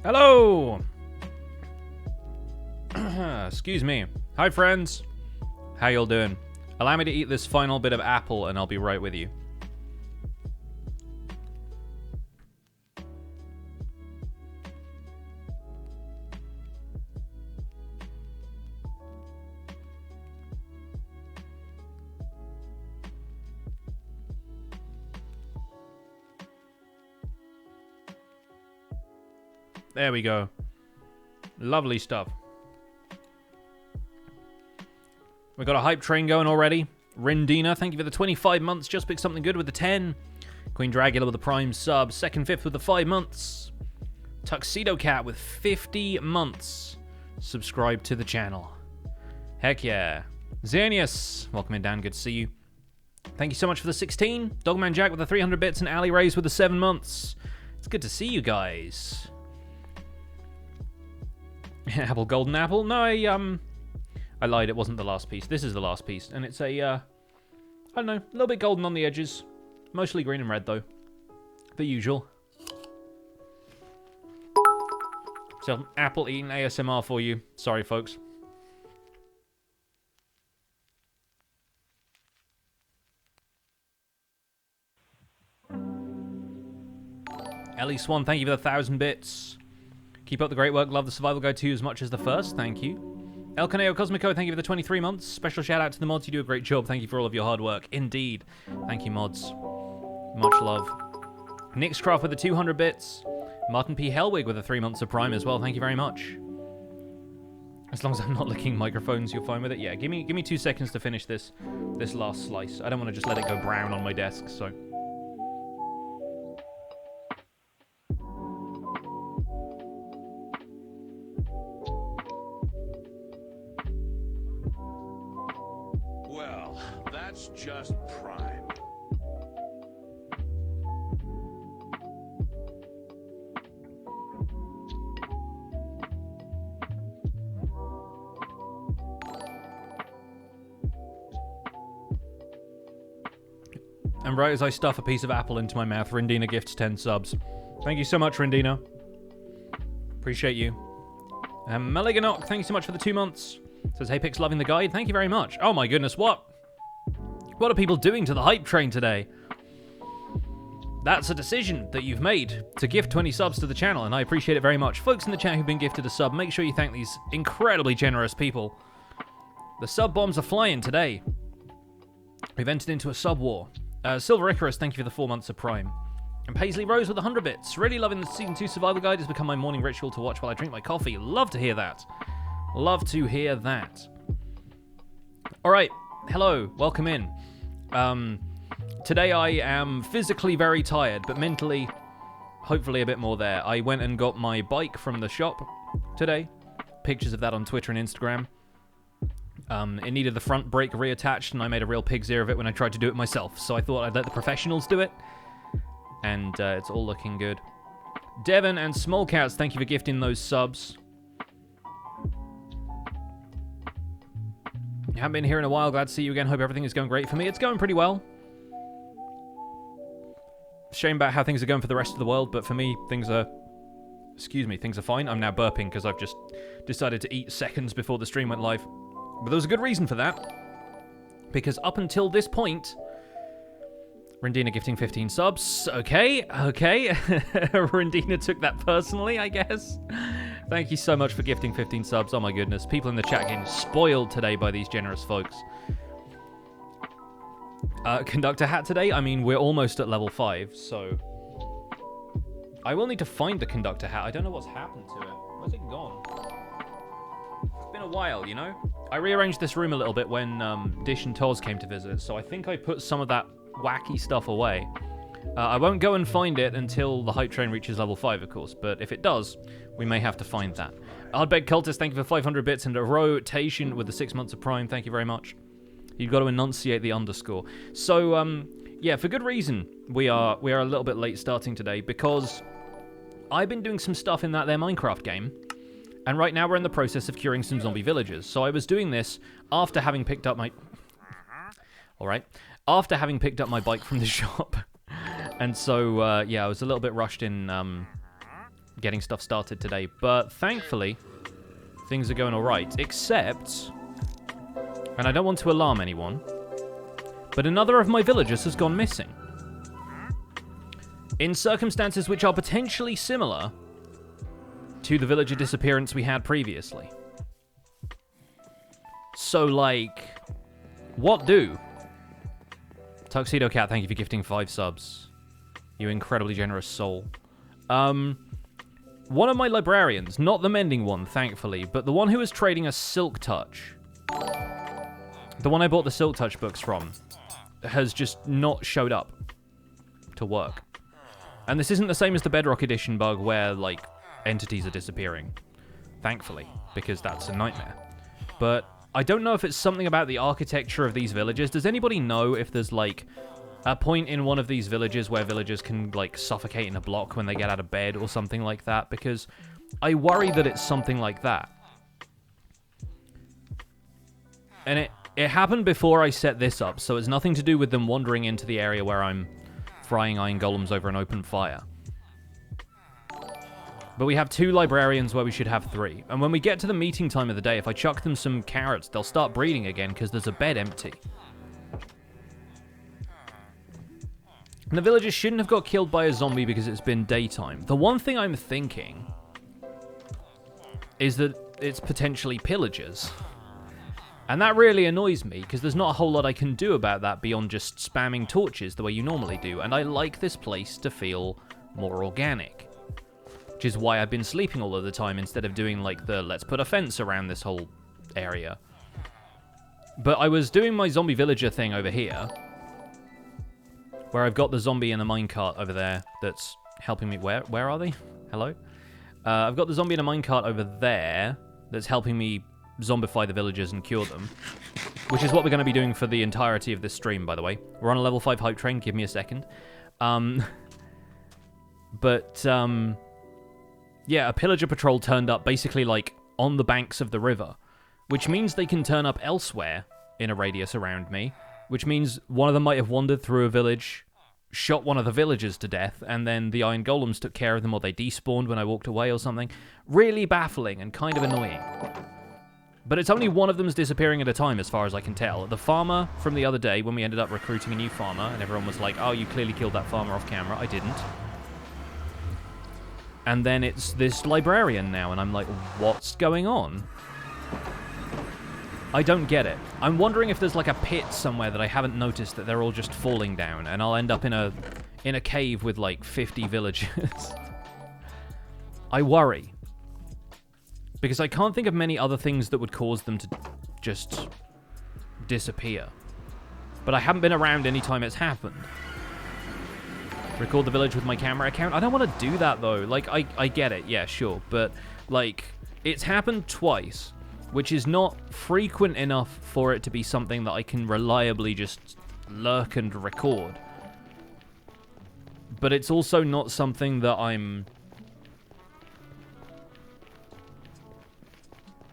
Hello! Excuse me. Hi, friends. How y'all doing? Allow me to eat this final bit of apple and I'll be right with you. There we go. Lovely stuff. We got a hype train going already. Rindina, thank you for the 25 months. Just picked something good with the 10. Queen Dragula with the prime sub. Second Fifth with the 5 months. Tuxedo Cat with 50 months. Subscribe to the channel. Heck yeah. Xenius, welcome in, Dan. Good to see you. Thank you so much for the 16. Dogman Jack with the 300 bits and Ali Rays with the 7 months. It's good to see you guys. Apple Golden Apple. No, I lied. It wasn't the last piece. This is the last piece. And it's a, I don't know, a little bit golden on the edges. Mostly green and red, though. The usual. So, apple eating ASMR for you. Sorry, folks. Ellie Swan, thank you for the 1,000 bits. Keep up the great work. Love the Survival Guide 2 as much as the first. Thank you. El Caneo Cosmico, thank you for the 23 months. Special shout out to the mods. You do a great job. Thank you for all of your hard work. Indeed. Thank you, mods. Much love. Nixcraft with the 200 bits. Martin P. Hellwig with the 3 months of Prime as well. Thank you very much. As long as I'm not licking microphones, you're fine with it. Yeah, give me 2 seconds to finish this last slice. I don't want to just let it go brown on my desk, so... Just prime. And right as I stuff a piece of apple into my mouth, Rindina gifts 10 subs. Thank you so much, Rindina. Appreciate you. Maliganok, thank you so much for the 2 months. Says, hey, Pix, loving the guide. Thank you very much. Oh my goodness, what? What are people doing to the hype train today? That's a decision that you've made to gift 20 subs to the channel, and I appreciate it very much. Folks in the chat who've been gifted a sub, make sure you thank these incredibly generous people. The sub bombs are flying today. We've entered into a sub war. Silver Icarus, thank you for the 4 months of Prime. And Paisley Rose with 100 bits. Really loving the Season 2 Survival Guide. It's become my morning ritual to watch while I drink my coffee. Love to hear that. Love to hear that. All right. Hello. Welcome in. Today I am physically very tired, but mentally, hopefully a bit more there. I went and got my bike from the shop today. Pictures of that on Twitter and Instagram. It needed the front brake reattached, and I made a real pig's ear of it when I tried to do it myself. So I thought I'd let the professionals do it. And it's all looking good. Devon and Small Cats, thank you for gifting those subs. Haven't been here in a while. Glad to see you again. Hope everything is going great for me. It's going pretty well. Shame about how things are going for the rest of the world, but for me, things are... Excuse me, things are fine. I'm now burping because I've just decided to eat seconds before the stream went live. But there was a good reason for that. Because up until this point... Rindina gifting 15 subs. Okay. Rindina took that personally, I guess. Thank you so much for gifting 15 subs. Oh my goodness. People in the chat getting spoiled today by these generous folks. Conductor hat today? I mean, we're almost at level 5, so... I will need to find the conductor hat. I don't know what's happened to it. Where's it gone? It's been a while, you know? I rearranged this room a little bit when Dish and Toz came to visit, so I think I put some of that wacky stuff away. I won't go and find it until the hype train reaches level 5, of course, but if it does, we may have to find that. Ardbeg Cultist, thank you for 500 bits and a rotation with the 6 months of Prime. Thank you very much. You've got to enunciate the underscore. So, yeah, for good reason, we are a little bit late starting today because I've been doing some stuff in that there Minecraft game, and right now we're in the process of curing some zombie villagers. So I was doing this after having picked up my... Alright. After having picked up my bike from the shop. And so, yeah, I was a little bit rushed in getting stuff started today. But thankfully, things are going all right. Except, and I don't want to alarm anyone, but another of my villagers has gone missing. In circumstances which are potentially similar to the villager disappearance we had previously. So, like, what do? Tuxedo Cat, thank you for gifting 5 subs. You incredibly generous soul. One of my librarians, not the mending one, thankfully, but the one who was trading a Silk Touch, the one I bought the Silk Touch books from, has just not showed up to work. And this isn't the same as the Bedrock Edition bug where, like, entities are disappearing. Thankfully, because that's a nightmare. But I don't know if it's something about the architecture of these villages. Does anybody know if there's, like, a point in one of these villages where villagers can, like, suffocate in a block when they get out of bed or something like that? Because I worry that it's something like that. And it happened before I set this up, so it's nothing to do with them wandering into the area where I'm frying iron golems over an open fire. But we have 2 librarians where we should have 3. And when we get to the meeting time of the day, if I chuck them some carrots, they'll start breeding again because there's a bed empty. And the villagers shouldn't have got killed by a zombie because it's been daytime. The one thing I'm thinking is that it's potentially pillagers. And that really annoys me because there's not a whole lot I can do about that beyond just spamming torches the way you normally do. And I like this place to feel more organic. Which is why I've been sleeping all of the time instead of doing, like, the let's put a fence around this whole area. But I was doing my zombie villager thing over here, where I've got the zombie in a minecart over there that's helping me. Where are they? Hello? I've got the zombie in a minecart over there that's helping me zombify the villagers and cure them, which is what we're going to be doing for the entirety of this stream, by the way. We're on a level 5 hype train. Give me a second. Yeah, a pillager patrol turned up basically, like, on the banks of the river, which means they can turn up elsewhere in a radius around me, which means one of them might have wandered through a village, shot one of the villagers to death, and then the iron golems took care of them, or they despawned when I walked away or something. Really baffling and kind of annoying. But it's only one of them's disappearing at a time, as far as I can tell. The farmer from the other day, when we ended up recruiting a new farmer, and everyone was like, oh, you clearly killed that farmer off camera. I didn't. And then it's this librarian now, and I'm like, what's going on? I don't get it. I'm wondering if there's, like, a pit somewhere that I haven't noticed that they're all just falling down, and I'll end up in a cave with, like, 50 villagers. I worry. Because I can't think of many other things that would cause them to just disappear. But I haven't been around any time it's happened. Record the village with my camera account. I don't want to do that, though. Like, I get it. Yeah, sure. But, like, it's happened twice, which is not frequent enough for it to be something that I can reliably just lurk and record. But it's also not something that I'm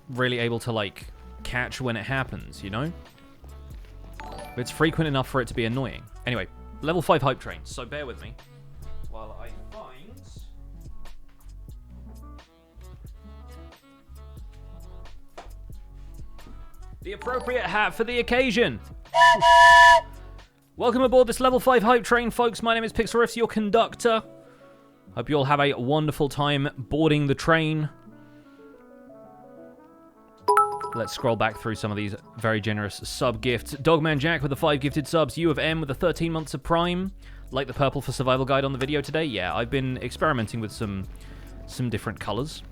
really able to, like, catch when it happens, you know? It's frequent enough for it to be annoying. Anyway. Level 5 hype train, so bear with me while I find the appropriate hat for the occasion. Welcome aboard this level 5 hype train, folks. My name is Pixelriffs, your conductor. Hope you all have a wonderful time boarding the train. Let's scroll back through some of these very generous sub-gifts. Dogman Jack with the 5 gifted subs. U of M with the 13 months of Prime. Like the purple for survival guide on the video today? Yeah, I've been experimenting with some different colors.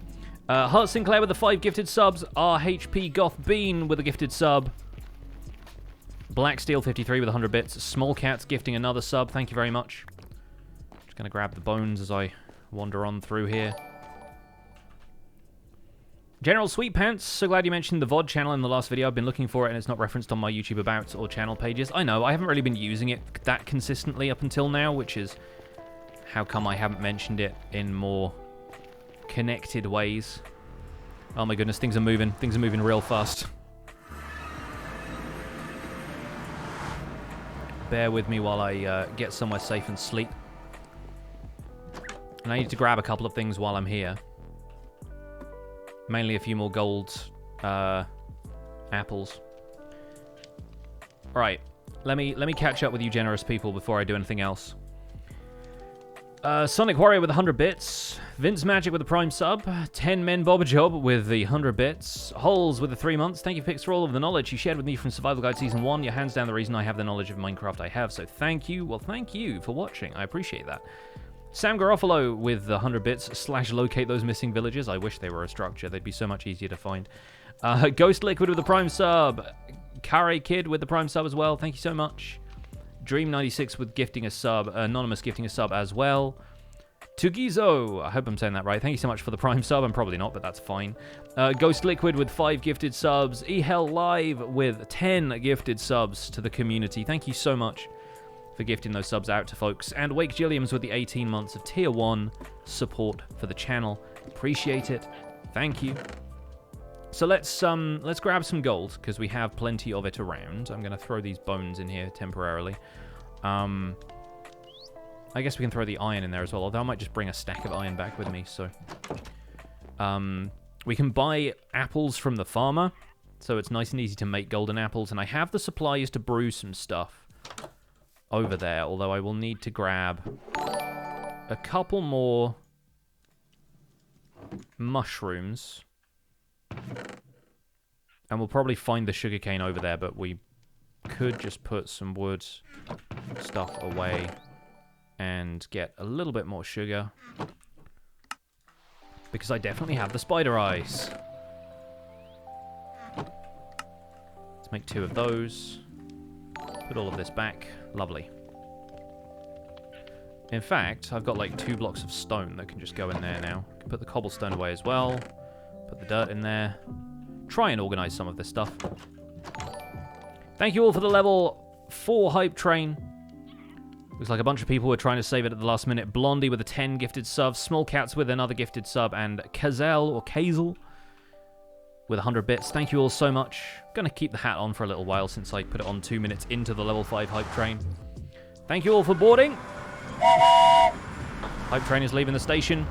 Hart Sinclair with the 5 gifted subs. RHP Goth Bean with a gifted sub. Black Steel 53 with 100 bits. Small Cats gifting another sub. Thank you very much. Just going to grab the bones as I wander on through here. General Sweetpants, so glad you mentioned the VOD channel in the last video. I've been looking for it and it's not referenced on my YouTube About or channel pages. I know, I haven't really been using it that consistently up until now, which is how come I haven't mentioned it in more connected ways. Oh my goodness, things are moving. Things are moving real fast. Bear with me while I get somewhere safe and sleep. And I need to grab a couple of things while I'm here. Mainly a few more gold apples. Alright, let me catch up with you generous people before I do anything else. Sonic Warrior with 100 bits. Vince Magic with the Prime sub. 10 Men Bob a Job with the 100 bits. Holes with the 3 months. Thank you, Pix, for all of the knowledge you shared with me from Survival Guide Season 1. You're hands down the reason I have the knowledge of Minecraft I have, so thank you. Well, thank you for watching. I appreciate that. Sam Garofalo with the 100 bits / locate those missing villages. I wish they were a structure. They'd be so much easier to find. Ghost Liquid with the Prime sub. Kare Kid with the Prime sub as well. Thank you so much. Dream96 with gifting a sub. Anonymous gifting a sub as well. Tugizo, I hope I'm saying that right. Thank you so much for the Prime sub. I'm probably not, but that's fine. Ghost Liquid with 5 gifted subs. eHell Live with 10 gifted subs to the community. Thank you so much for gifting those subs out to folks. And Wake Gilliams with the 18 months of Tier 1 support for the channel. Appreciate it. Thank you. So let's grab some gold, because we have plenty of it around. I'm going to throw these bones in here temporarily. I guess we can throw the iron in there as well, although I might just bring a stack of iron back with me, so... we can buy apples from the farmer, so it's nice and easy to make golden apples, and I have the supplies to brew some stuff over there, although I will need to grab a couple more mushrooms. And we'll probably find the sugarcane over there, but we could just put some wood stuff away and get a little bit more sugar. Because I definitely have the spider eyes. Let's make 2 of those. Put all of this back. Lovely. In fact, I've got like 2 blocks of stone that can just go in there now. Put the cobblestone away as well. Put the dirt in there. Try and organize some of this stuff. Thank you all for the level 4 hype train. Looks like a bunch of people were trying to save it at the last minute. Blondie with a 10 gifted sub. Small Cats with another gifted sub. And Kazel or Kazel with 100 bits. Thank you all so much. Gonna keep the hat on for a little while since I put it on 2 minutes into the level 5 hype train. Thank you all for boarding. Hype train is leaving the station.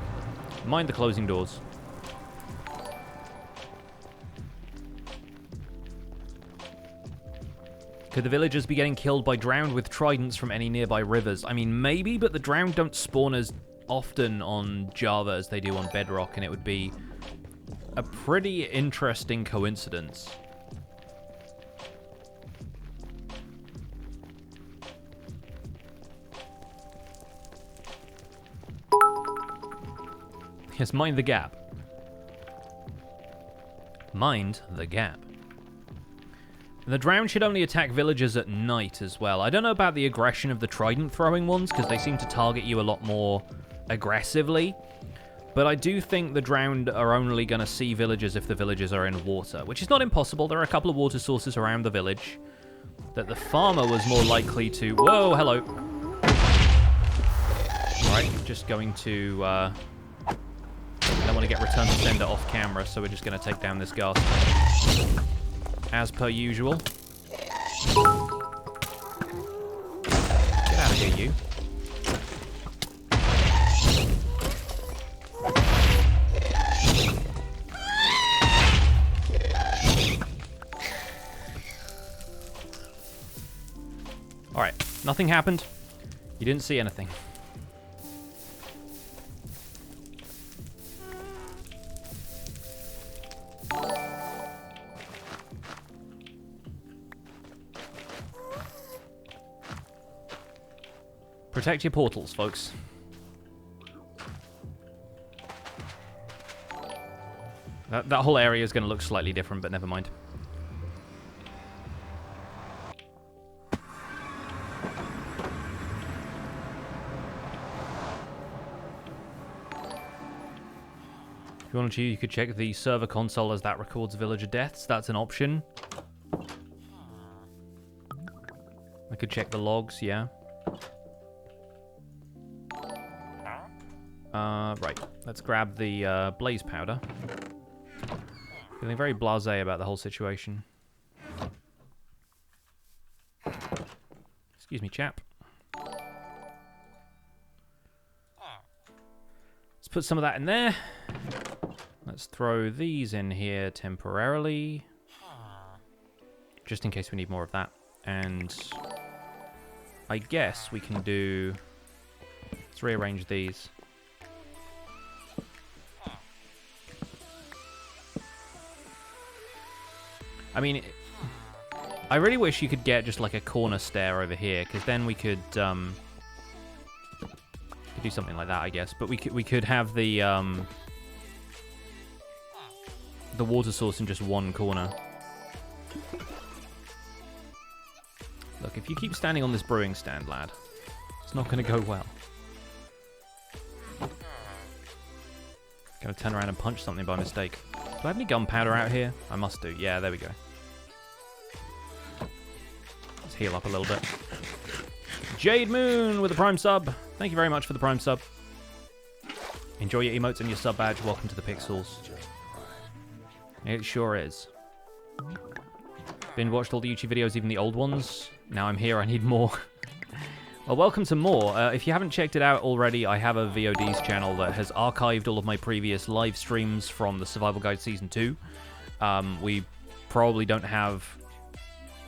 Mind the closing doors. Could the villagers be getting killed by drowned with tridents from any nearby rivers? I mean, maybe, but the drowned don't spawn as often on Java as they do on Bedrock, and it would be a pretty interesting coincidence. Yes, mind the gap. Mind the gap. The drowned should only attack villagers at night as well. I don't know about the aggression of the trident-throwing ones, because they seem to target you a lot more aggressively. But I do think the drowned are only going to see villagers if the villagers are in water, which is not impossible. There are a couple of water sources around the village that the farmer was more likely to... Whoa, hello. Alright, just going to... I don't want to get return to sender off camera, so we're just going to take down this ghast. As per usual. Get out of here, you. Alright, nothing happened. You didn't see anything. Protect your portals, folks. That whole area is going to look slightly different, but never mind. If you wanted to, you could check the server console as that records villager deaths. That's an option. I could check the logs, yeah. Right, let's grab the blaze powder. Feeling very blasé about the whole situation. Excuse me, chap. put some of that in there. Let's throw these in here temporarily. Just in case we need more of that. And I guess we can do... Let's rearrange these. I mean, I really wish you could get just like a corner stair over here, because then we could do something like that, I guess. But we could have the water source in just one corner. Look, if you keep standing on this brewing stand, lad, it's not going to go well. Gonna turn around and punch something by mistake. Do I have any gunpowder out here? I must do. Yeah, there we go. Let's heal up a little bit. Jade Moon with the Prime sub. Thank you very much for the Prime sub. Enjoy your emotes and your sub badge. Welcome to the Pixels. It sure is. Been watched all the YouTube videos, even the old ones. Now I'm here, I need more. Well, welcome to more. If you haven't checked it out already, I have a VODs channel that has archived all of my previous live streams from the Survival Guide Season 2. We probably don't have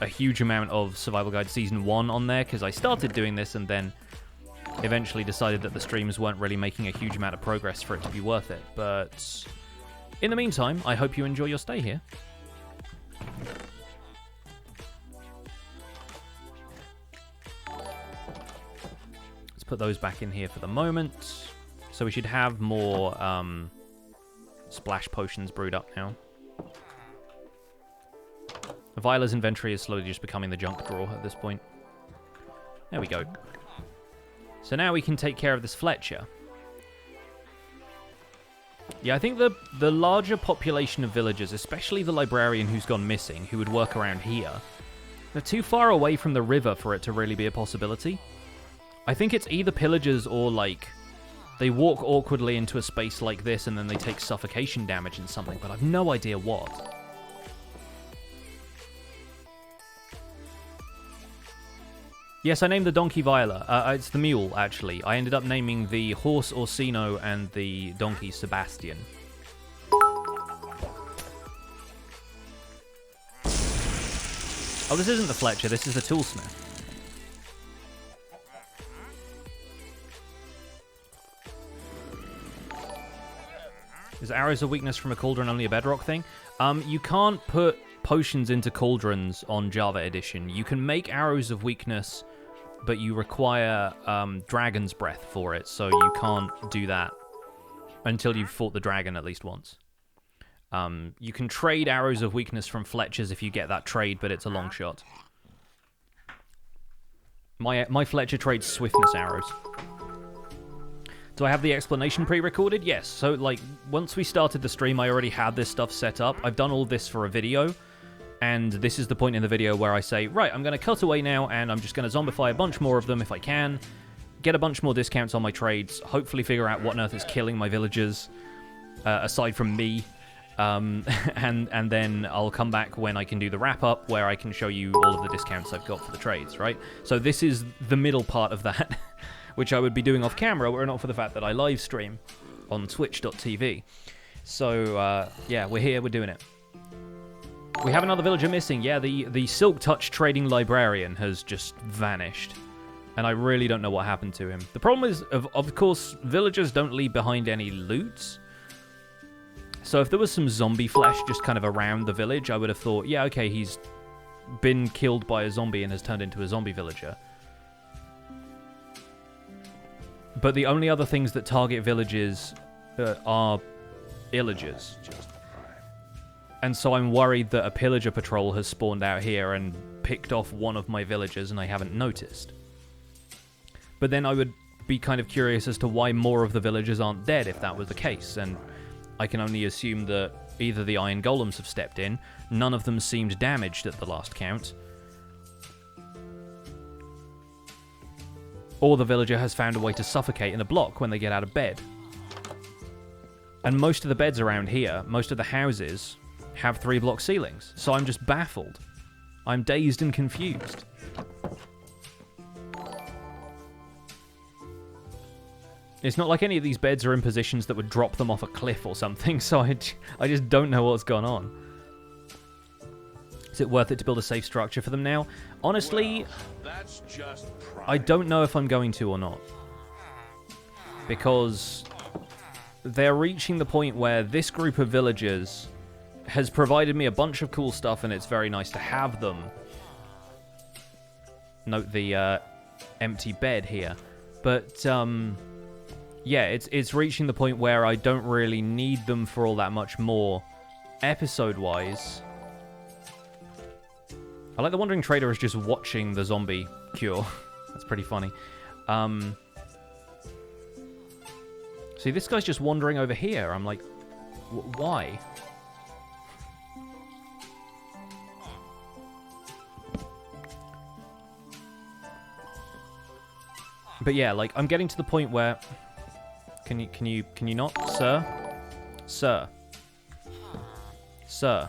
a huge amount of Survival Guide Season 1 on there, because I started doing this and then eventually decided that the streams weren't really making a huge amount of progress for it to be worth it. But in the meantime, I hope you enjoy your stay here. Put those back in here for the moment. So we should have more splash potions brewed up now. Viola's inventory is slowly just becoming the junk drawer at this point. There we go. So now we can take care of this Fletcher. Yeah, I think the larger population of villagers, especially the librarian who's gone missing, who would work around here, they're too far away from the river for it to really be a possibility. I think it's either pillagers or, like, they walk awkwardly into a space like this and then they take suffocation damage and something, but I've no idea what. Yes, I named the donkey Viola. It's the mule, actually. I ended up naming the horse Orsino and the donkey Sebastian. Oh, this isn't the Fletcher, this is the toolsmith. Is arrows of weakness from a cauldron only a bedrock thing? You can't put potions into cauldrons on Java Edition. You can make arrows of weakness, but you require dragon's breath for it, so you can't do that until you've fought the dragon at least once. You can trade arrows of weakness from Fletchers if you get that trade, but it's a long shot. My Fletcher trades swiftness arrows. Do I have the explanation pre-recorded? Yes. So, like, once we started the stream, I already had this stuff set up. I've done all this for a video, and this is the point in the video where I say, right, I'm going to cut away now, and I'm just going to zombify a bunch more of them if I can, get a bunch more discounts on my trades, hopefully figure out what on earth is killing my villagers, aside from me, and then I'll come back when I can do the wrap-up, where I can show you all of the discounts I've got for the trades, right? So this is the middle part of that. Which I would be doing off camera were it not for the fact that I live stream on twitch.tv. So, yeah, we're here, we're doing it. We have another villager missing. Yeah, the Silk Touch trading librarian has just vanished. And I really don't know what happened to him. The problem is, of course, villagers don't leave behind any loot. So if there was some zombie flesh just kind of around the village, I would have thought, yeah, okay, he's been killed by a zombie and has turned into a zombie villager. But the only other things that target villages are illagers. And so I'm worried that a pillager patrol has spawned out here and picked off one of my villagers and I haven't noticed. But then I would be kind of curious as to why more of the villagers aren't dead if that was the case. And I can only assume that either the iron golems have stepped in, none of them seemed damaged at the last count, or the villager has found a way to suffocate in a block when they get out of bed. And most of the beds around here, most of the houses, have 3-block ceilings. So I'm just baffled. I'm dazed and confused. It's not like any of these beds are in positions that would drop them off a cliff or something, so I just don't know what's gone on. Is it worth it to build a safe structure for them now? Honestly, That's just prime. I don't know if I'm going to or not. Because they're reaching the point where this group of villagers has provided me a bunch of cool stuff, and it's very nice to have them. Note the empty bed here. But, yeah, it's reaching the point where I don't really need them for all that much more episode-wise. I like the Wandering Trader is just watching the zombie cure. That's pretty funny. See, this guy's just wandering over here. I'm like, why? But yeah, like, I'm getting to the point where... Can you not, sir? Sir. Sir.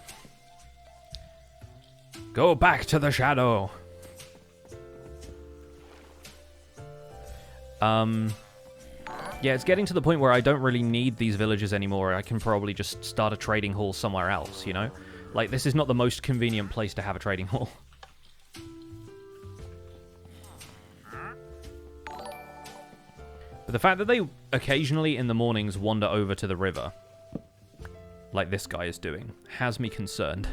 Go back to the shadow. Yeah, it's getting to the point where I don't really need these villagers anymore. I can probably just start a trading hall somewhere else, you know? Like, this is not the most convenient place to have a trading hall. But the fact that they occasionally in the mornings wander over to the river, like this guy is doing, has me concerned.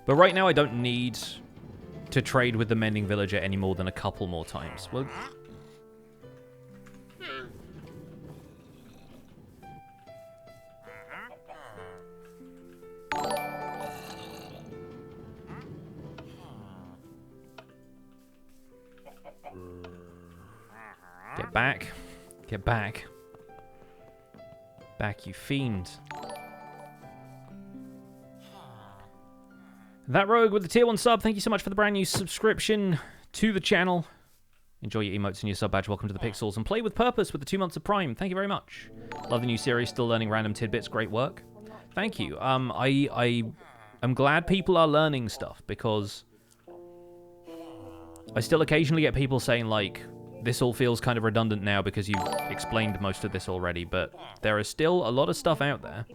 But right now I don't need to trade with the Mending Villager any more than a couple more times. Well, get back. Get back. Back, you fiend. That Rogue with the tier 1 sub, thank you so much for the brand new subscription to the channel. Enjoy your emotes and your sub badge. Welcome to the Pixels. And play with purpose with the 2 months of Prime. Thank you very much. Love the new series. Still learning random tidbits. Great work. Thank you. I'm glad people are learning stuff, because I still occasionally get people saying, like, this all feels kind of redundant now because you've explained most of this already, but there is still a lot of stuff out there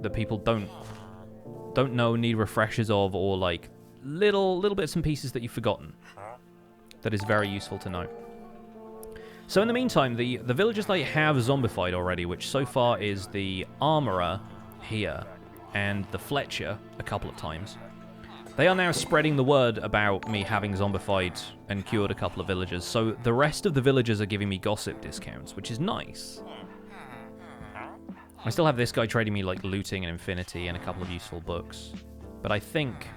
that people don't know, need refreshers of, or like little bits and pieces that you've forgotten. That is very useful to know. So in the meantime, the villagers they have zombified already, which so far is the armorer here and the Fletcher a couple of times. They are now spreading the word about me having zombified and cured a couple of villagers, so the rest of the villagers are giving me gossip discounts, which is nice. I still have this guy trading me, like, looting and infinity and a couple of useful books. But I think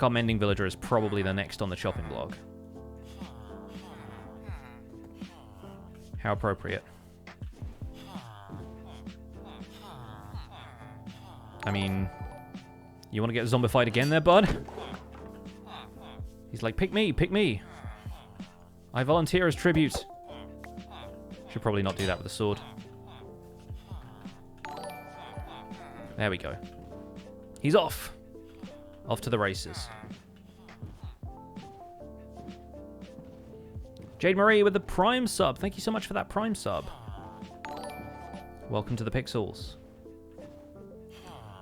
our Mending Villager is probably the next on the chopping block. How appropriate. I mean, you want to get zombified again there, bud? He's like, pick me, pick me. I volunteer as tribute. Should probably not do that with a sword. There we go. He's off. Off to the races. Jade Marie with the Prime sub. Thank you so much for that Prime sub. Welcome to the Pixels.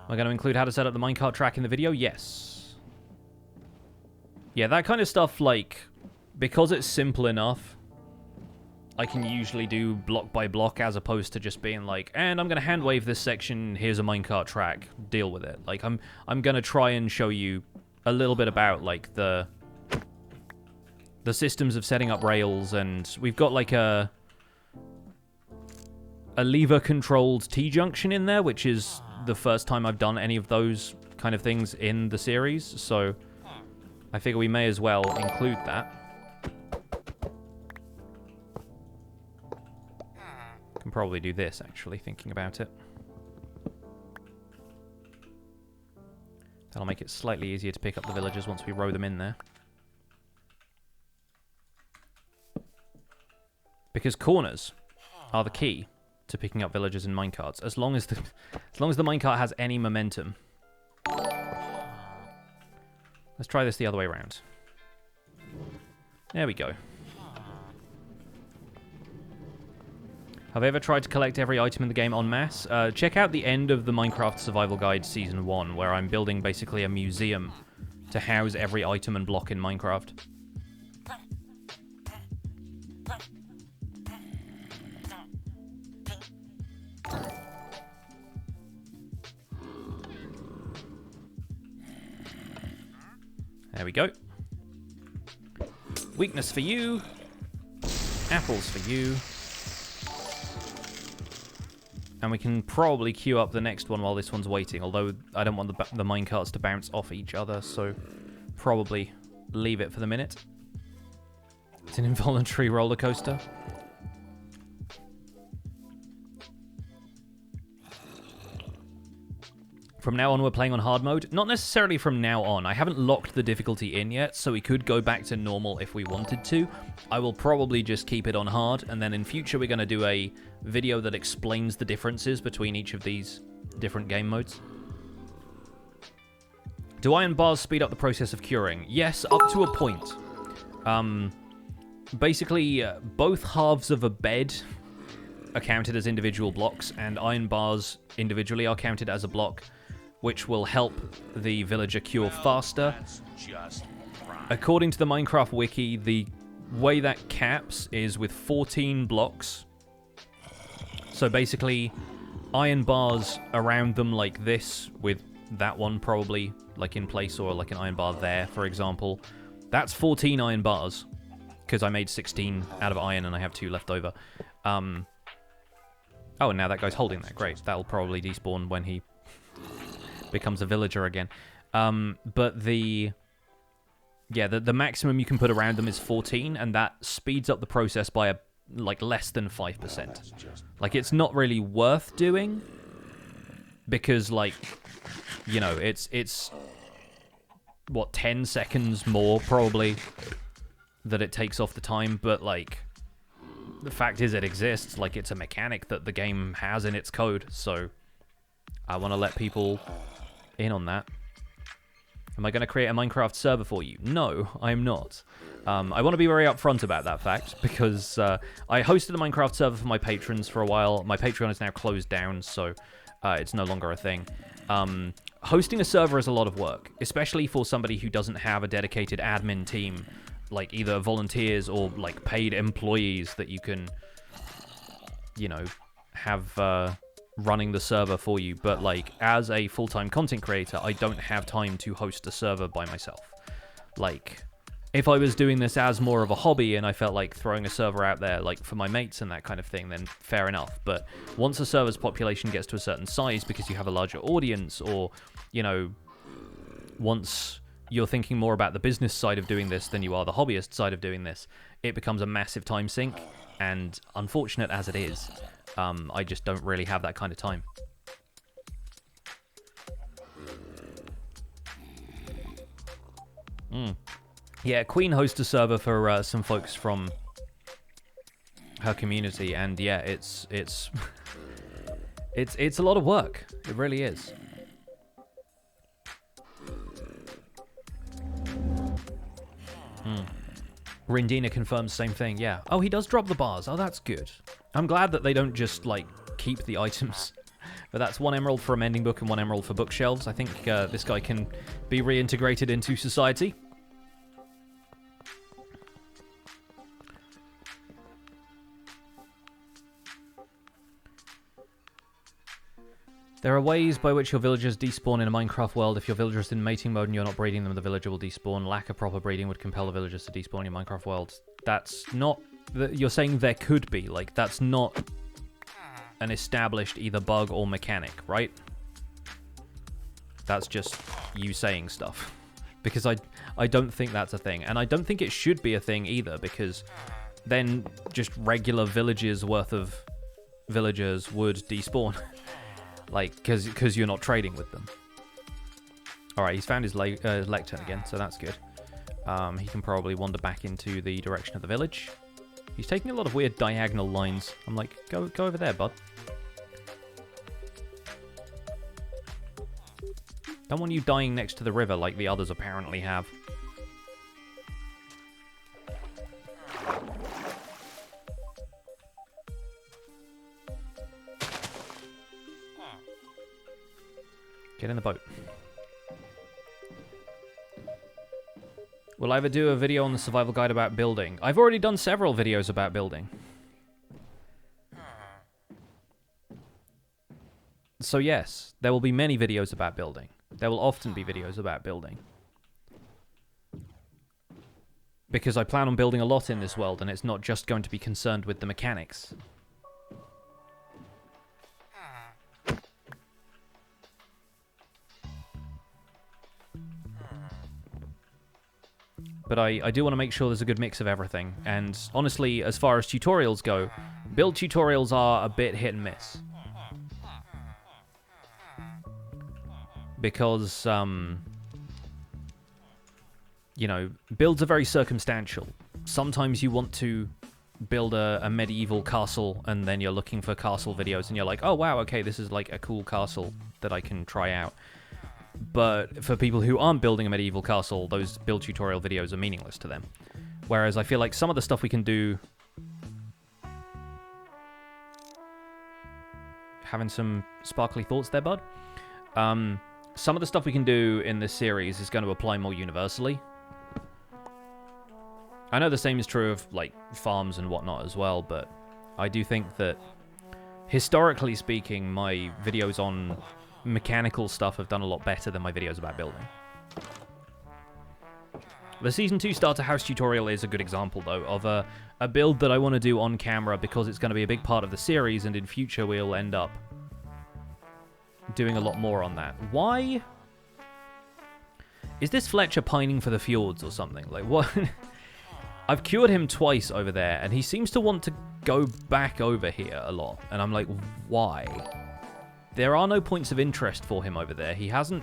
Am I going to include how to set up the minecart track in the video? Yes. Yeah, that kind of stuff, like, because it's simple enough, I can usually do block by block as opposed to just being like, and I'm going to hand wave this section, here's a minecart track, deal with it. Like, I'm going to try and show you a little bit about, like, the systems of setting up rails, and we've got, like, a lever-controlled T-junction in there, which is the first time I've done any of those kind of things in the series, so I figure we may as well include that. Can probably do this, actually, thinking about it. That'll make it slightly easier to pick up the villagers once we row them in there. Because corners are the key to picking up villagers in minecarts, as long as the minecart has any momentum. Let's try this the other way around. There we go. Have I ever tried to collect every item in the game en masse? Check out the end of the Minecraft Survival Guide Season 1, where I'm building basically a museum to house every item and block in Minecraft. There we go. Weakness for you. Apples for you. And we can probably queue up the next one while this one's waiting, although I don't want the minecarts to bounce off each other, so probably leave it for the minute. It's an involuntary roller coaster. From now on, we're playing on hard mode. Not necessarily from now on. I haven't locked the difficulty in yet, so we could go back to normal if we wanted to. I will probably just keep it on hard, and then in future we're going to do a video that explains the differences between each of these different game modes. Do iron bars speed up the process of curing? Yes, up to a point. Basically, both halves of a bed are counted as individual blocks, and iron bars individually are counted as a block, which will help the villager cure faster. According to the Minecraft wiki, the way that caps is with 14 blocks. So basically, iron bars around them like this, with that one probably like in place, or like an iron bar there, for example. That's 14 iron bars, because I made 16 out of iron and I have 2 left over. Oh, and now that guy's holding that. Great. That'll probably despawn when he becomes a villager again. But the maximum you can put around them is 14, and that speeds up the process by less than 5%. Like, it's not really worth doing, because it's what, 10 seconds more probably that it takes off the time, but the fact is it exists. It's a mechanic that the game has in its code, so I want to let people in on that. Am I going to create a Minecraft server for you? No, I'm not. I want to be very upfront about that fact, because I hosted a Minecraft server for my patrons for a while. My Patreon is now closed down, so it's no longer a thing. Hosting a server is a lot of work, especially for somebody who doesn't have a dedicated admin team, like either volunteers or paid employees that you can, have running the server for you. But as a full-time content creator, I don't have time to host a server by myself. If I was doing this as more of a hobby and I felt like throwing a server out there for my mates and that kind of thing, then fair enough. But once a server's population gets to a certain size because you have a larger audience, or once you're thinking more about the business side of doing this than you are the hobbyist side of doing this, it becomes a massive time sink. And unfortunate as it is, I just don't really have that kind of time. Yeah, Queen hosts a server for some folks from her community, and yeah, it's it's a lot of work. It really is. Rindina confirms the same thing, yeah. Oh, he does drop the bars. Oh, that's good. I'm glad that they don't just, keep the items. But that's 1 emerald for a mending book and 1 emerald for bookshelves. I think this guy can be reintegrated into society. There are ways by which your villagers despawn in a Minecraft world. If your villager's in mating mode and you're not breeding them, the villager will despawn. Lack of proper breeding would compel the villagers to despawn in your Minecraft world. That's not... You're saying there could be. That's not an established either bug or mechanic, right? That's just you saying stuff. Because I don't think that's a thing. And I don't think it should be a thing either, because then just regular villages worth of villagers would despawn. Because you're not trading with them. Alright, he's found his lectern again, so that's good. He can probably wander back into the direction of the village. He's taking a lot of weird diagonal lines. I'm like, go over there, bud. Don't want you dying next to the river like the others apparently have. Get in the boat. Will I ever do a video on the survival guide about building? I've already done several videos about building. So yes, there will be many videos about building. There will often be videos about building. Because I plan on building a lot in this world, and it's not just going to be concerned with the mechanics. But I do want to make sure there's a good mix of everything. And honestly, as far as tutorials go, build tutorials are a bit hit and miss. Because, you know, builds are very circumstantial. Sometimes you want to build a medieval castle, and then you're looking for castle videos, and you're like, oh wow, okay, this is like a cool castle that I can try out. But for people who aren't building a medieval castle, those build tutorial videos are meaningless to them. Whereas I feel like some of the stuff we can do... Having some sparkly thoughts there, bud? Some of the stuff we can do in this series is going to apply more universally. I know the same is true of, like, farms and whatnot as well, but I do think that, historically speaking, my videos on mechanical stuff have done a lot better than my videos about building. The Season 2 starter house tutorial is a good example, though, of a build that I want to do on camera because it's going to be a big part of the series, and in future we'll end up doing a lot more on that. Why? Is this Fletcher pining for the fjords or something? Like, what? I've cured him twice over there, and he seems to want to go back over here a lot. And I'm like, why? There are no points of interest for him over there. He hasn't...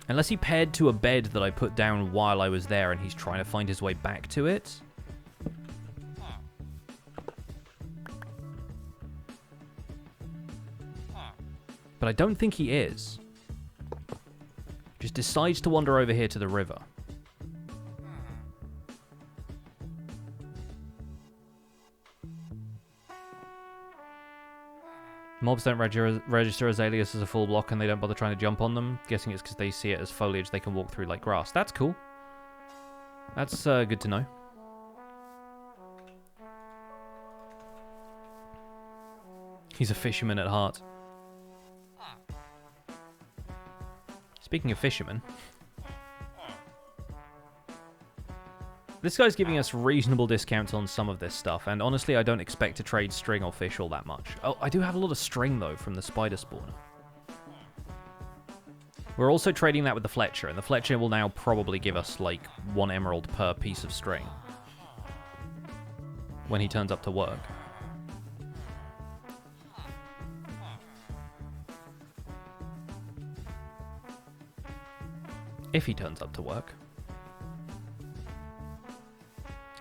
Unless he paired to a bed that I put down while I was there, and he's trying to find his way back to it. But I don't think he is. Just decides to wander over here to the river. Mobs don't register azaleas as a full block, and they don't bother trying to jump on them. Guessing it's because they see it as foliage they can walk through like grass. That's cool. That's good to know. He's a fisherman at heart. Speaking of fishermen, this guy's giving us reasonable discounts on some of this stuff, and honestly, I don't expect to trade string or fish all that much. Oh, I do have a lot of string, though, from the spider spawner. We're also trading that with the Fletcher, and the Fletcher will now probably give us, like, 1 emerald per piece of string when he turns up to work. If he turns up to work.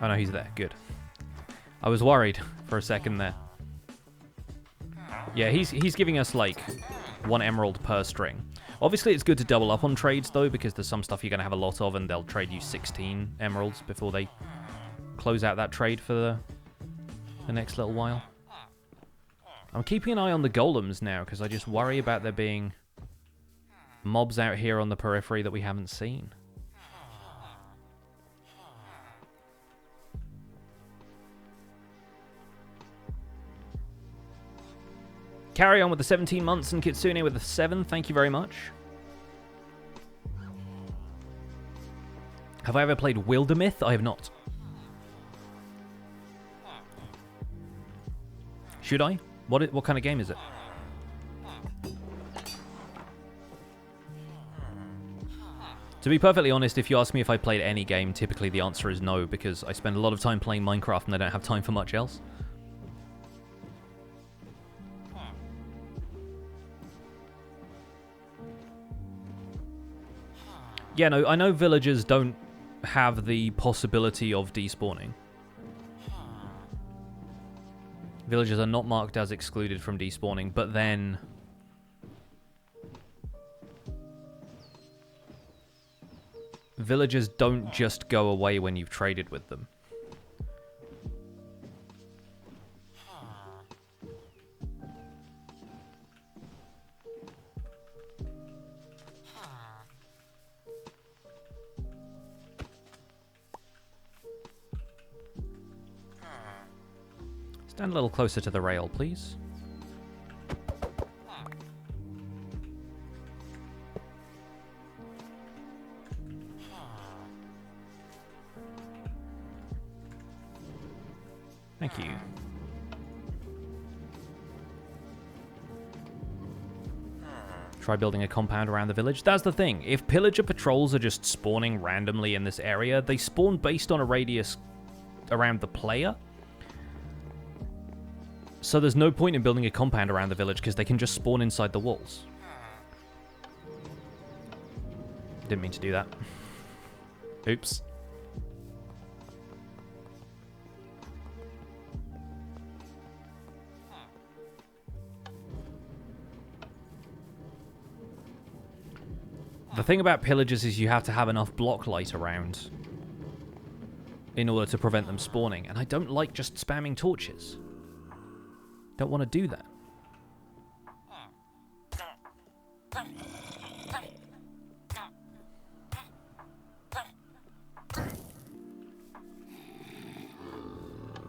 Oh no, he's there. Good. I was worried for a second there. Yeah, he's giving us like 1 emerald per string. Obviously, it's good to double up on trades though, because there's some stuff you're gonna have a lot of, and they'll trade you 16 emeralds before they close out that trade for the next little while. I'm keeping an eye on the golems now because I just worry about there being mobs out here on the periphery that we haven't seen. Carry on with the 17 months and Kitsune with the 7. Thank you very much. Have I ever played Wildermyth? I have not. Should I? What kind of game is it? To be perfectly honest, if you ask me if I played any game, typically the answer is no, because I spend a lot of time playing Minecraft and I don't have time for much else. Yeah, no, I know villagers don't have the possibility of despawning. Villagers are not marked as excluded from despawning, but then... villagers don't just go away when you've traded with them. Stand a little closer to the rail, please. Thank you. Try building a compound around the village. That's the thing. If pillager patrols are just spawning randomly in this area, they spawn based on a radius around the player. So there's no point in building a compound around the village because they can just spawn inside the walls. Didn't mean to do that. Oops. The thing about pillagers is you have to have enough block light around in order to prevent them spawning, and I don't like just spamming torches. Don't want to do that.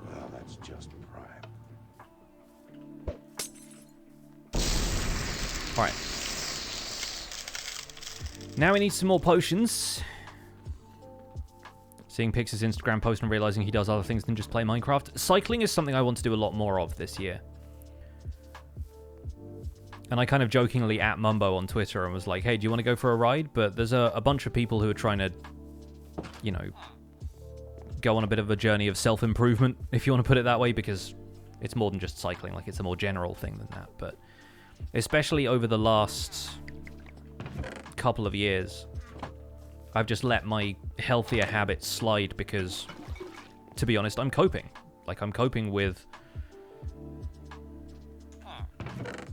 Well, that's just prime. Alright. Now we need some more potions. Seeing Pix's Instagram post and realizing he does other things than just play Minecraft. Cycling is something I want to do a lot more of this year. And I kind of jokingly at Mumbo on Twitter and was like, hey, do you want to go for a ride? But there's a bunch of people who are trying to, you know, go on a bit of a journey of self-improvement, if you want to put it that way, because it's more than just cycling. Like, it's a more general thing than that. But especially over the last couple of years, I've just let my healthier habits slide because, to be honest, I'm coping. Like, I'm coping with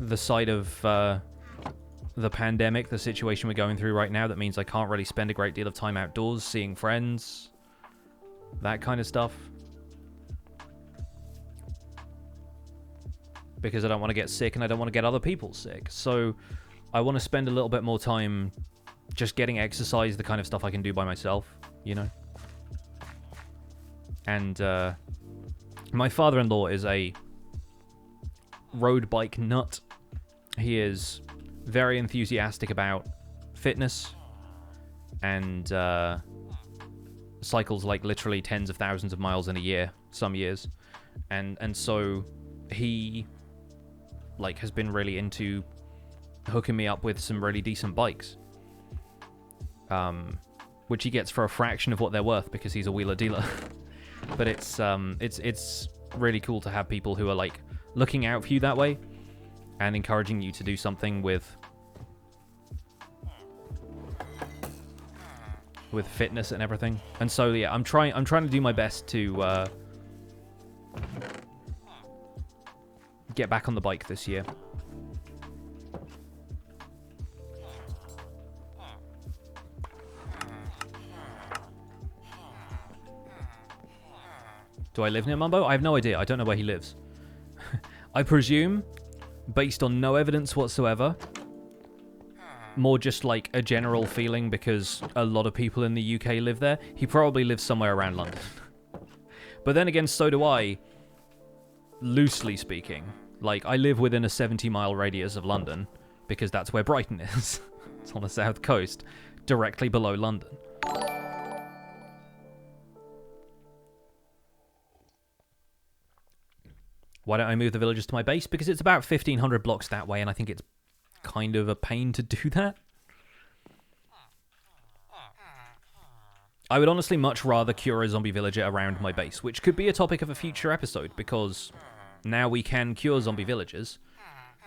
the side of the pandemic, the situation we're going through right now, that means I can't really spend a great deal of time outdoors, seeing friends, that kind of stuff. Because I don't want to get sick and I don't want to get other people sick. So I want to spend a little bit more time just getting exercise, the kind of stuff I can do by myself, you know? And my father-in-law is a road bike nut. He is very enthusiastic about fitness and cycles like literally tens of thousands of miles in a year, some years. And so he like has been really into hooking me up with some really decent bikes. Which he gets for a fraction of what they're worth because he's a wheeler dealer. But it's really cool to have people who are like looking out for you that way and encouraging you to do something with fitness and everything. And so yeah, I'm trying to do my best to get back on the bike this year. Do I live near Mumbo? I have no idea. I don't know where he lives. I presume, based on no evidence whatsoever, more just like a general feeling because a lot of people in the UK live there, he probably lives somewhere around London. But then again, so do I, loosely speaking. Like, I live within a 70-mile radius of London because that's where Brighton is. It's on the south coast, directly below London. Why don't I move the villagers to my base? Because it's about 1,500 blocks that way, and I think it's kind of a pain to do that. I would honestly much rather cure a zombie villager around my base, which could be a topic of a future episode, because now we can cure zombie villagers.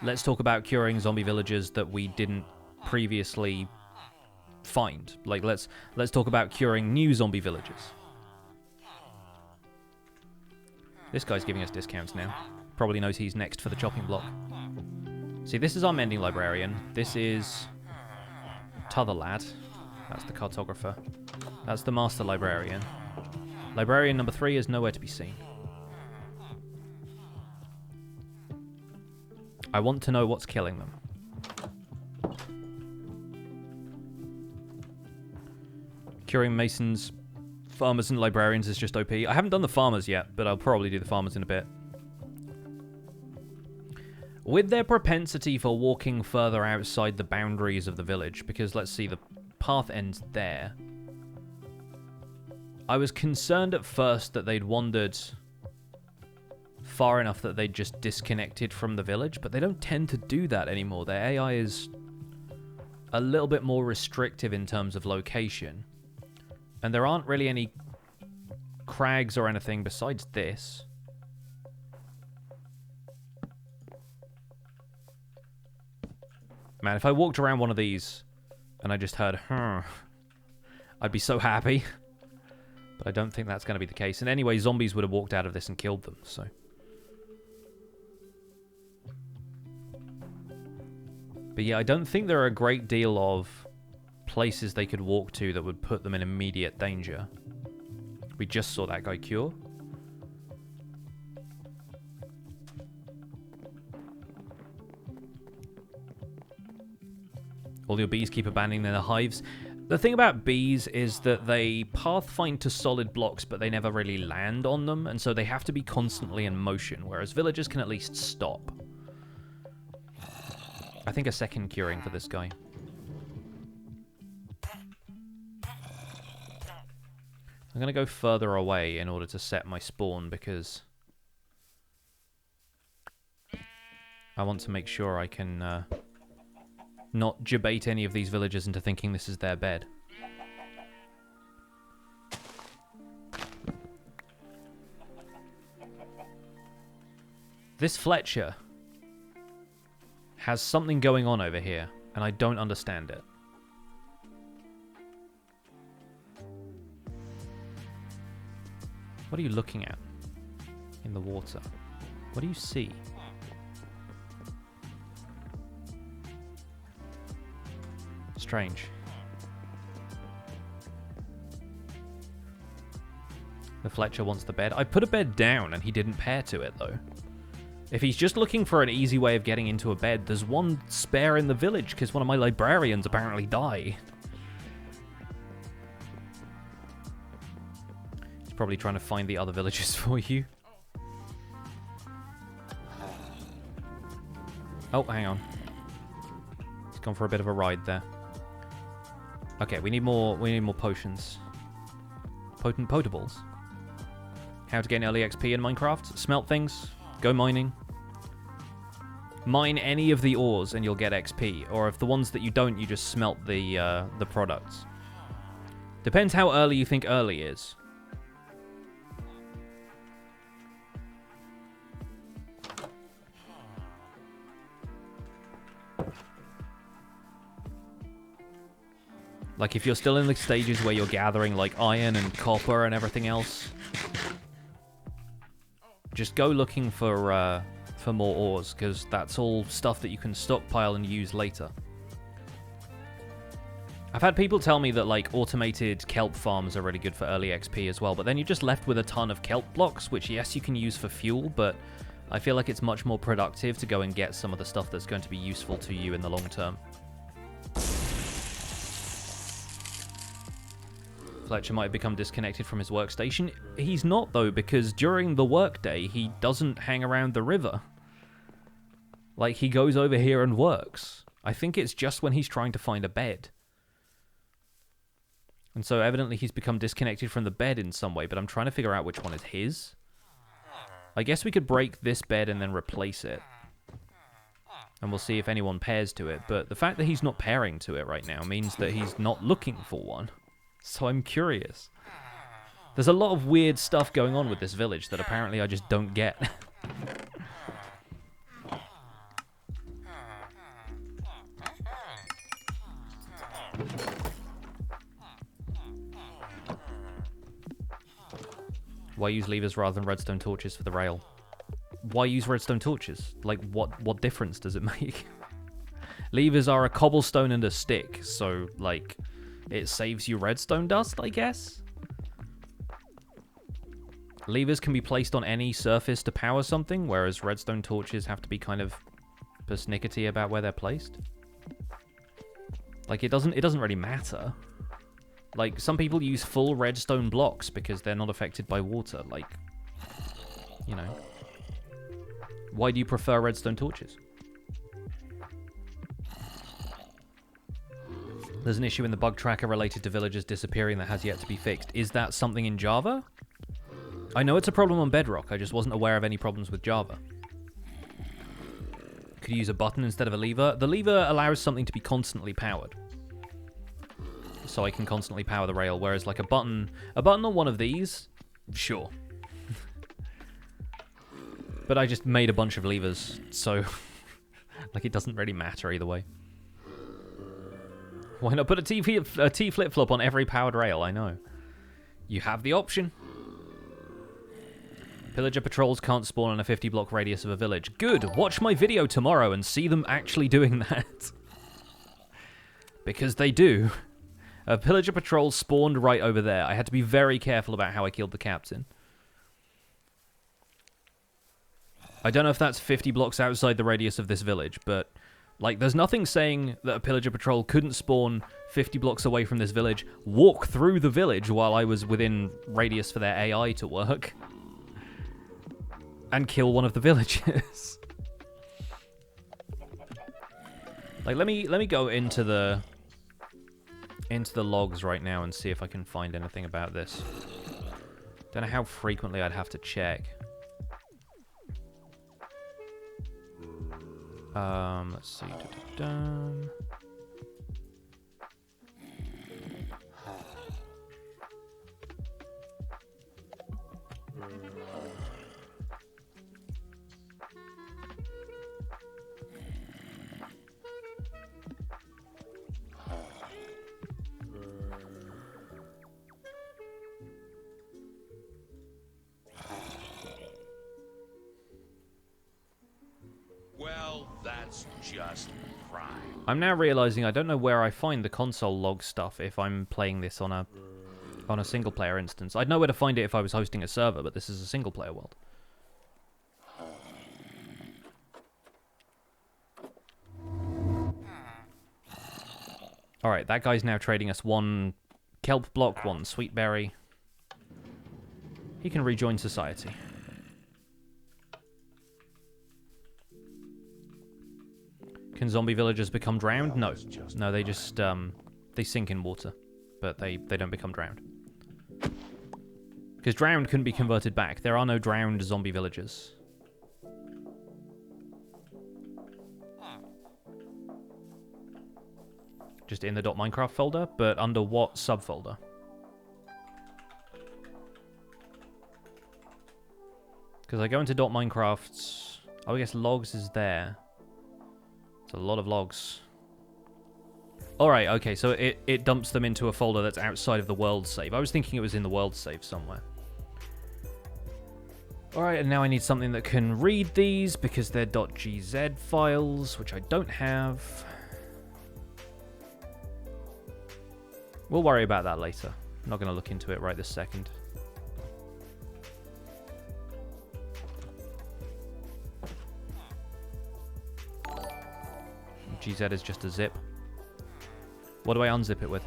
Let's talk about curing zombie villagers that we didn't previously find. Like, let's talk about curing new zombie villagers. This guy's giving us discounts now. Probably knows he's next for the chopping block. See, this is our mending librarian. This is t'other lad. That's the cartographer. That's the master librarian. Librarian number 3 is nowhere to be seen. I want to know what's killing them. Curing masons, farmers, and librarians is just OP. I haven't done the farmers yet, but I'll probably do the farmers in a bit. With their propensity for walking further outside the boundaries of the village, because let's see, the path ends there. I was concerned at first that they'd wandered far enough that they'd just disconnected from the village, but they don't tend to do that anymore. Their AI is a little bit more restrictive in terms of location. And there aren't really any crags or anything besides this. Man, if I walked around one of these and I just heard, I'd be so happy. But I don't think that's going to be the case. And anyway, zombies would have walked out of this and killed them, so. But yeah, I don't think there are a great deal of places they could walk to that would put them in immediate danger. We just saw that guy cure. All your bees keep abandoning their hives. The thing about bees is that they pathfind to solid blocks, but they never really land on them, and so they have to be constantly in motion, whereas villagers can at least stop. I think a second curing for this guy. I'm going to go further away in order to set my spawn, because I want to make sure I can not debate any of these villagers into thinking this is their bed. This Fletcher has something going on over here, and I don't understand it. What are you looking at in the water? What do you see? Strange. The Fletcher wants the bed. I put a bed down and he didn't pair to it, though. If he's just looking for an easy way of getting into a bed, there's one spare in the village because one of my librarians apparently died. He's probably trying to find the other villagers for you. Oh, hang on. He's gone for a bit of a ride there. Okay, we need more potions. Potent potables. How to gain early XP in Minecraft? Smelt things. Go mining. Mine any of the ores and you'll get XP. Or if the ones that you don't, you just smelt the products. Depends how early you think early is. Like, if you're still in the stages where you're gathering, like, iron and copper and everything else, just go looking for more ores, because that's all stuff that you can stockpile and use later. I've had people tell me that, like, automated kelp farms are really good for early XP as well, but then you're just left with a ton of kelp blocks, which, yes, you can use for fuel, but I feel like it's much more productive to go and get some of the stuff that's going to be useful to you in the long term. Fletcher might have become disconnected from his workstation. He's not, though, because during the workday, he doesn't hang around the river. Like, he goes over here and works. I think it's just when he's trying to find a bed. And so, evidently, he's become disconnected from the bed in some way, but I'm trying to figure out which one is his. I guess we could break this bed and then replace it. And we'll see if anyone pairs to it, but the fact that he's not pairing to it right now means that he's not looking for one. So I'm curious. There's a lot of weird stuff going on with this village that apparently I just don't get. Why use levers rather than redstone torches for the rail? Why use redstone torches? Like, what difference does it make? Levers are a cobblestone and a stick, so, like, it saves you redstone dust, I guess? Levers can be placed on any surface to power something, whereas redstone torches have to be kind of persnickety about where they're placed. Like, it doesn't really matter. Like, some people use full redstone blocks because they're not affected by water. Like, you know. Why do you prefer redstone torches? There's an issue in the bug tracker related to villagers disappearing that has yet to be fixed. Is that something in Java? I know it's a problem on Bedrock. I just wasn't aware of any problems with Java. Could you use a button instead of a lever? The lever allows something to be constantly powered. So I can constantly power the rail, whereas like a button on one of these, sure. But I just made a bunch of levers, so like it doesn't really matter either way. Why not put a T flip-flop on every powered rail? I know. You have the option. Pillager patrols can't spawn in a 50-block radius of a village. Good. Watch my video tomorrow and see them actually doing that. Because they do. A pillager patrol spawned right over there. I had to be very careful about how I killed the captain. I don't know if that's 50 blocks outside the radius of this village, but like, there's nothing saying that a pillager patrol couldn't spawn 50 blocks away from this village, walk through the village while I was within radius for their AI to work, and kill one of the villagers. Like, let me go into the logs right now and see if I can find anything about this. Don't know how frequently I'd have to check. Let's see. Well, that's just prime. I'm now realizing I don't know where I find the console log stuff if I'm playing this on a single player instance. I'd know where to find it if I was hosting a server, but this is a single player world. Alright, that guy's now trading us one kelp block, one sweet berry. He can rejoin society. Can zombie villagers become drowned? No. No, they just, they sink in water. But they don't become drowned. Because drowned couldn't be converted back. There are no drowned zombie villagers. Just in the .minecraft folder, but under what subfolder? Because I go into .minecraft... Oh, I guess logs is there. It's a lot of logs. Alright, okay, so it dumps them into a folder that's outside of the world save. I was thinking it was in the world save somewhere. Alright, and now I need something that can read these, because they're .gz files, which I don't have. We'll worry about that later. I'm not going to look into it right this second. GZ is just a zip. What do I unzip it with?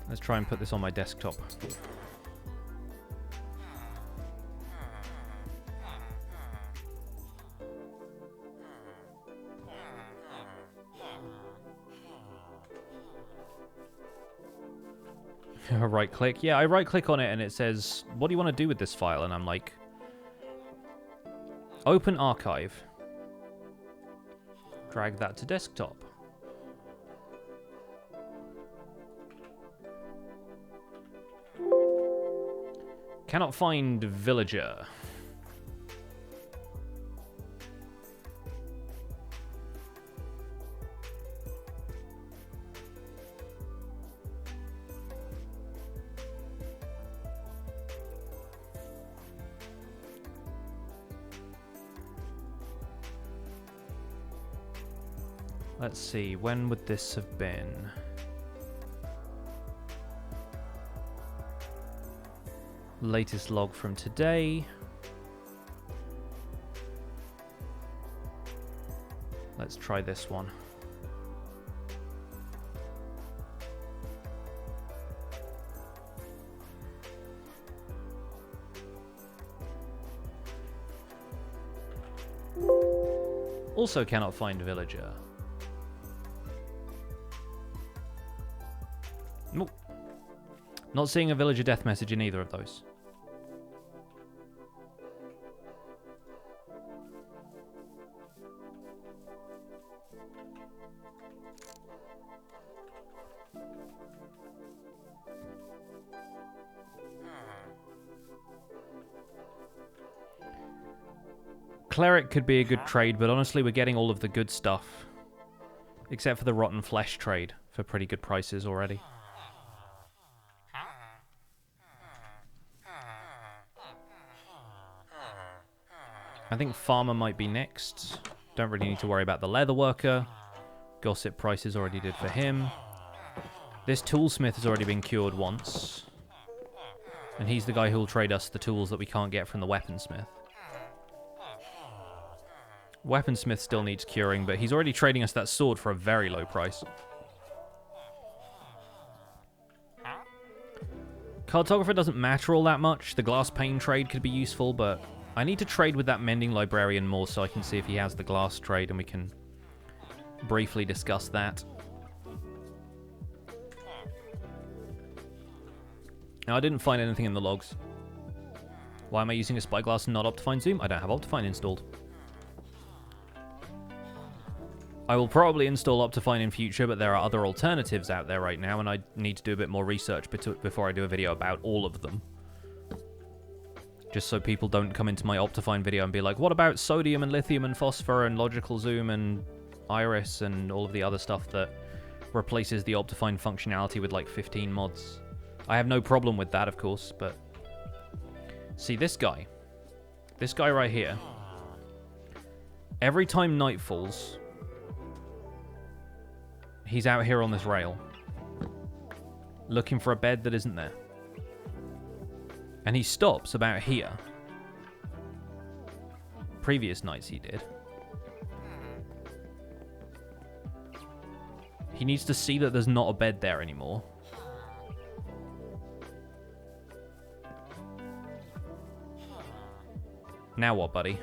Let's try and put this on my desktop. Right click. Yeah, I right click on it and it says, what do you want to do with this file? And I'm like, open archive. Drag that to desktop. Cannot find villager. Let's see, when would this have been? Latest log from today. Let's try this one. Also cannot find villager. Nope. Not seeing a villager death message in either of those. Cleric could be a good trade, but honestly we're getting all of the good stuff. Except for the rotten flesh trade for pretty good prices already. I think farmer might be next. Don't really need to worry about the leather worker. Gossip prices already did for him. This toolsmith has already been cured once. And he's the guy who'll trade us the tools that we can't get from the weaponsmith. Weaponsmith still needs curing, but he's already trading us that sword for a very low price. Cartographer doesn't matter all that much. The glass pane trade could be useful, but I need to trade with that mending librarian more so I can see if he has the glass trade and we can briefly discuss that. Now, I didn't find anything in the logs. Why am I using a spyglass and not Optifine Zoom? I don't have Optifine installed. I will probably install Optifine in future, but there are other alternatives out there right now, and I need to do a bit more research before I do a video about all of them. Just so people don't come into my Optifine video and be like, what about sodium and lithium and phosphor and logical zoom and iris and all of the other stuff that replaces the Optifine functionality with like 15 mods? I have no problem with that, of course, but... See, this guy right here, every time night falls, he's out here on this rail, looking for a bed that isn't there. And he stops about here. Previous nights he did. He needs to see that there's not a bed there anymore. Now what, buddy?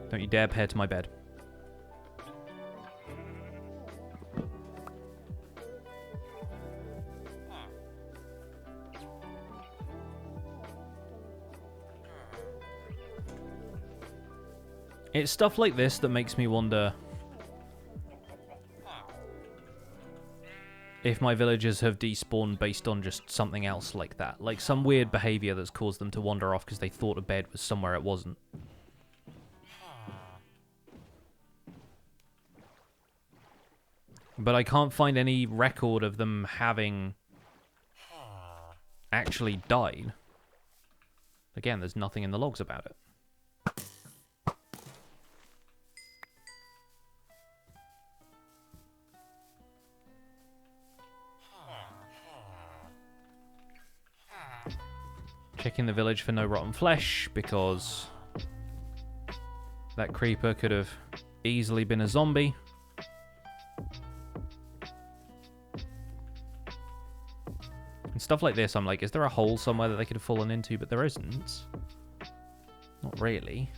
Don't you dare pair to my bed. It's stuff like this that makes me wonder if my villagers have despawned based on just something else like that. Like some weird behavior that's caused them to wander off because they thought a bed was somewhere it wasn't. But I can't find any record of them having actually died. Again, there's nothing in the logs about it. Checking the village for no rotten flesh, because that creeper could have easily been a zombie. And stuff like this, I'm like, is there a hole somewhere that they could have fallen into? But there isn't. Not really.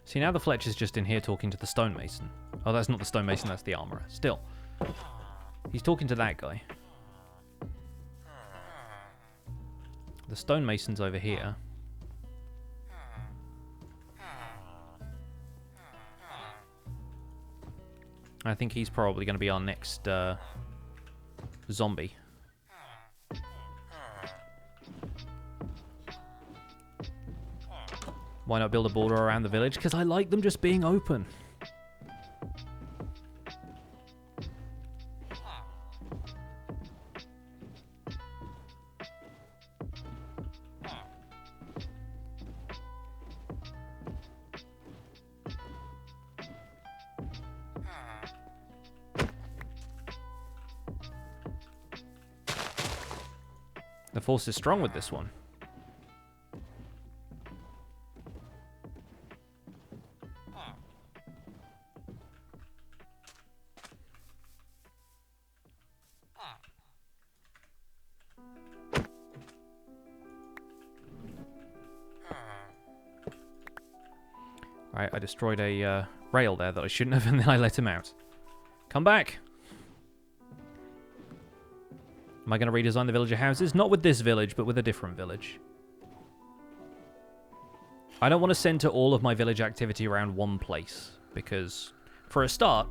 See, now the Fletcher's just in here talking to the stonemason. Oh, that's not the stonemason, that's the armorer. Still. He's talking to that guy. The stonemason's over here. I think he's probably going to be our next zombie. Why not build a border around the village? Because I like them just being open. Force is strong with this one. Alright, I destroyed a rail there that I shouldn't have, and then I let him out. Come back! Am I going to redesign the villager houses? Not with this village, but with a different village. I don't want to center all of my village activity around one place, because, for a start,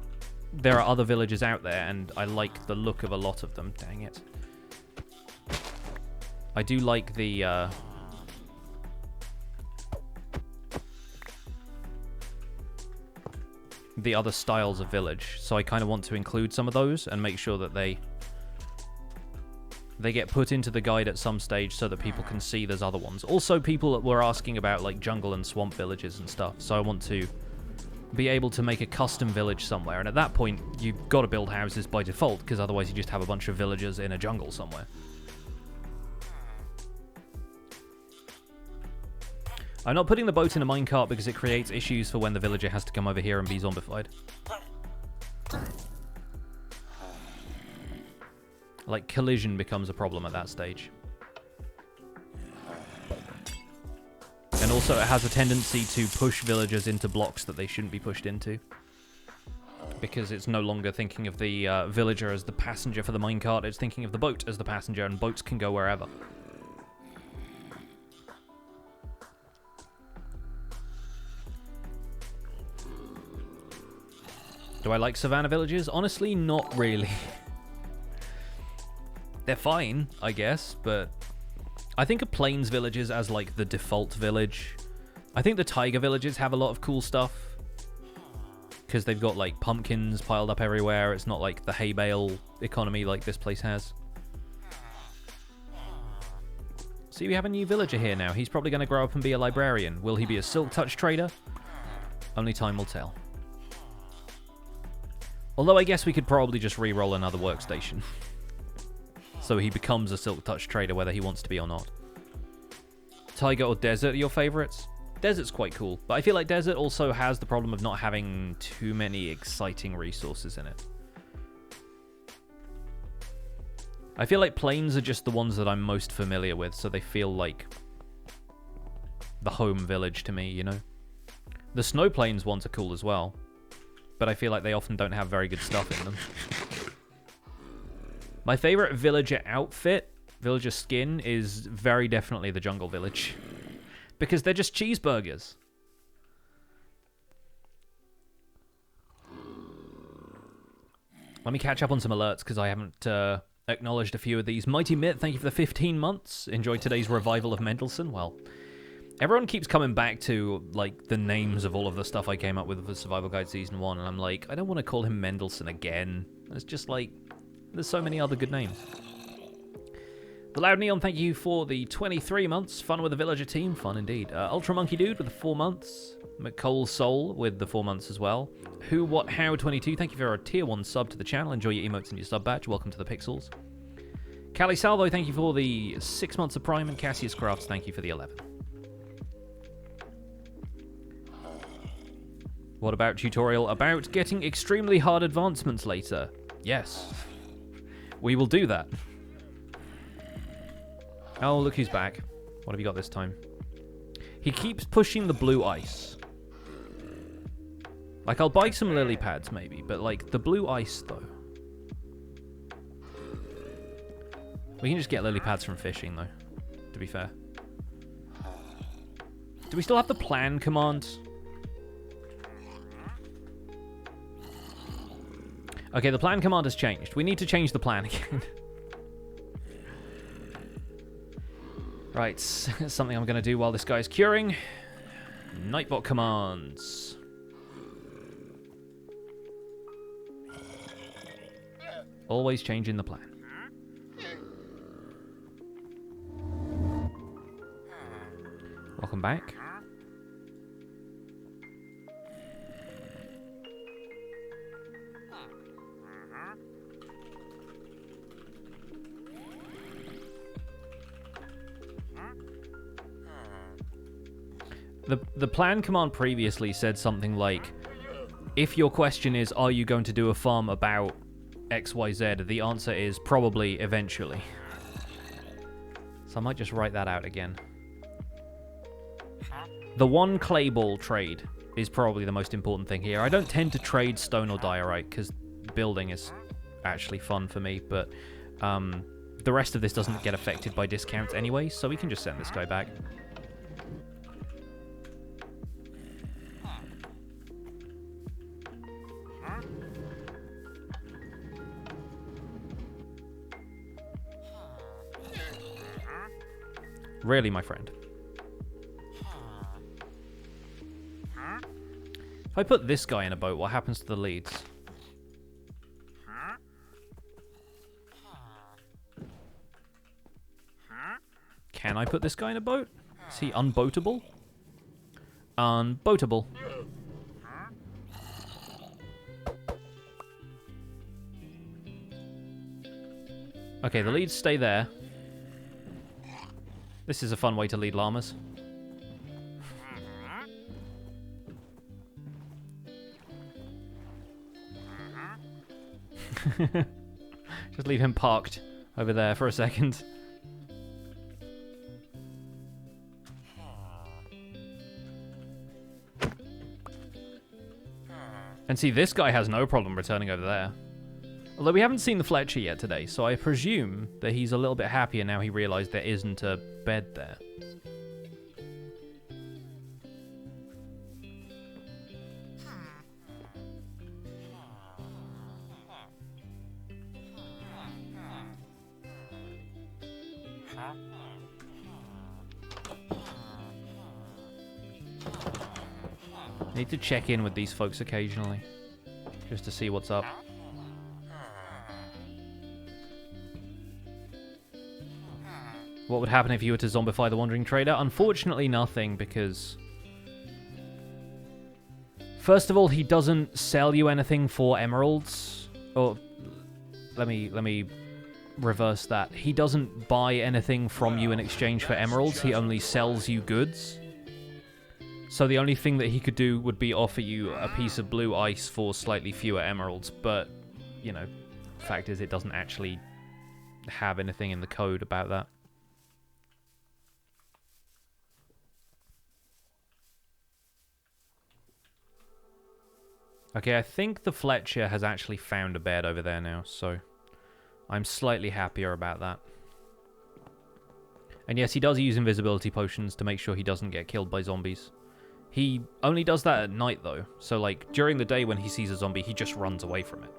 there are other villages out there, and I like the look of a lot of them. Dang it. I do like the other styles of village, so I kind of want to include some of those and make sure that they get put into the guide at some stage so that people can see there's other ones. Also, people were asking about like jungle and swamp villages and stuff, so I want to be able to make a custom village somewhere, and at that point you've got to build houses by default, because otherwise you just have a bunch of villagers in a jungle somewhere. I'm not putting the boat in a minecart because it creates issues for when the villager has to come over here and be zombified. Like, collision becomes a problem at that stage. And also it has a tendency to push villagers into blocks that they shouldn't be pushed into. Because it's no longer thinking of the villager as the passenger for the minecart, it's thinking of the boat as the passenger, and boats can go wherever. Do I like Savanna villages? Honestly, not really. They're fine, I guess, but I think of Plains villages as like the default village. I think the Tiger villages have a lot of cool stuff, because they've got like pumpkins piled up everywhere. It's not like the hay bale economy like this place has. See, we have a new villager here now. He's probably going to grow up and be a librarian. Will he be a silk touch trader? Only time will tell. Although I guess we could probably just re-roll another workstation. So he becomes a silk touch trader whether he wants to be or not. Tiger or desert are your favorites? Desert's quite cool, but I feel like desert also has the problem of not having too many exciting resources in it. I feel like plains are just the ones that I'm most familiar with, so they feel like the home village to me, you know? The snow plains ones are cool as well, but I feel like they often don't have very good stuff in them. My favorite villager outfit, villager skin, is very definitely the jungle village. Because they're just cheeseburgers. Let me catch up on some alerts, because I haven't acknowledged a few of these. Mighty Mitt, thank you for the 15 months. Enjoyed today's revival of Mendelssohn. Well, everyone keeps coming back to, like, the names of all of the stuff I came up with for Survival Guide Season 1, and I'm like, I don't want to call him Mendelssohn again. It's just like, there's so many other good names. The Loud Neon, thank you for the 23 months. Fun with the villager team. Fun indeed. Ultra Monkey Dude with the 4 months. McCole Soul with the 4 months as well. Who, What, How 22, thank you for a tier 1 sub to the channel. Enjoy your emotes and your sub badge. Welcome to the Pixels. Cali Salvo, thank you for the 6 months of Prime. And Cassius Crafts, thank you for the 11. What about tutorial about getting extremely hard advancements later? Yes. We will do that. Oh, look who's back. What have you got this time? He keeps pushing the blue ice. Like, I'll buy some lily pads, maybe, but, like, the blue ice, though. We can just get lily pads from fishing, though, to be fair. Do we still have the plan command? Okay, the plan command has changed. We need to change the plan again. Right, something I'm going to do while this guy's curing. Nightbot commands. Always changing the plan. Welcome back. The plan command previously said something like, if your question is, are you going to do a farm about XYZ, the answer is probably eventually. So I might just write that out again. The one clay ball trade is probably the most important thing here. I don't tend to trade stone or diorite because building is actually fun for me, but the rest of this doesn't get affected by discounts anyway, so we can just send this guy back. Really, my friend? If I put this guy in a boat, what happens to the leads? Can I put this guy in a boat? Is he unboatable? Unboatable. Okay, the leads stay there. This is a fun way to lead llamas. Just leave him parked over there for a second. And see, this guy has no problem returning over there. Although we haven't seen the Fletcher yet today, so I presume that he's a little bit happier now he realised there isn't a bed there. I need to check in with these folks occasionally, just to see what's up. What would happen if you were to zombify the Wandering Trader? Unfortunately, nothing, because... First of all, he doesn't sell you anything for emeralds. Or, let me reverse that. He doesn't buy anything from you in exchange for emeralds. He only sells you goods. So the only thing that he could do would be offer you a piece of blue ice for slightly fewer emeralds. But, you know, fact is it doesn't actually have anything in the code about that. Okay, I think the Fletcher has actually found a bed over there now, so I'm slightly happier about that. And yes, he does use invisibility potions to make sure he doesn't get killed by zombies. He only does that at night, though, so, like, during the day when he sees a zombie, he just runs away from it.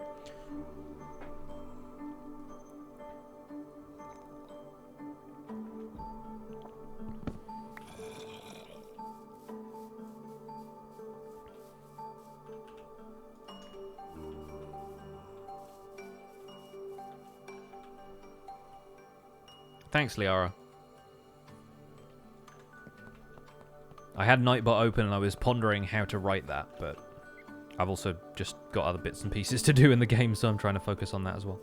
Thanks, Liara. I had Nightbot open and I was pondering how to write that, but I've also just got other bits and pieces to do in the game, so I'm trying to focus on that as well.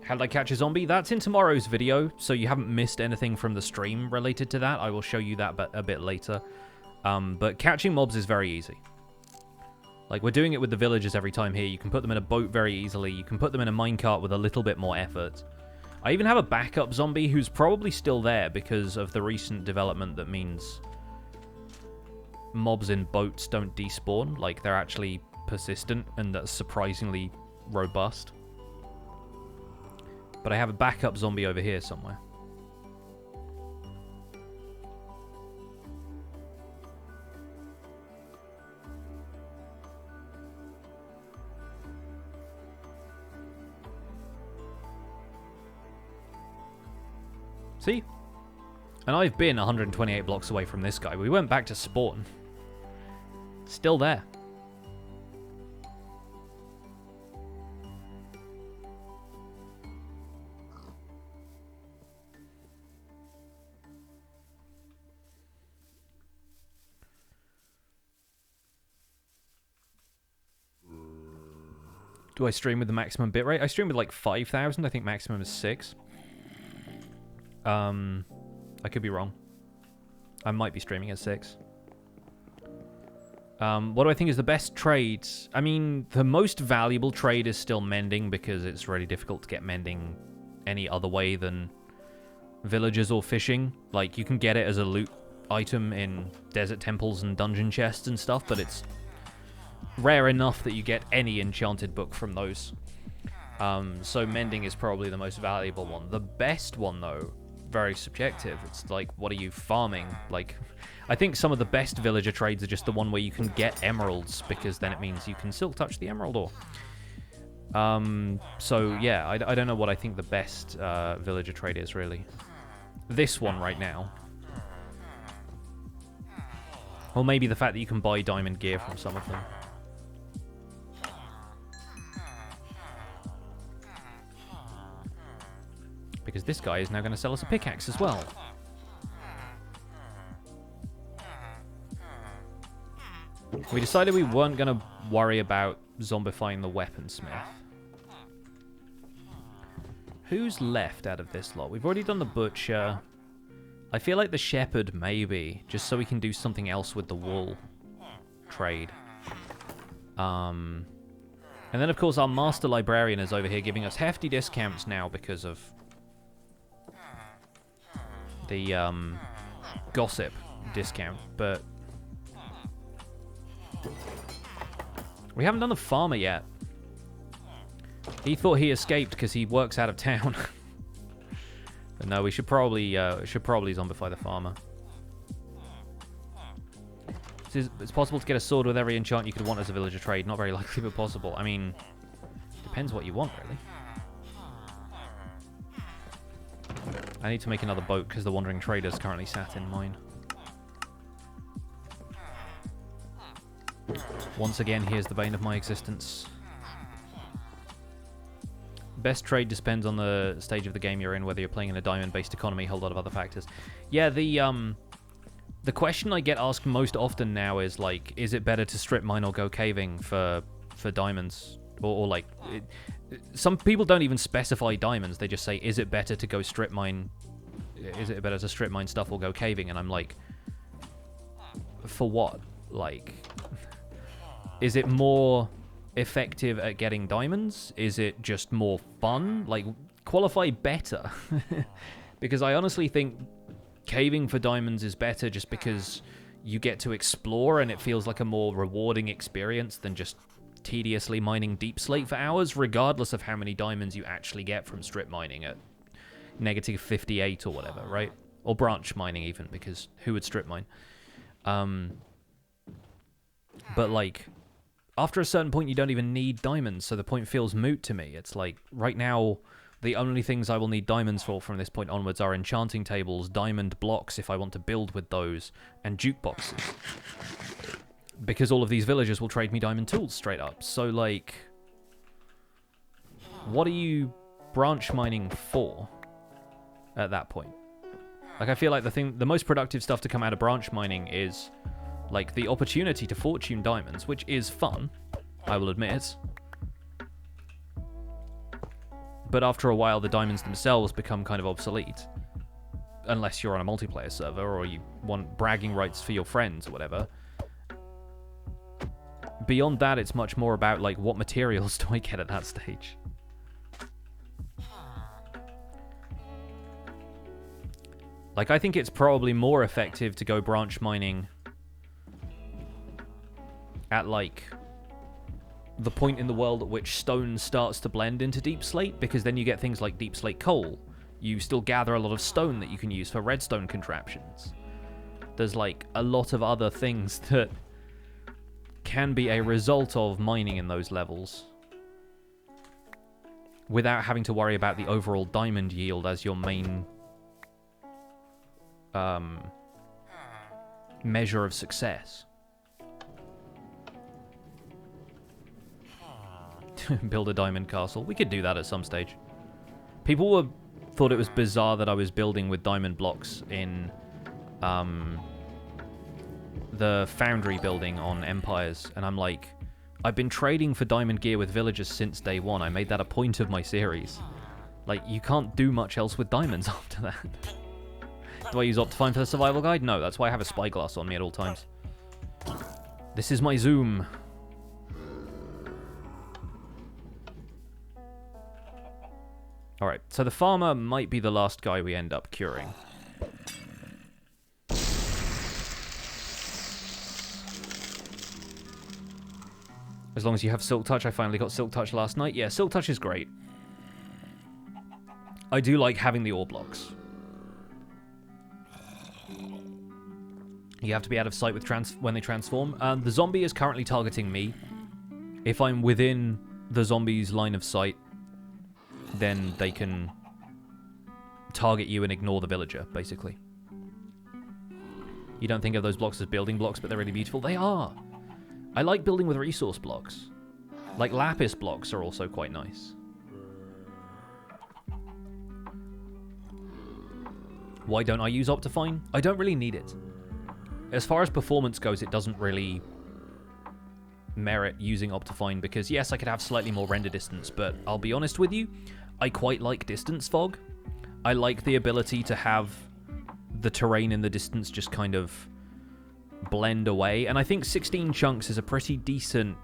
How did I catch a zombie? That's in tomorrow's video, so you haven't missed anything from the stream related to that. I will show you that a bit later. But catching mobs is very easy. Like, we're doing it with the villagers every time here. You can put them in a boat very easily. You can put them in a minecart with a little bit more effort. I even have a backup zombie who's probably still there because of the recent development that means mobs in boats don't despawn. Like, they're actually persistent, and that's surprisingly robust. But I have a backup zombie over here somewhere. See? And I've been 128 blocks away from this guy. We went back to spawn. Still there. Do I stream with the maximum bitrate? I stream with like 5,000. I think maximum is 6. I could be wrong. I might be streaming at 6. What do I think is the best trade? I mean, the most valuable trade is still mending, because it's really difficult to get mending any other way than villagers or fishing. Like, you can get it as a loot item in desert temples and dungeon chests and stuff, but it's rare enough that you get any enchanted book from those. So mending is probably the most valuable one. The best one, though, very subjective. It's like, what are you farming? Like, I think some of the best villager trades are just the one where you can get emeralds, because then it means you can silk touch the emerald ore. So yeah, I don't know what I think the best villager trade is, really. This one right now. Or maybe the fact that you can buy diamond gear from some of them. Because this guy is now going to sell us a pickaxe as well. We decided we weren't going to worry about zombifying the weaponsmith. Who's left out of this lot? We've already done the butcher. I feel like the shepherd, maybe, just so we can do something else with the wool trade. And then, of course, our master librarian is over here giving us hefty discounts now because of the gossip discount, but we haven't done the farmer yet. He thought he escaped because he works out of town. But no, we should probably zombify the farmer. It's possible to get a sword with every enchant you could want as a villager trade. Not very likely, but possible. I mean, depends what you want, really. I need to make another boat because the wandering trader's currently sat in mine. Once again, here's the bane of my existence. Best trade depends on the stage of the game you're in, whether you're playing in a diamond-based economy, a whole lot of other factors. Yeah, the question I get asked most often now is, like, is it better to strip mine or go caving for diamonds? Or like, some people don't even specify diamonds. They just say, is it better to go strip mine? Is it better to strip mine stuff or go caving? And I'm like, for what? Like, is it more effective at getting diamonds? Is it just more fun? Like, qualify better. Because I honestly think caving for diamonds is better just because you get to explore and it feels like a more rewarding experience than just tediously mining deep slate for hours, regardless of how many diamonds you actually get from strip mining at negative 58 or whatever, right? Or branch mining even, because who would strip mine? But like, after a certain point you don't even need diamonds, so the point feels moot to me. It's like, right now, the only things I will need diamonds for from this point onwards are enchanting tables, diamond blocks if I want to build with those, and jukeboxes. Because all of these villagers will trade me diamond tools straight up. So, like, what are you branch mining for at that point? Like, I feel like the most productive stuff to come out of branch mining is, like, the opportunity to fortune diamonds, which is fun, I will admit. But after a while, the diamonds themselves become kind of obsolete. Unless you're on a multiplayer server, or you want bragging rights for your friends, or whatever. Beyond that, it's much more about, like, what materials do I get at that stage? Like, I think it's probably more effective to go branch mining at, like, the point in the world at which stone starts to blend into deep slate, because then you get things like deep slate coal. You still gather a lot of stone that you can use for redstone contraptions. There's, like, a lot of other things that can be a result of mining in those levels without having to worry about the overall diamond yield as your main measure of success. Build a diamond castle. We could do that at some stage. People thought it was bizarre that I was building with diamond blocks in the foundry building on Empires, and I'm like, I've been trading for diamond gear with villagers since day one. I made that a point of my series. Like, you can't do much else with diamonds after that. Do I use Optifine for the survival guide? No, that's why I have a spyglass on me at all times. This is my zoom. Alright, so the farmer might be the last guy we end up curing. As long as you have Silk Touch. I finally got Silk Touch last night. Yeah, Silk Touch is great. I do like having the ore blocks. You have to be out of sight with when they transform. The zombie is currently targeting me. If I'm within the zombie's line of sight, then they can target you and ignore the villager, basically. You don't think of those blocks as building blocks, but they're really beautiful. They are! I like building with resource blocks. Like lapis blocks are also quite nice. Why don't I use Optifine? I don't really need it. As far as performance goes, it doesn't really merit using Optifine because, yes, I could have slightly more render distance, but I'll be honest with you, I quite like distance fog. I like the ability to have the terrain in the distance just kind of blend away, and I think 16 chunks is a pretty decent,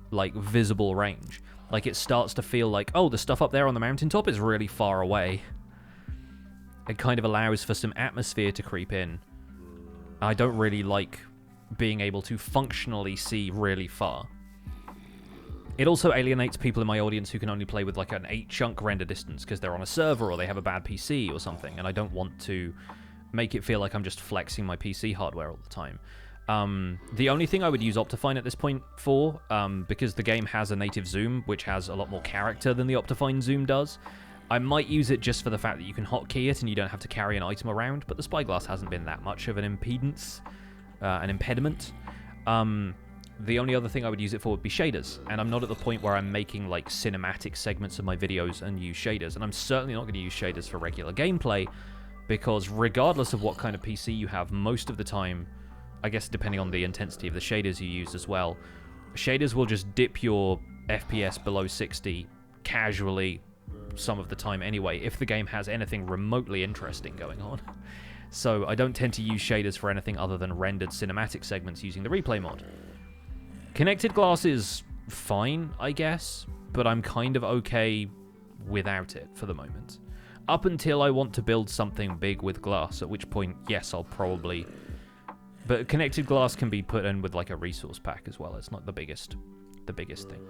like, visible range. Like, it starts to feel like, oh, the stuff up there on the mountaintop is really far away. It kind of allows for some atmosphere to creep in. I don't really like being able to functionally see really far. It also alienates people in my audience who can only play with like an 8-chunk render distance because they're on a server or they have a bad PC or something, and I don't want to make it feel like I'm just flexing my PC hardware all the time. The only thing I would use Optifine at this point for, because the game has a native zoom, which has a lot more character than the Optifine zoom does, I might use it just for the fact that you can hotkey it and you don't have to carry an item around, but the spyglass hasn't been that much of an impedance, an impediment. The only other thing I would use it for would be shaders, and I'm not at the point where I'm making like cinematic segments of my videos and use shaders, and I'm certainly not going to use shaders for regular gameplay, because regardless of what kind of PC you have, most of the time, I guess depending on the intensity of the shaders you use as well, shaders will just dip your FPS below 60 casually some of the time anyway, if the game has anything remotely interesting going on. So I don't tend to use shaders for anything other than rendered cinematic segments using the replay mod. Connected glass is fine, I guess, but I'm kind of okay without it for the moment. Up until I want to build something big with glass, at which point, yes, I'll probably... But connected glass can be put in with like a resource pack as well. It's not the biggest thing.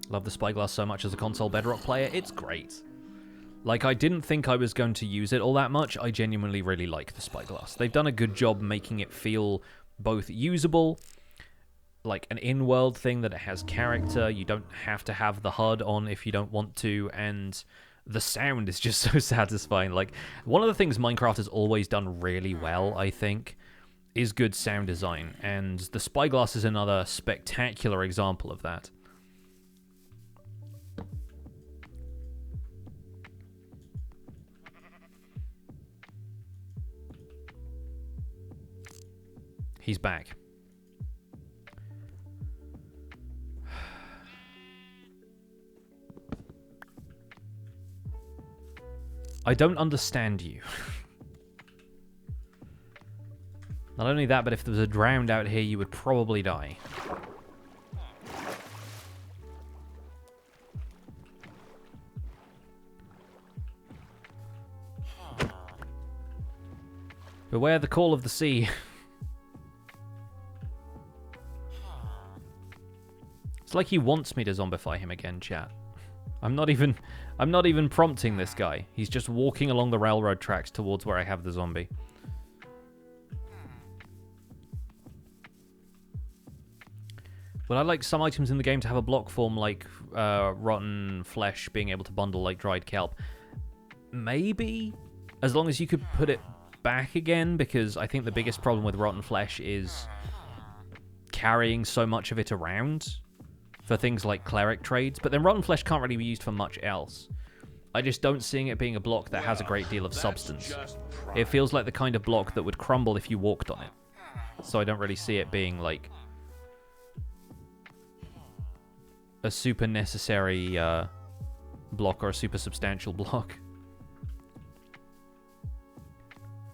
Love the spyglass so much as a console Bedrock player. It's great. Like, I didn't think I was going to use it all that much. I genuinely really like the spyglass. They've done a good job making it feel both usable, like an in-world thing that it has character. You don't have to have the HUD on if you don't want to, and the sound is just so satisfying. Like, one of the things Minecraft has always done really well, I think, is good sound design, and the spyglass is another spectacular example of that. He's back. I don't understand you. Not only that, but if there was a drowned out here, you would probably die. Beware the call of the sea. It's like he wants me to zombify him again, chat. I'm not even prompting this guy. He's just walking along the railroad tracks towards where I have the zombie. Would I like some items in the game to have a block form like rotten flesh being able to bundle like dried kelp? Maybe, as long as you could put it back again, because I think the biggest problem with rotten flesh is carrying so much of it around for things like cleric trades, but then rotten flesh can't really be used for much else. I just don't see it being a block that has a great deal of substance. It feels like the kind of block that would crumble if you walked on it. So I don't really see it being like a super necessary block or a super substantial block.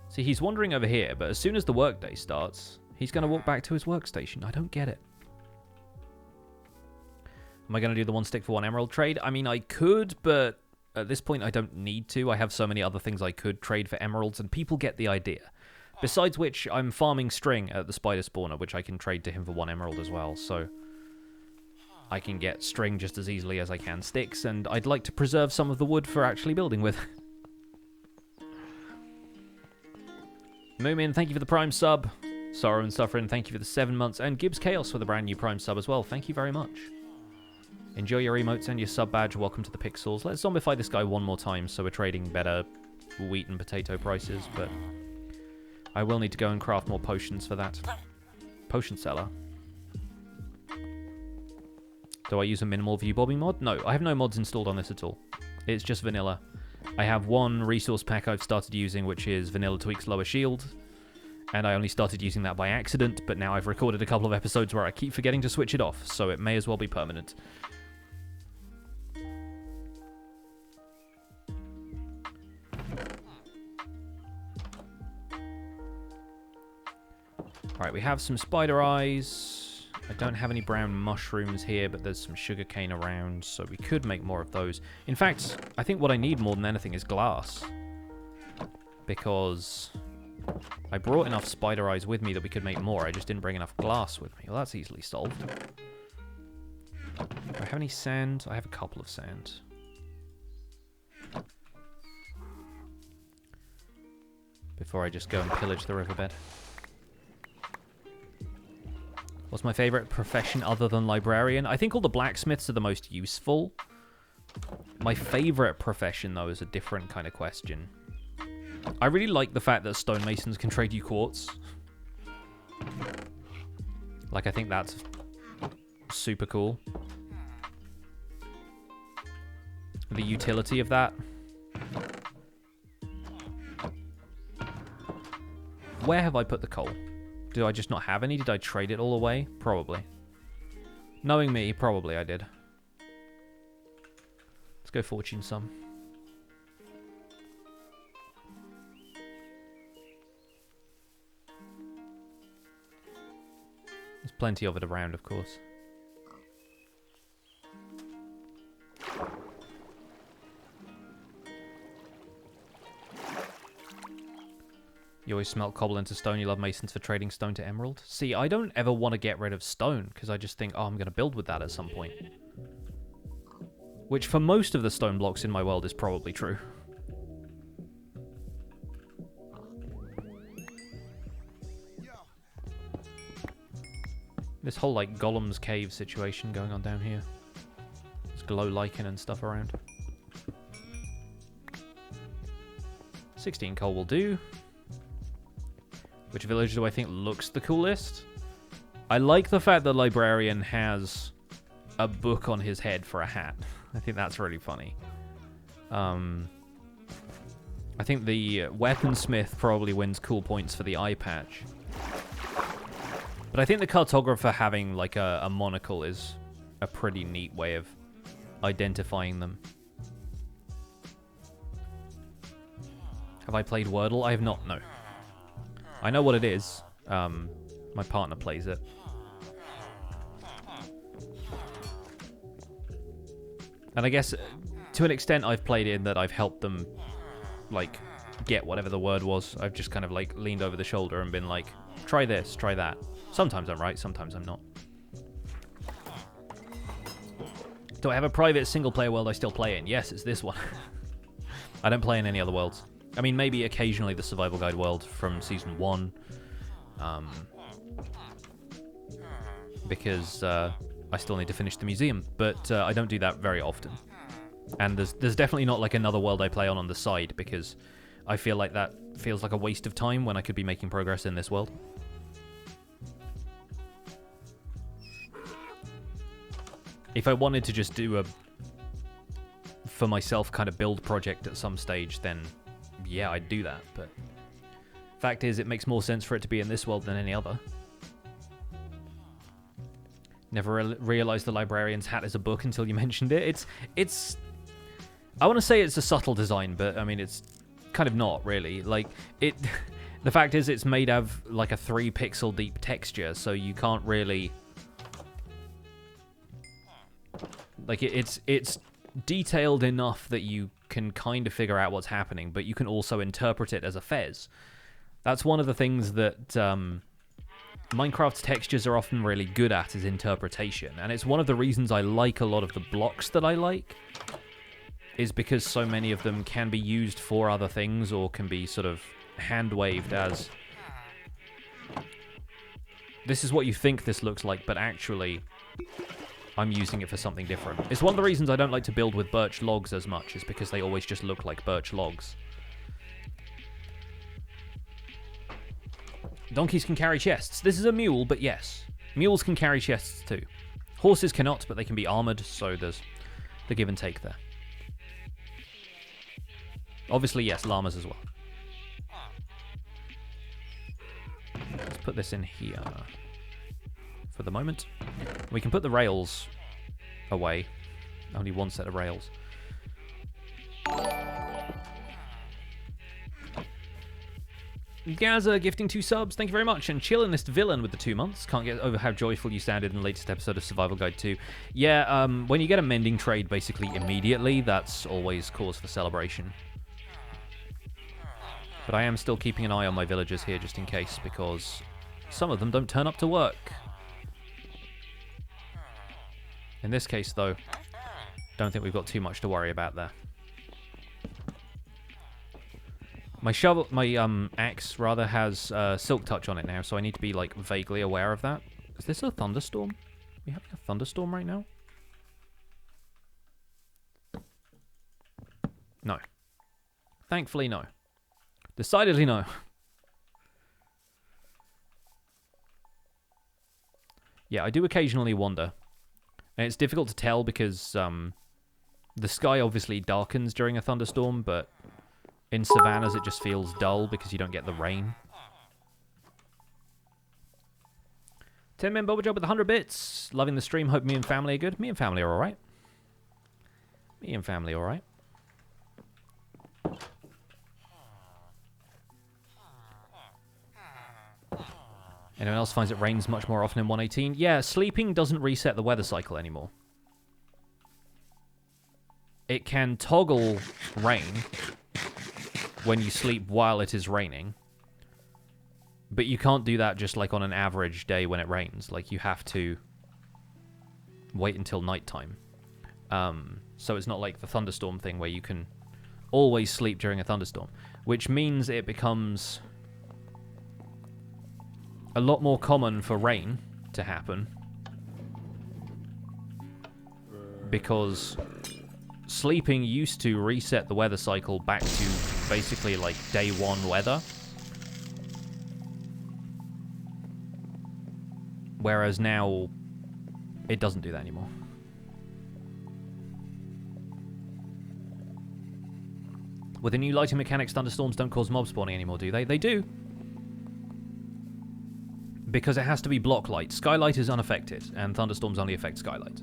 See, he's wandering over here, but as soon as the workday starts, he's going to walk back to his workstation. I don't get it. Am I going to do the 1 stick for 1 emerald trade? I mean, I could, but at this point I don't need to. I have so many other things I could trade for emeralds, and people get the idea. Besides which, I'm farming string at the spider spawner, which I can trade to him for 1 emerald as well, so I can get string just as easily as I can sticks, and I'd like to preserve some of the wood for actually building with. Moomin, thank you for the Prime sub. Sorrow and Suffering, thank you for the 7 months, and Gibbs Chaos for the brand new Prime sub as well. Thank you very much. Enjoy your emotes and your sub badge. Welcome to the Pixels. Let's zombify this guy one more time so we're trading better wheat and potato prices, but I will need to go and craft more potions for that. Potion seller. Do I use a minimal view bobbing mod? No, I have no mods installed on this at all. It's just vanilla. I have one resource pack I've started using, which is Vanilla Tweaks Lower Shield, and I only started using that by accident, but now I've recorded a couple of episodes where I keep forgetting to switch it off, so it may as well be permanent. Alright, we have some spider eyes. I don't have any brown mushrooms here, but there's some sugarcane around, so we could make more of those. In fact, I think what I need more than anything is glass. Because I brought enough spider eyes with me that we could make more. I just didn't bring enough glass with me. Well, that's easily solved. Do I have any sand? I have a couple of sand. Before I just go and pillage the riverbed. What's my favorite profession other than librarian? I think all the blacksmiths are the most useful. My favorite profession, though, is a different kind of question. I really like the fact that stonemasons can trade you quartz. Like, I think that's super cool. The utility of that. Where have I put the coal? Do I just not have any? Did I trade it all away? Probably. Knowing me, probably I did. Let's go fortune some. There's plenty of it around, of course. You always smelt cobble into stone. You love masons for trading stone to emerald. See, I don't ever want to get rid of stone because I just think, oh, I'm going to build with that at some point. Which for most of the stone blocks in my world is probably true. This whole, like, Golem's cave situation going on down here. There's glow lichen and stuff around. 16 coal will do. Which village do I think looks the coolest? I like the fact that Librarian has a book on his head for a hat. I think that's really funny. I think the Weaponsmith probably wins cool points for the eye patch. But I think the Cartographer having like a monocle is a pretty neat way of identifying them. Have I played Wordle? I have not, no. I know what it is. My partner plays it. And I guess, to an extent, I've played it in that I've helped them, like, get whatever the word was. I've just kind of, like, leaned over the shoulder and been like, try this, try that. Sometimes I'm right, sometimes I'm not. Do I have a private single-player world I still play in? Yes, it's this one. I don't play in any other worlds. I mean, maybe occasionally the Survival Guide world from Season 1. Because I still need to finish the museum. But I don't do that very often. And there's definitely not like another world I play on the side, because I feel like that feels like a waste of time when I could be making progress in this world. If I wanted to just do a, for myself, kind of build project at some stage, then yeah, I'd do that, but fact is, it makes more sense for it to be in this world than any other. Never realized the Librarian's hat is a book until you mentioned it. I want to say it's a subtle design, but I mean, it's kind of not really. Like, it... The fact is, it's made of, like, a 3-pixel deep texture, so you can't really... Like, it's detailed enough that you can kind of figure out what's happening, but you can also interpret it as a fez. That's one of the things that Minecraft's textures are often really good at, is interpretation. And it's one of the reasons I like a lot of the blocks that I like, is because so many of them can be used for other things, or can be sort of hand-waved as... This is what you think this looks like, but actually... I'm using it for something different. It's one of the reasons I don't like to build with birch logs as much, is because they always just look like birch logs. Donkeys can carry chests. This is a mule, but yes. Mules can carry chests too. Horses cannot, but they can be armored, so there's the give and take there. Obviously, yes, llamas as well. Let's put this in here for the moment. We can put the rails away. Only one set of rails. Gaza gifting 2 subs, thank you very much. And Chillinist Villain with the 2 months. Can't get over how joyful you sounded in the latest episode of Survival Guide 2. Yeah, when you get a mending trade basically immediately, that's always cause for celebration. But I am still keeping an eye on my villagers here just in case, because some of them don't turn up to work. In this case, though, don't think we've got too much to worry about there. My shovel, my axe rather, has silk touch on it now, so I need to be like vaguely aware of that. Is this a thunderstorm? Are we having a thunderstorm right now? No. Thankfully, no. Decidedly no. Yeah, I do occasionally wonder. And it's difficult to tell because the sky obviously darkens during a thunderstorm, but in savannas it just feels dull because you don't get the rain. 10-man Boba Job with 100 bits. Loving the stream. Hope me and family are good. Me and family are alright. Me and family alright. Anyone else finds it rains much more often in 1.18? Yeah, sleeping doesn't reset the weather cycle anymore. It can toggle rain when you sleep while it is raining. But you can't do that just like on an average day when it rains. Like, you have to wait until nighttime. So it's not like the thunderstorm thing where you can always sleep during a thunderstorm. Which means it becomes a lot more common for rain to happen, because sleeping used to reset the weather cycle back to basically like day 1 weather, whereas now it doesn't do that anymore. With the new lighting mechanics, thunderstorms don't cause mob spawning anymore, do they? They do. Because it has to be block light. Skylight is unaffected, and thunderstorms only affect skylight.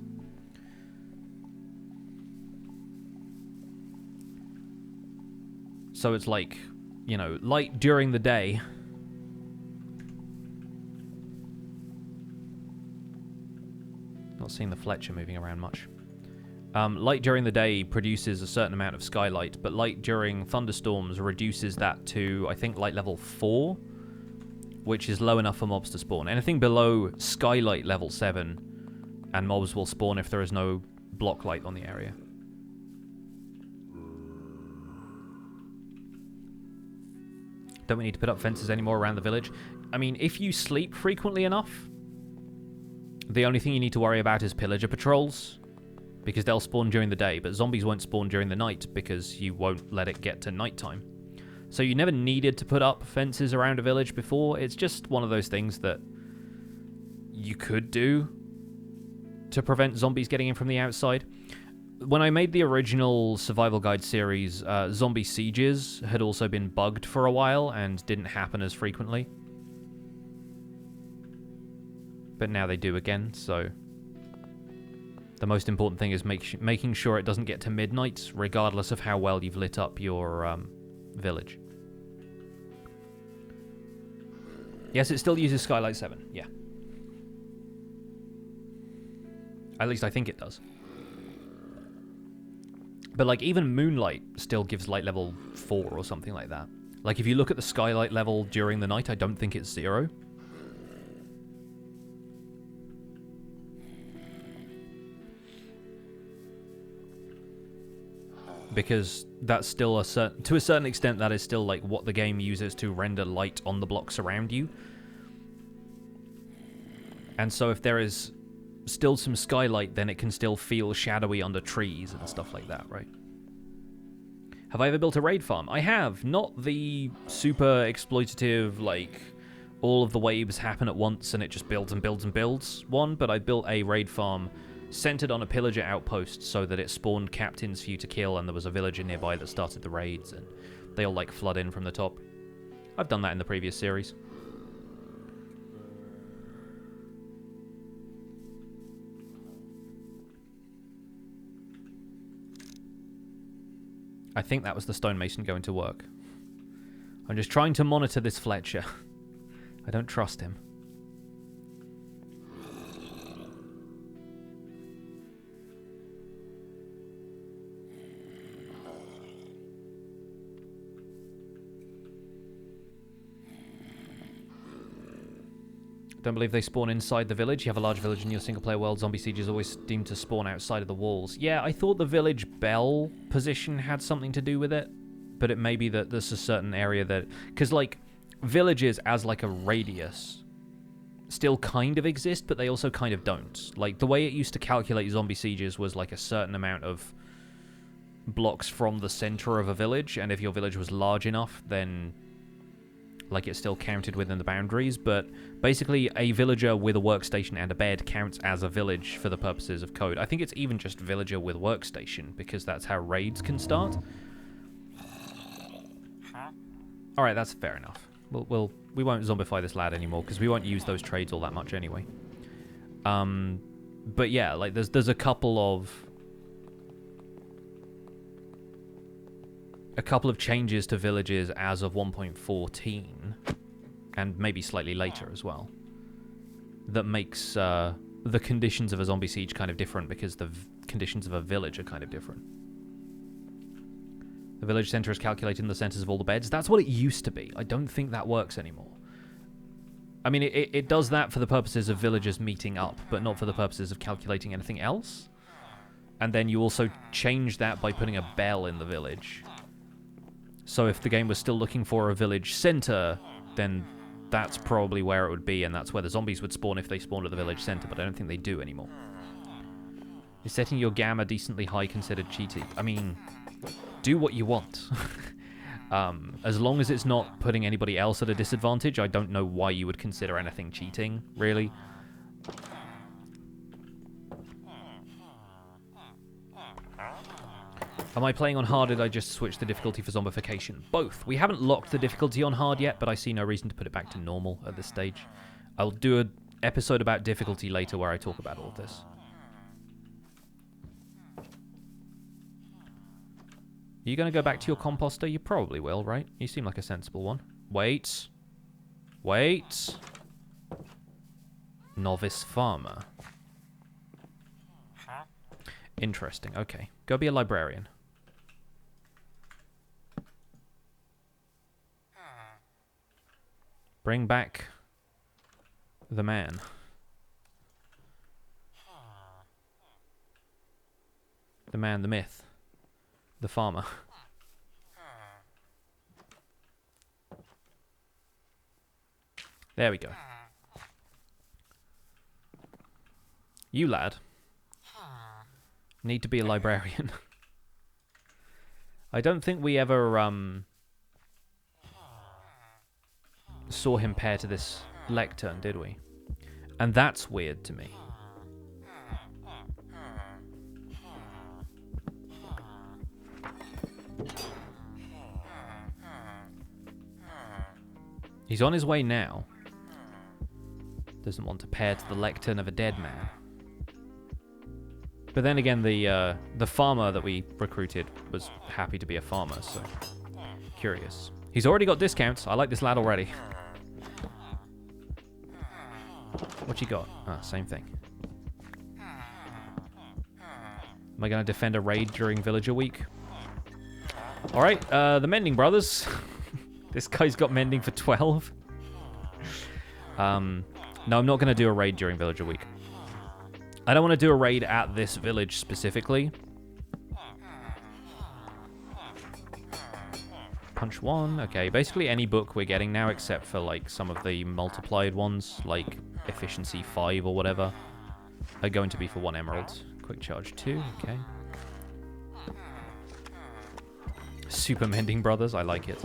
So it's like, you know, light during the day. Not seeing the Fletcher moving around much. Light during the day produces a certain amount of skylight, but light during thunderstorms reduces that to, I think, light level 4. Which is low enough for mobs to spawn. Anything below skylight level 7, and mobs will spawn if there is no block light on the area. Don't we need to put up fences anymore around the village? I mean, if you sleep frequently enough, the only thing you need to worry about is pillager patrols, because they'll spawn during the day, but zombies won't spawn during the night because you won't let it get to nighttime. So you never needed to put up fences around a village before. It's just one of those things that you could do to prevent zombies getting in from the outside. When I made the original Survival Guide series, zombie sieges had also been bugged for a while and didn't happen as frequently. But now they do again, so The most important thing is making sure it doesn't get to midnight, regardless of how well you've lit up your village. Yes, it still uses Skylight 7, yeah. At least I think it does. But, like, even Moonlight still gives light level 4 or something like that. Like, if you look at the Skylight level during the night, I don't think it's 0. Because that's still to a certain extent, that is still like what the game uses to render light on the blocks around you. And so if there is still some skylight, then it can still feel shadowy under trees and stuff like that, right? Have I ever built a raid farm? I have. Not the super exploitative, like, all of the waves happen at once and it just builds and builds and builds one, but I built a raid farm centered on a pillager outpost so that it spawned captains for you to kill, and there was a villager nearby that started the raids, and they all, like, flood in from the top. I've done that in the previous series. I think that was the stonemason going to work. I'm just trying to monitor this Fletcher. I don't trust him. Don't believe they spawn inside the village. You have a large village in your single-player world. Zombie Siege is always deemed to spawn outside of the walls. Yeah, I thought the village bell position had something to do with it, but it may be that there's a certain area that... Because, like, villages as, like, a radius still kind of exist, but they also kind of don't. Like, the way it used to calculate zombie sieges was, like, a certain amount of blocks from the center of a village, and if your village was large enough, then... like, it still counted within the boundaries, but basically a villager with a workstation and a bed counts as a village for the purposes of code. I think it's even just villager with workstation, because that's how raids can start. Alright, that's fair enough. We won't zombify this lad anymore, because we won't use those trades all that much anyway. But yeah, like, there's a couple of changes to villages as of 1.14, and maybe slightly later as well, that makes the conditions of a zombie siege kind of different, because the conditions of a village are kind of different. The village center is calculated in the centers of all the beds. That's what it used to be. I don't think that works anymore. I mean, it does that for the purposes of villagers meeting up, but not for the purposes of calculating anything else. And then you also change that by putting a bell in the village. So if the game was still looking for a village center, then that's probably where it would be, and that's where the zombies would spawn if they spawned at the village center, but I don't think they do anymore. Is setting your gamma decently high considered cheating? I mean, do what you want. As long as it's not putting anybody else at a disadvantage, I don't know why you would consider anything cheating, really. Am I playing on hard, or did I just switch the difficulty for zombification? Both. We haven't locked the difficulty on hard yet, but I see no reason to put it back to normal at this stage. I'll do an episode about difficulty later where I talk about all of this. Are you going to go back to your composter? You probably will, right? You seem like a sensible one. Wait. Wait. Novice farmer. Interesting. Okay. Go be a librarian. Bring back the man. The man, the myth. The farmer. There we go. You, lad, need to be a librarian. I don't think we ever saw him pair to this lectern, did we? And that's weird to me. He's on his way now. Doesn't want to pair to the lectern of a dead man. But then again, the farmer that we recruited was happy to be a farmer, so curious. He's already got discounts. I like this lad already. What you got? Ah, same thing. Am I going to defend a raid during Villager Week? Alright, the Mending Brothers. This guy's got Mending for 12. No, I'm not going to do a raid during Villager Week. I don't want to do a raid at this village specifically. Punch 1. Okay, basically any book we're getting now except for like some of the multiplied ones, like Efficiency 5 or whatever, are going to be for 1 emerald. Quick Charge 2, okay. Super Mending Brothers, I like it.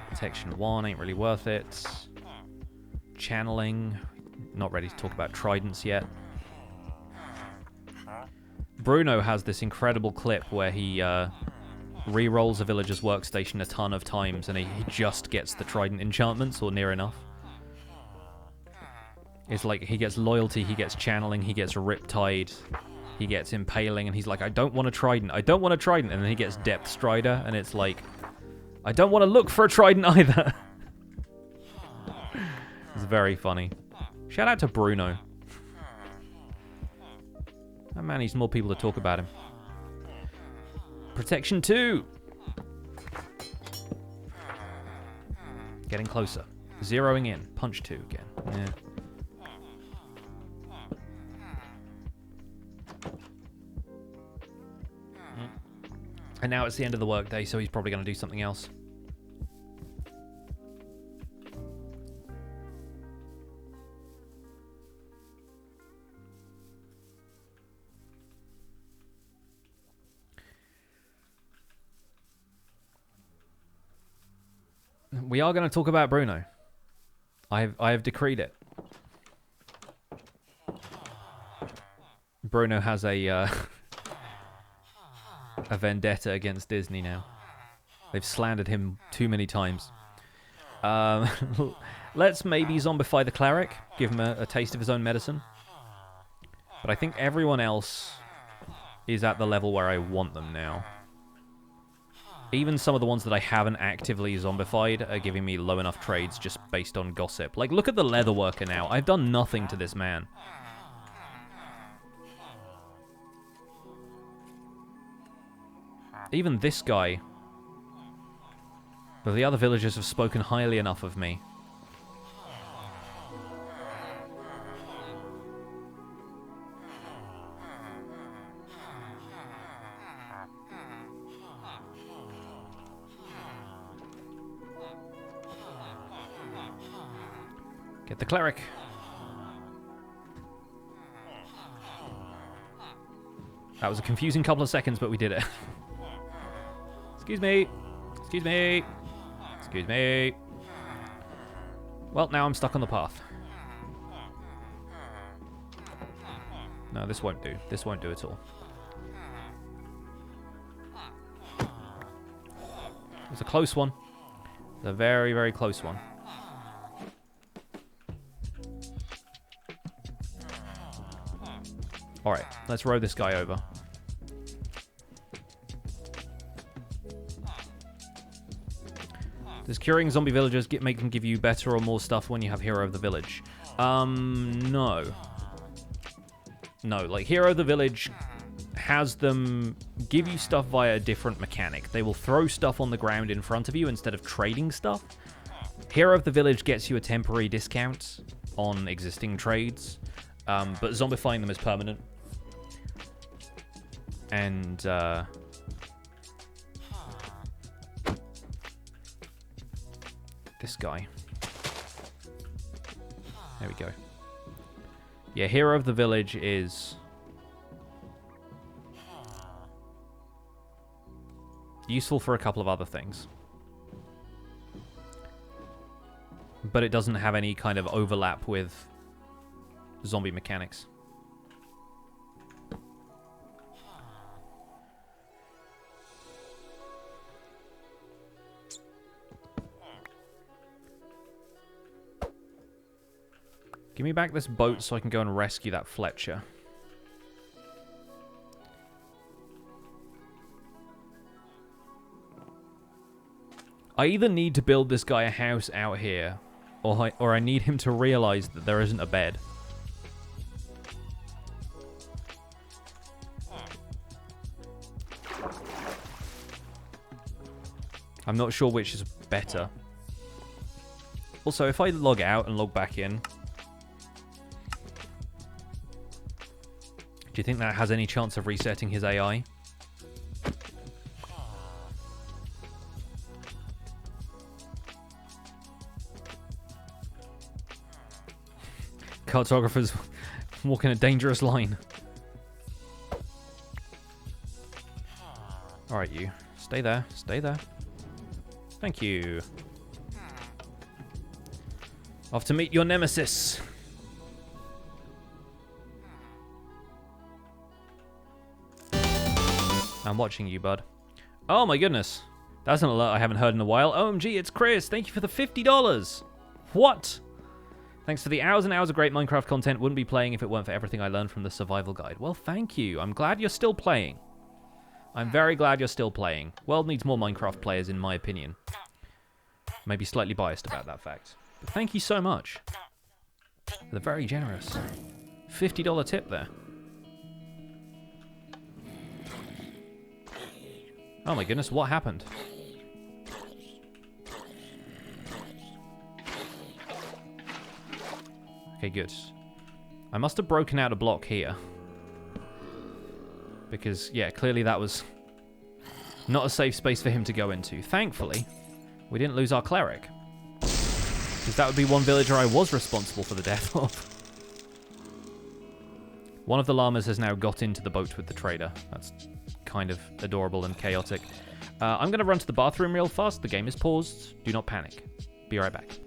Protection 1 ain't really worth it. Channeling, not ready to talk about tridents yet. Bruno has this incredible clip where he re-rolls a villager's workstation a ton of times and he just gets the trident enchantments, or near enough. It's like he gets loyalty, he gets channeling, he gets riptide, he gets impaling, and he's like, I don't want a trident, I don't want a trident, and then he gets depth strider, and it's like, I don't want to look for a trident either. It's very funny. Shout out to Bruno. That man needs more people to talk about him. Protection 2. Getting closer. Zeroing in. Punch 2 again. Yeah. And now it's the end of the workday, so he's probably going to do something else. We are going to talk about Bruno. I have decreed it. Bruno has a vendetta against Disney now. They've slandered him too many times. Let's maybe zombify the cleric, give him a taste of his own medicine. But I think everyone else is at the level where I want them now. Even some of the ones that I haven't actively zombified are giving me low enough trades just based on gossip. Like, look at the leather worker now. I've done nothing to this man. Even this guy. But the other villagers have spoken highly enough of me. Get the cleric. That was a confusing couple of seconds, but we did it. Excuse me. Excuse me. Excuse me. Well, now I'm stuck on the path. No, this won't do. This won't do at all. It was a close one. It's a very, very close one. Alright, let's row this guy over. Does curing zombie villagers make them give you better or more stuff when you have Hero of the Village? No. No, like Hero of the Village has them give you stuff via a different mechanic. They will throw stuff on the ground in front of you instead of trading stuff. Hero of the Village gets you a temporary discount on existing trades, but zombifying them is permanent. And this guy. There we go. Yeah, Hero of the Village is useful for a couple of other things. But it doesn't have any kind of overlap with zombie mechanics. Give me back this boat so I can go and rescue that Fletcher. I either need to build this guy a house out here, or I need him to realize that there isn't a bed. I'm not sure which is better. Also, if I log out and log back in, do you think that has any chance of resetting his AI? Cartographers walking a dangerous line. Alright, you. Stay there. Stay there. Thank you. Off to meet your nemesis. I'm watching you, bud. Oh my goodness. That's an alert I haven't heard in a while. OMG, it's Chris. Thank you for the $50. What? Thanks for the hours and hours of great Minecraft content. Wouldn't be playing if it weren't for everything I learned from the survival guide. Well, thank you. I'm glad you're still playing. I'm very glad you're still playing. World needs more Minecraft players, in my opinion. Maybe slightly biased about that fact. But thank you so much. They're very generous. $50 tip there. Oh my goodness, what happened? Okay, good. I must have broken out a block here. Because, yeah, clearly that was not a safe space for him to go into. Thankfully, we didn't lose our cleric. Because that would be one villager I was responsible for the death of. One of the llamas has now got into the boat with the trader. That's kind of adorable and chaotic. I'm going to run to the bathroom real fast. The game is paused. Do not panic. Be right back.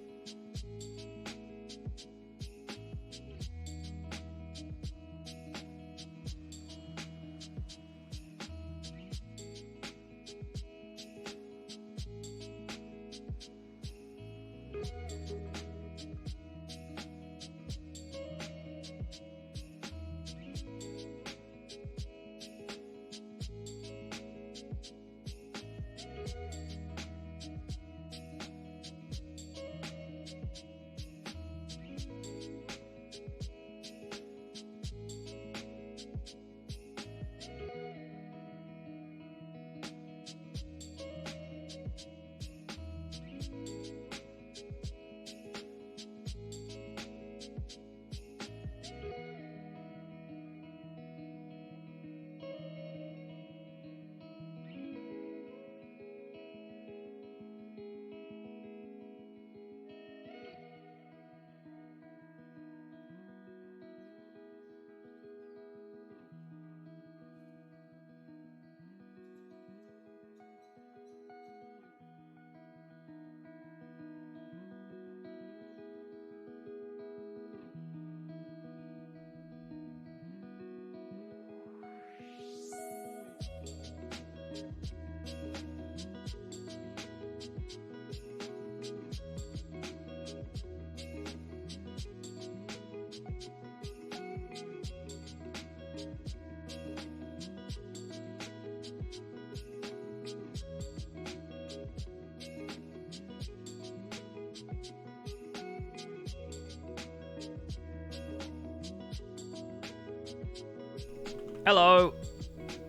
Hello!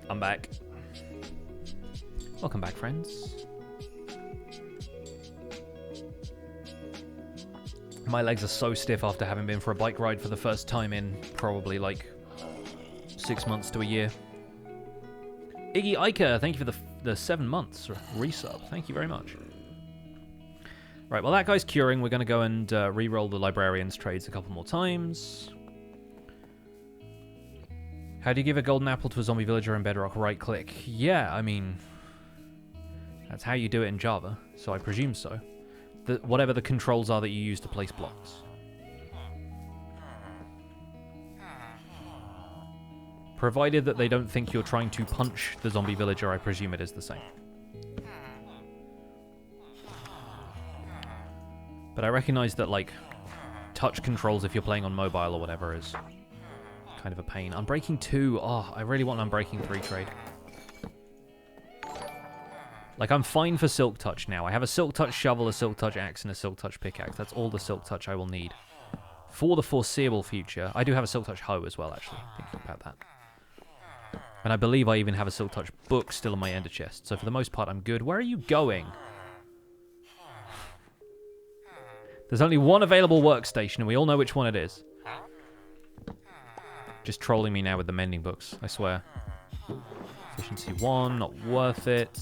I'm back. Welcome back, friends. My legs are so stiff after having been for a bike ride for the first time in probably like 6 months to a year. Iggy Iker, thank you for the 7 months resub. Thank you very much. Right, well that guy's curing. We're going to go and re-roll the librarian's trades a couple more times. How do you give a golden apple to a zombie villager in Bedrock? Right click. Yeah, I mean, that's how you do it in Java, so I presume so. Whatever the controls are that you use to place blocks. Provided that they don't think you're trying to punch the zombie villager, I presume it is the same. But I recognize that, like, touch controls if you're playing on mobile or whatever is kind of a pain. Unbreaking 2. Oh, I really want an Unbreaking 3 trade. Like, I'm fine for Silk Touch now. I have a Silk Touch shovel, a Silk Touch axe, and a Silk Touch pickaxe. That's all the Silk Touch I will need for the foreseeable future. I do have a Silk Touch hoe as well, actually, thinking about that. And I believe I even have a Silk Touch book still in my ender chest. So for the most part, I'm good. Where are you going? There's only one available workstation, and we all know which one it is. Just trolling me now with the mending books, I swear. Efficiency 1, not worth it.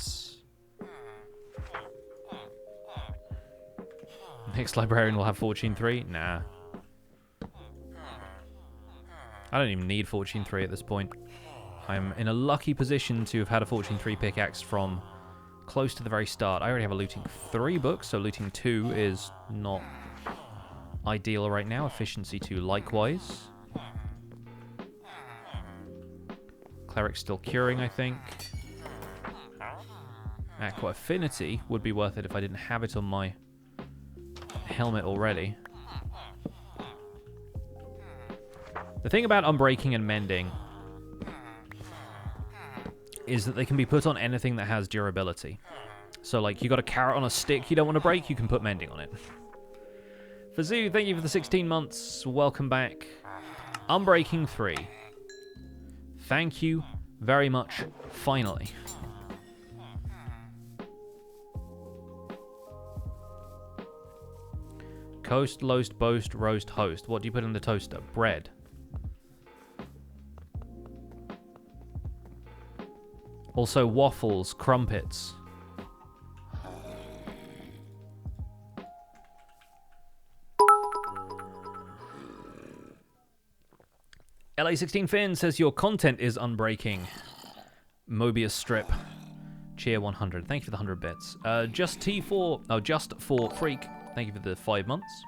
Next librarian will have Fortune 3? Nah. I don't even need Fortune 3 at this point. I'm in a lucky position to have had a Fortune 3 pickaxe from close to the very start. I already have a looting 3 book, so looting 2 is not ideal right now. Efficiency 2 likewise. Cleric's still curing, I think. Aqua Affinity would be worth it if I didn't have it on my helmet already. The thing about unbreaking and mending is that they can be put on anything that has durability. So, like, you got a carrot on a stick you don't want to break, you can put mending on it. Fazoo, thank you for the 16 months. Welcome back. Unbreaking 3. Thank you very much, finally. Coast, loast, boast, roast, host. What do you put in the toaster? Bread. Also waffles, crumpets. LA16 Finn says your content is unbreaking. Mobius strip. Cheer 100. Thank you for the 100 bits. Just for Freak. Thank you for the 5 months.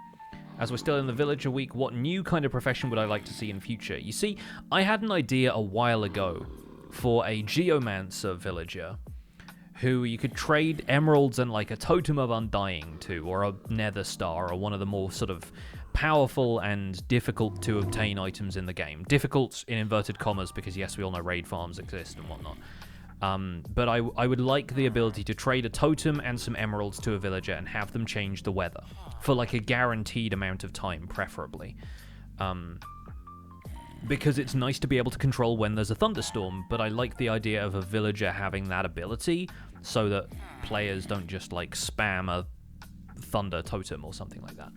As we're still in the village a week, what new kind of profession would I like to see in future? You see, I had an idea a while ago for a geomancer villager who you could trade emeralds and like a totem of undying to, or a nether star, or one of the more sort of powerful and difficult to obtain items in the game. Difficult in inverted commas, because yes, we all know raid farms exist and whatnot. But I would like the ability to trade a totem and some emeralds to a villager and have them change the weather for like a guaranteed amount of time, preferably. Because it's nice to be able to control when there's a thunderstorm, but I like the idea of a villager having that ability so that players don't just like spam a thunder totem or something like that.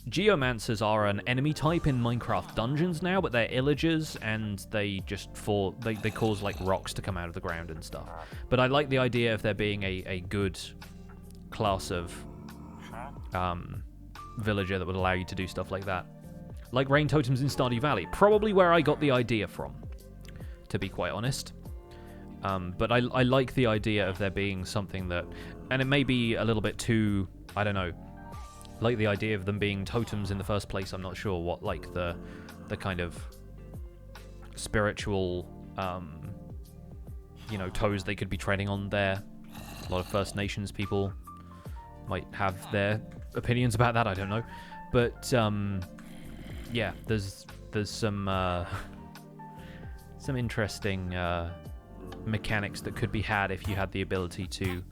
Geomancers are an enemy type in Minecraft dungeons now, but they're illagers, and they just they cause like rocks to come out of the ground and stuff. But I like the idea of there being a good class of villager that would allow you to do stuff like that. Like rain totems in Stardew Valley. Probably where I got the idea from, to be quite honest. But I like the idea of there being something that... And it may be a little bit too... I don't know. Like the idea of them being totems in the first place. I'm not sure what, like, the kind of spiritual, you know, toes they could be treading on there. A lot of First Nations people might have their opinions about that. I don't know. But, yeah, there's some interesting mechanics that could be had if you had the ability to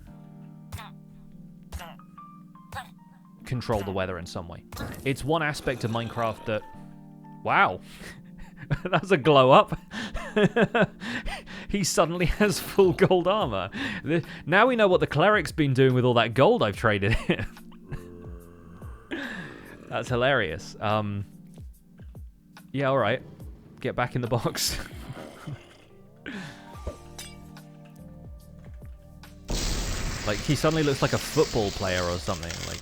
control the weather in some way. It's one aspect of Minecraft that... Wow! That's a glow up. He suddenly has full gold armor. Now we know what the cleric's been doing with all that gold I've traded in. That's hilarious. Yeah, alright. Get back in the box. Like, he suddenly looks like a football player or something. Like,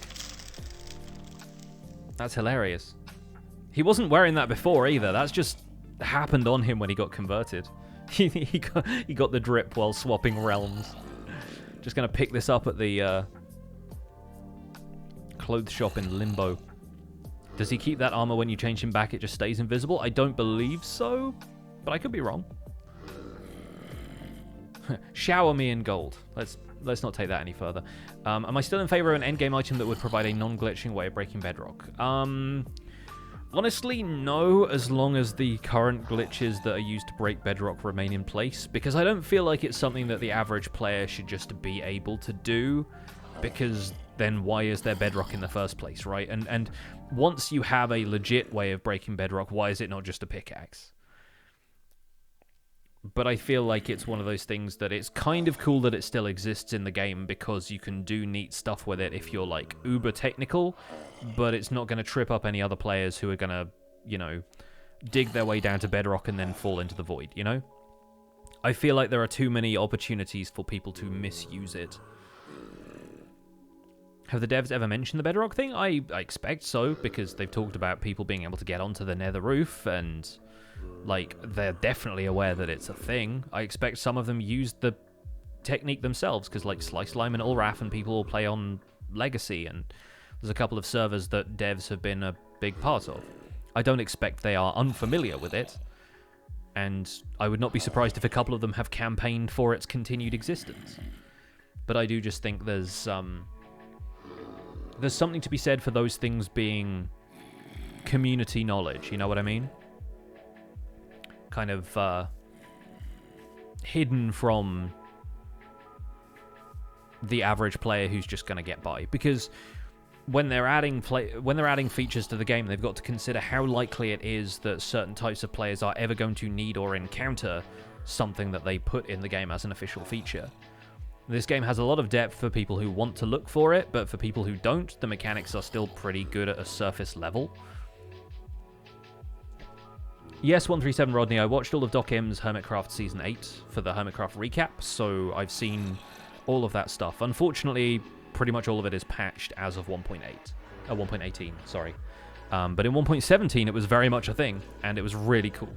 that's hilarious. He wasn't wearing that before either. That's just happened on him when he got converted. He got the drip while swapping realms. Just gonna pick this up at the clothes shop in Limbo. Does he keep that armor when you change him back? It just stays invisible? I don't believe so, but I could be wrong. Shower me in gold. Let's not take that any further. Am I still in favor of an endgame item that would provide a non-glitching way of breaking bedrock? Honestly, no, as long as the current glitches that are used to break bedrock remain in place, because I don't feel like it's something that the average player should just be able to do, because then why is there bedrock in the first place, right? And once you have a legit way of breaking bedrock, why is it not just a pickaxe? But I feel like it's one of those things that it's kind of cool that it still exists in the game because you can do neat stuff with it if you're, like, uber technical, but it's not going to trip up any other players who are going to, you know, dig their way down to bedrock and then fall into the void, you know? I feel like there are too many opportunities for people to misuse it. Have the devs ever mentioned the bedrock thing? I expect so, because they've talked about people being able to get onto the nether roof, and, like, they're definitely aware that it's a thing. I expect some of them used the technique themselves, because, like, Slice Slime and Ulraf and people will play on Legacy, and there's a couple of servers that devs have been a big part of. I don't expect they are unfamiliar with it, and I would not be surprised if a couple of them have campaigned for its continued existence. But I do just think there's something to be said for those things being community knowledge, you know what I mean? Kind of hidden from the average player who's just going to get by. Because when they're adding features to the game, they've got to consider how likely it is that certain types of players are ever going to need or encounter something that they put in the game as an official feature. This game has a lot of depth for people who want to look for it, but for people who don't, the mechanics are still pretty good at a surface level. Yes, 137 Rodney, I watched all of Doc M's Hermitcraft Season 8 for the Hermitcraft recap, so I've seen all of that stuff. Unfortunately, pretty much all of it is patched as of 1.18, sorry. But in 1.17, it was very much a thing, and it was really cool.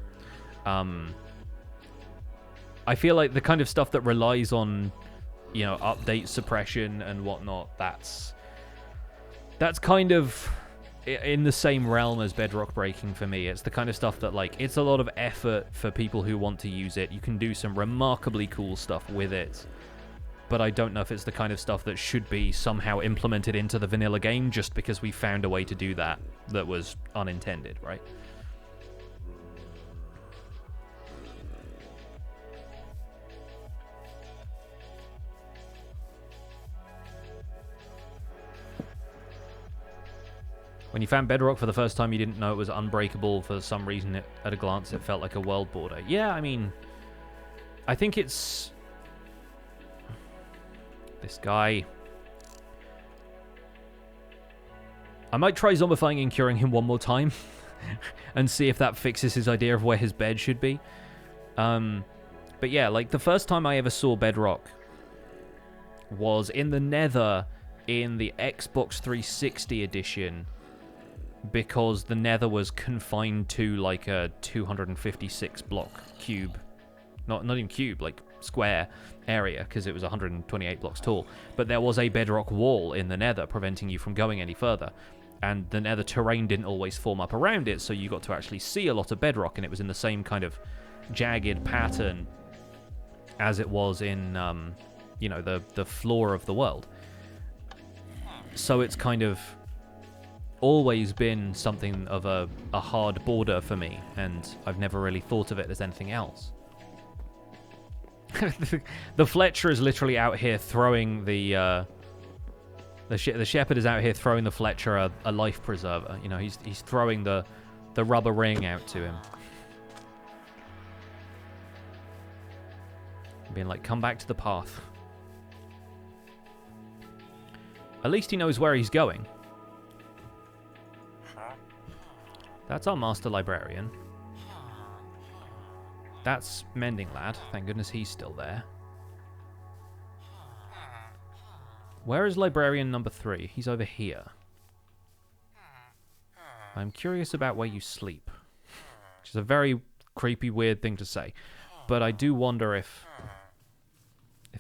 I feel like the kind of stuff that relies on, you know, update suppression and whatnot, that's kind of in the same realm as bedrock breaking for me. It's the kind of stuff that, like, it's a lot of effort for people who want to use it. You can do some remarkably cool stuff with it, but I don't know if it's the kind of stuff that should be somehow implemented into the vanilla game just because we found a way to do that was unintended, right? When you found bedrock for the first time, you didn't know it was unbreakable. For some reason, at a glance, it felt like a world border. Yeah, I mean, I think it's this guy. I might try zombifying and curing him one more time and see if that fixes his idea of where his bed should be. But yeah, like, the first time I ever saw bedrock was in the Nether in the Xbox 360 edition, because the Nether was confined to, like, a 256 block cube, not even cube, like square area, because it was 128 blocks tall. But there was a bedrock wall in the Nether preventing you from going any further, and the Nether terrain didn't always form up around it, so you got to actually see a lot of bedrock, and it was in the same kind of jagged pattern as it was in, you know, the floor of the world. So it's kind of always been something of a hard border for me, and I've never really thought of it as anything else. The Fletcher is literally out here throwing the shepherd is out here throwing the Fletcher a life preserver. You know, he's throwing the rubber ring out to him, being like, come back to the path. At least he knows where he's going. That's our master librarian. That's Mending Lad. Thank goodness he's still there. Where is librarian number 3? He's over here. I'm curious about where you sleep, which is a very creepy, weird thing to say. But I do wonder if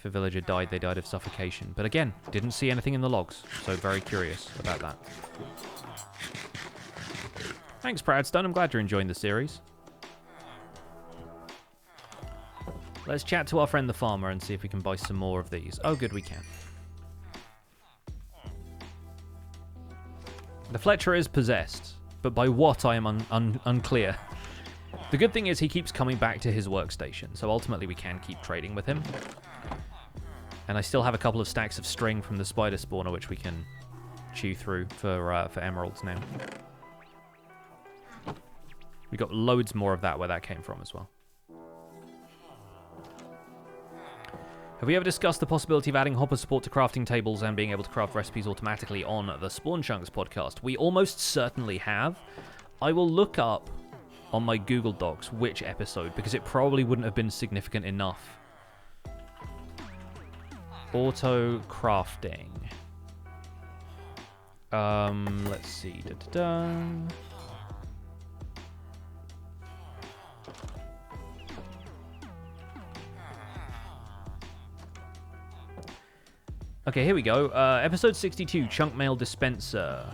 a villager died, they died of suffocation. But again, didn't see anything in the logs, so very curious about that. Thanks, Proudstone. I'm glad you're enjoying the series. Let's chat to our friend the farmer and see if we can buy some more of these. Oh, good, we can. The Fletcher is possessed. but by what I am unclear. The good thing is he keeps coming back to his workstation, so ultimately we can keep trading with him. And I still have a couple of stacks of string from the spider spawner, which we can chew through for emeralds now. We got loads more of that where that came from as well. Have we ever discussed the possibility of adding hopper support to crafting tables and being able to craft recipes automatically on the Spawn Chunks podcast? We almost certainly have. I will look up on my Google Docs which episode, because it probably wouldn't have been significant enough. Auto crafting. Let's see. Okay, here we go. Episode 62, Chunk Mail Dispenser.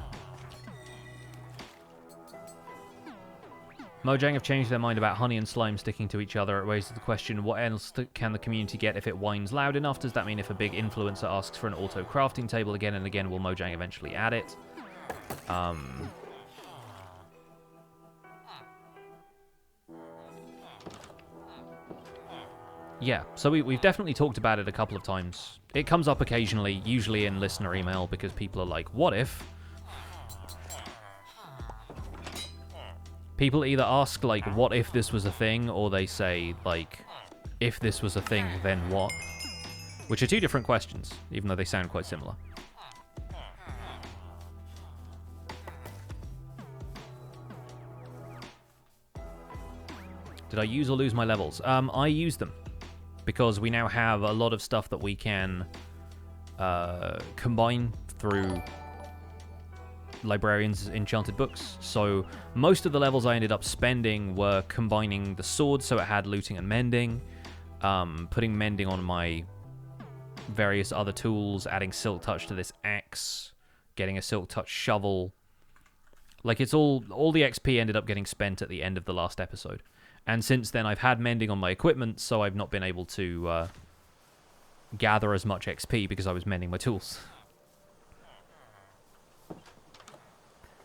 Mojang have changed their mind about honey and slime sticking to each other. It raises the question, what else can the community get if it whines loud enough? Does that mean if a big influencer asks for an auto crafting table again and again, will Mojang eventually add it? Yeah, so we've definitely talked about it a couple of times. It comes up occasionally, usually in listener email, because people are like, what if? People either ask, like, what if this was a thing, or they say, like, if this was a thing, then what? Which are two different questions, even though they sound quite similar. Did I use or lose my levels? I used them, because we now have a lot of stuff that we can combine through Librarian's enchanted books. So most of the levels I ended up spending were combining the sword, so it had looting and mending, putting mending on my various other tools, adding silk touch to this axe, getting a silk touch shovel. Like, it's all the XP ended up getting spent at the end of the last episode. And since then, I've had mending on my equipment, so I've not been able to gather as much XP because I was mending my tools.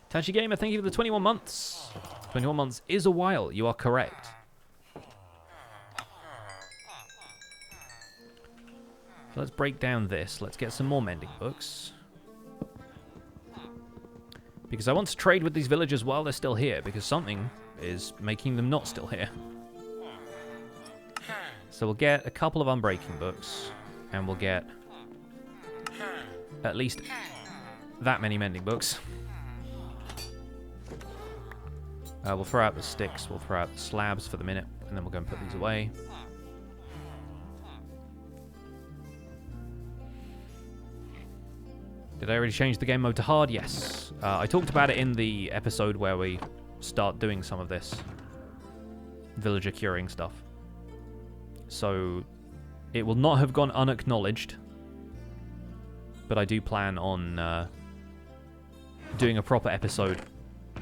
Tachi Gamer, thank you for the 21 months. 21 months is a while, you are correct. So let's break down this. Let's get some more mending books. Because I want to trade with these villagers while they're still here, because something is making them not still here. So we'll get a couple of unbreaking books, and we'll get at least that many mending books. We'll throw out the sticks, we'll throw out the slabs for the minute, and then we'll go and put these away. Did I already change the game mode to hard? Yes. I talked about it in the episode where we start doing some of this villager curing stuff. So it will not have gone unacknowledged, but I do plan on doing a proper episode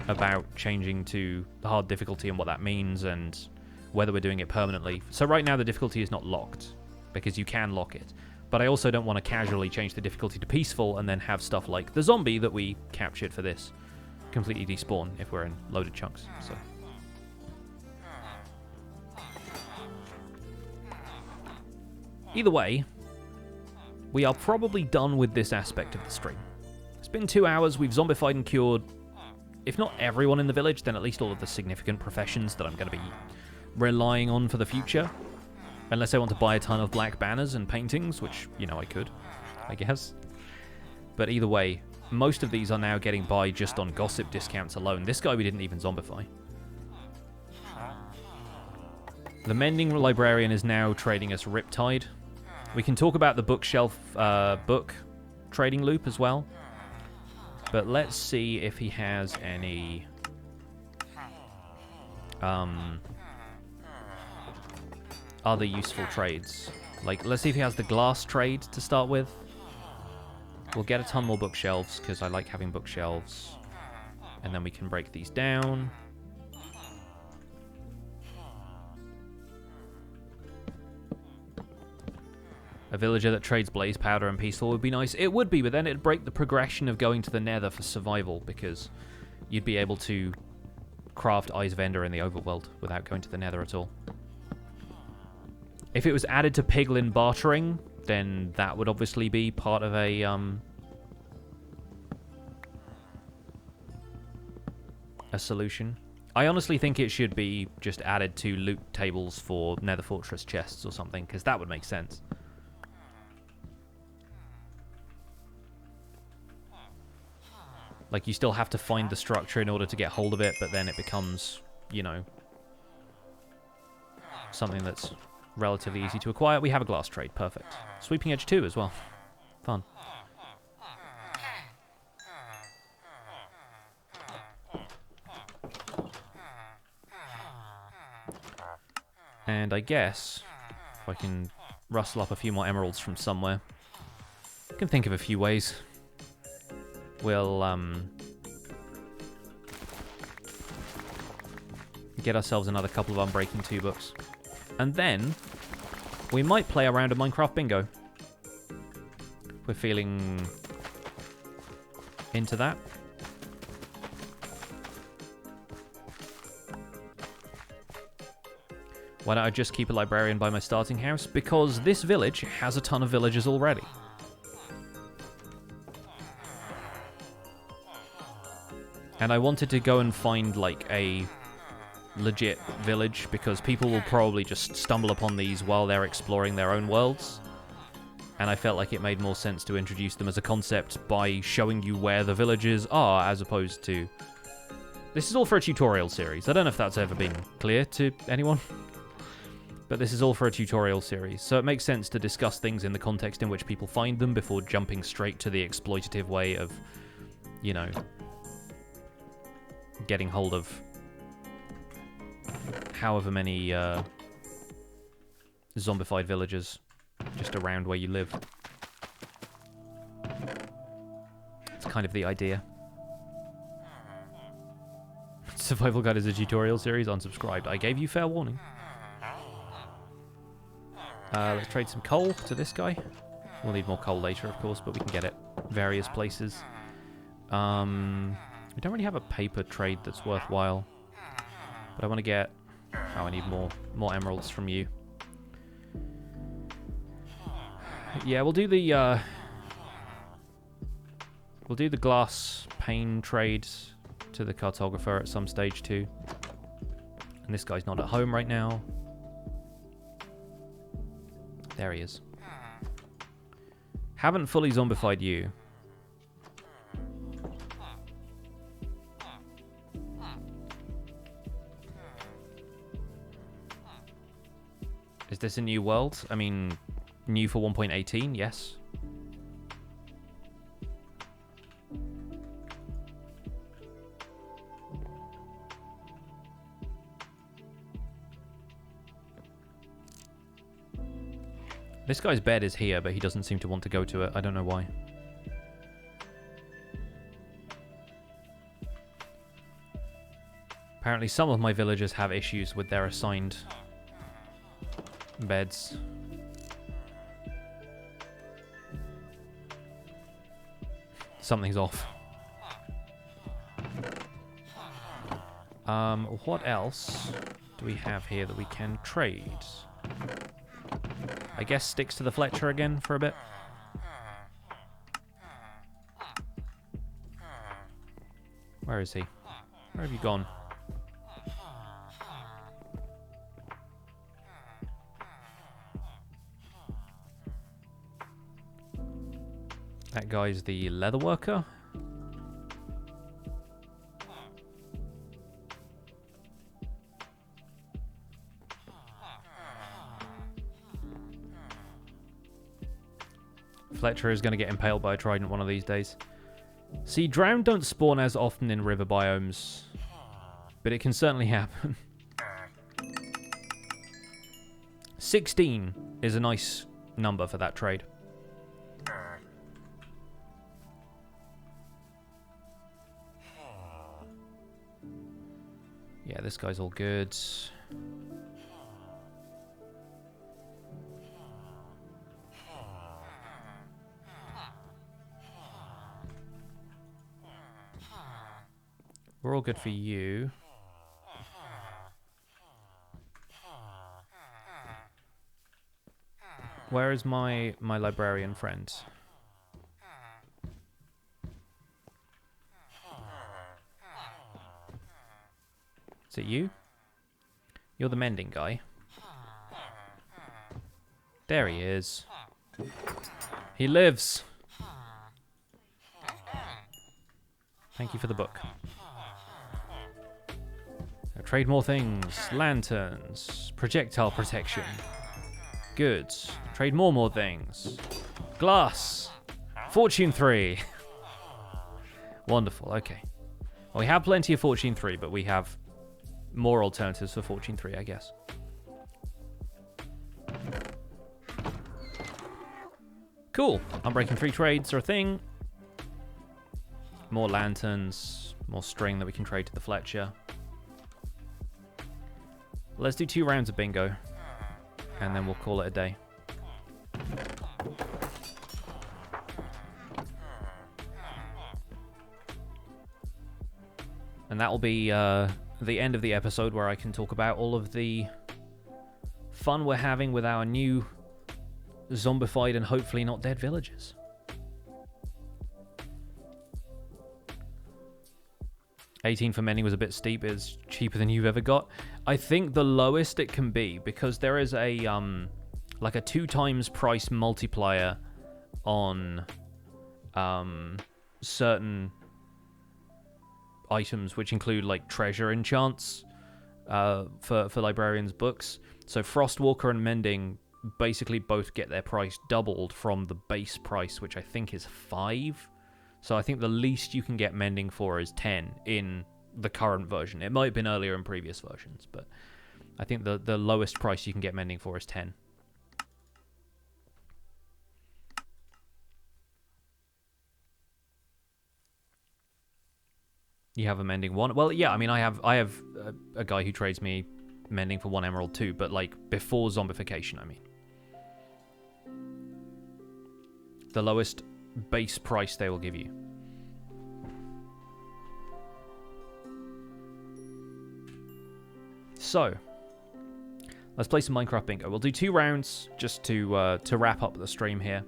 about changing to the hard difficulty and what that means and whether we're doing it permanently. So right now the difficulty is not locked, because you can lock it. But I also don't want to casually change the difficulty to peaceful and then have stuff like the zombie that we captured for this completely despawn if we're in loaded chunks. So either way, we are probably done with this aspect of the stream. It's been 2 hours, we've zombified and cured, if not everyone in the village, then at least all of the significant professions that I'm going to be relying on for the future. Unless I want to buy a ton of black banners and paintings, which, you know, I could, I guess. But either way, most of these are now getting by just on gossip discounts alone. This guy we didn't even zombify. The Mending Librarian is now trading us Riptide. We can talk about the bookshelf book trading loop as well. But let's see if he has any other useful trades. Like, let's see if he has the glass trade to start with. We'll get a ton more bookshelves, because I like having bookshelves. And then we can break these down. A villager that trades blaze powder and peaceful would be nice. It would be, but then it'd break the progression of going to the nether for survival, because you'd be able to craft Eyes of Ender in the overworld without going to the Nether at all. If it was added to piglin bartering, then that would obviously be part of a solution. I honestly think it should be just added to loot tables for Nether Fortress chests or something, because that would make sense. Like, you still have to find the structure in order to get hold of it, but then it becomes, you know, something that's relatively easy to acquire. We have a glass trade, perfect. Sweeping Edge 2 as well. Fun. And I guess, if I can rustle up a few more emeralds from somewhere, I can think of a few ways. We'll get ourselves another couple of Unbreaking 2 books. And then we might play a round of Minecraft Bingo. We're feeling into that. Why don't I just keep a librarian by my starting house? Because this village has a ton of villagers already. And I wanted to go and find, like, a legit village, because people will probably just stumble upon these while they're exploring their own worlds. And I felt like it made more sense to introduce them as a concept by showing you where the villages are, as opposed to... This is all for a tutorial series. I don't know if that's ever been clear to anyone. But this is all for a tutorial series, so it makes sense to discuss things in the context in which people find them before jumping straight to the exploitative way of, you know, getting hold of however many zombified villagers just around where you live. It's kind of the idea. Survival Guide is a tutorial series, unsubscribed. I gave you fair warning. Let's trade some coal to this guy. We'll need more coal later, of course, but we can get it various places. We don't really have a paper trade that's worthwhile. But I want to get... Oh, I need more emeralds from you. Yeah, we'll do the glass pane trade to the cartographer at some stage too. And this guy's not at home right now. There he is. Haven't fully zombified you. Is this a new world? I mean, new for 1.18, yes. This guy's bed is here, but he doesn't seem to want to go to it. I don't know why. Apparently some of my villagers have issues with their assigned beds. Something's off. What else do we have here that we can trade? I guess sticks to the Fletcher again for a bit. Where is he? Where have you gone? That guy's the leather worker. Fletcher is going to get impaled by a trident one of these days. See, drowned don't spawn as often in river biomes, but it can certainly happen. 16 is a nice number for that trade. Yeah, this guy's all good. We're all good for you. Where is my librarian friend? Is it you? You're the mending guy. There he is. He lives. Thank you for the book. Now, trade more things. Lanterns. Projectile protection. Goods. Trade more things. Glass. Fortune 3. Wonderful, okay. Well, we have plenty of Fortune 3, but we have more alternatives for Fortune 3, I guess. Cool. Unbreaking free trades are a thing. More lanterns. More string that we can trade to the Fletcher. Let's do 2 rounds of bingo. And then we'll call it a day. And that will be the end of the episode where I can talk about all of the fun we're having with our new zombified and hopefully not dead villagers. $18 for mending was a bit steep. It's cheaper than you've ever got. I think the lowest it can be, because there is a like a 2 times price multiplier on certain items, which include like treasure enchants for librarians' books. So Frostwalker and Mending basically both get their price doubled from the base price, which I think is 5. So I think the least you can get Mending for is 10 in the current version. It might have been earlier in previous versions, but I think the lowest price you can get Mending for is 10. You have a Mending 1? Well, yeah, I mean, I have a guy who trades me Mending for 1 emerald too, but like before Zombification, I mean. The lowest base price they will give you. So, let's play some Minecraft Bingo. We'll do 2 rounds just to wrap up the stream here.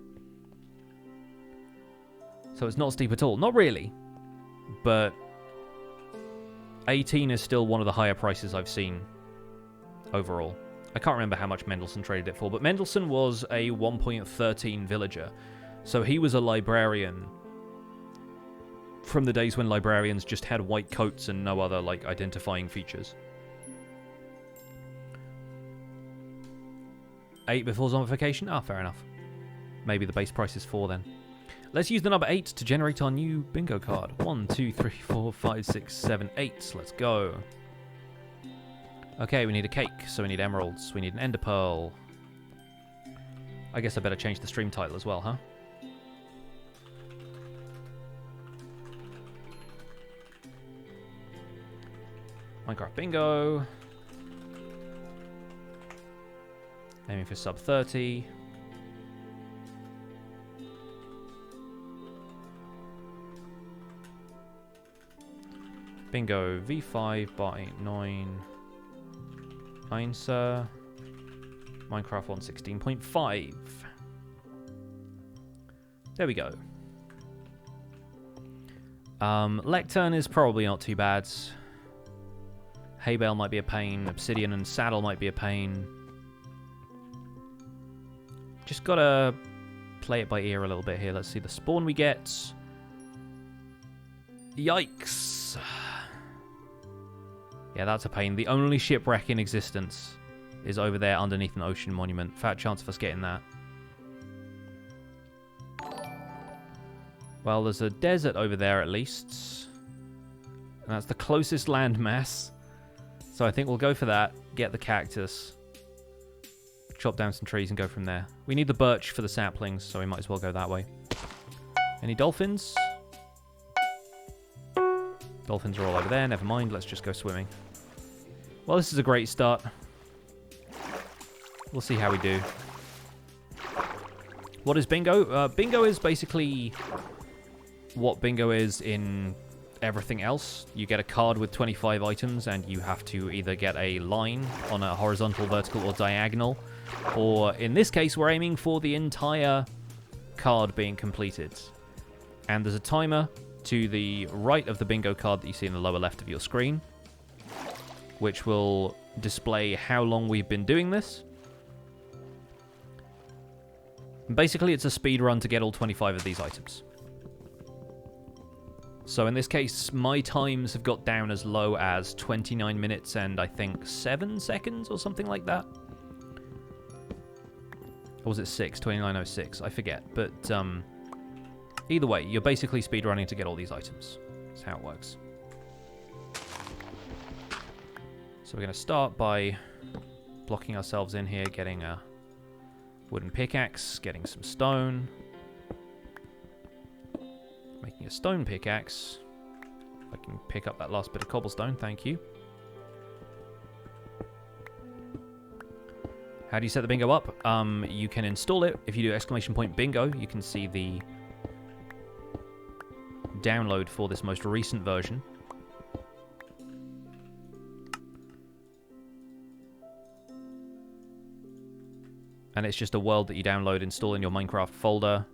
So it's not steep at all. Not really, but 18 is still one of the higher prices I've seen overall. I can't remember how much Mendelssohn traded it for, but Mendelssohn was a 1.13 villager. So he was a librarian from the days when librarians just had white coats and no other like identifying features. 8 before Zombification? Ah, fair enough. Maybe the base price is 4 then. Let's use the number 8 to generate our new bingo card. 1, 2, 3, 4, 5, 6, 7, 8. Let's go. Okay, we need a cake, so we need emeralds. We need an ender pearl. I guess I better change the stream title as well, huh? Minecraft Bingo. Aiming for sub 30. Bingo V5 by 9. 9, sir. Minecraft 1.16.5. There we go. Lectern is probably not too bad. Hay bale might be a pain. Obsidian and saddle might be a pain. Just gotta play it by ear a little bit here. Let's see the spawn we get. Yikes. Yeah, that's a pain. The only shipwreck in existence is over there underneath an ocean monument. Fat chance of us getting that. Well, there's a desert over there at least. And that's the closest landmass. So I think we'll go for that. Get the cactus. Chop down some trees and go from there. We need the birch for the saplings, so we might as well go that way. Any dolphins? Dolphins are all over there. Never mind. Let's just go swimming. Well, this is a great start. We'll see how we do. What is bingo? Bingo is basically what bingo is in everything else, you get a card with 25 items, and you have to either get a line on a horizontal, vertical, or diagonal, or in this case, we're aiming for the entire card being completed. And there's a timer to the right of the bingo card that you see in the lower left of your screen, which will display how long we've been doing this. And basically, it's a speed run to get all 25 of these items. So in this case, my times have got down as low as 29 minutes and I think 7 seconds or something like that. Or was it 6? 29:06? I forget. But either way, you're basically speedrunning to get all these items. That's how it works. So we're going to start by blocking ourselves in here, getting a wooden pickaxe, getting some stone. Making a stone pickaxe. If I can pick up that last bit of cobblestone, thank you. How do you set the bingo up? You can install it. If you do ! bingo, you can see the download for this most recent version. And it's just a world that you download, install in your Minecraft folder.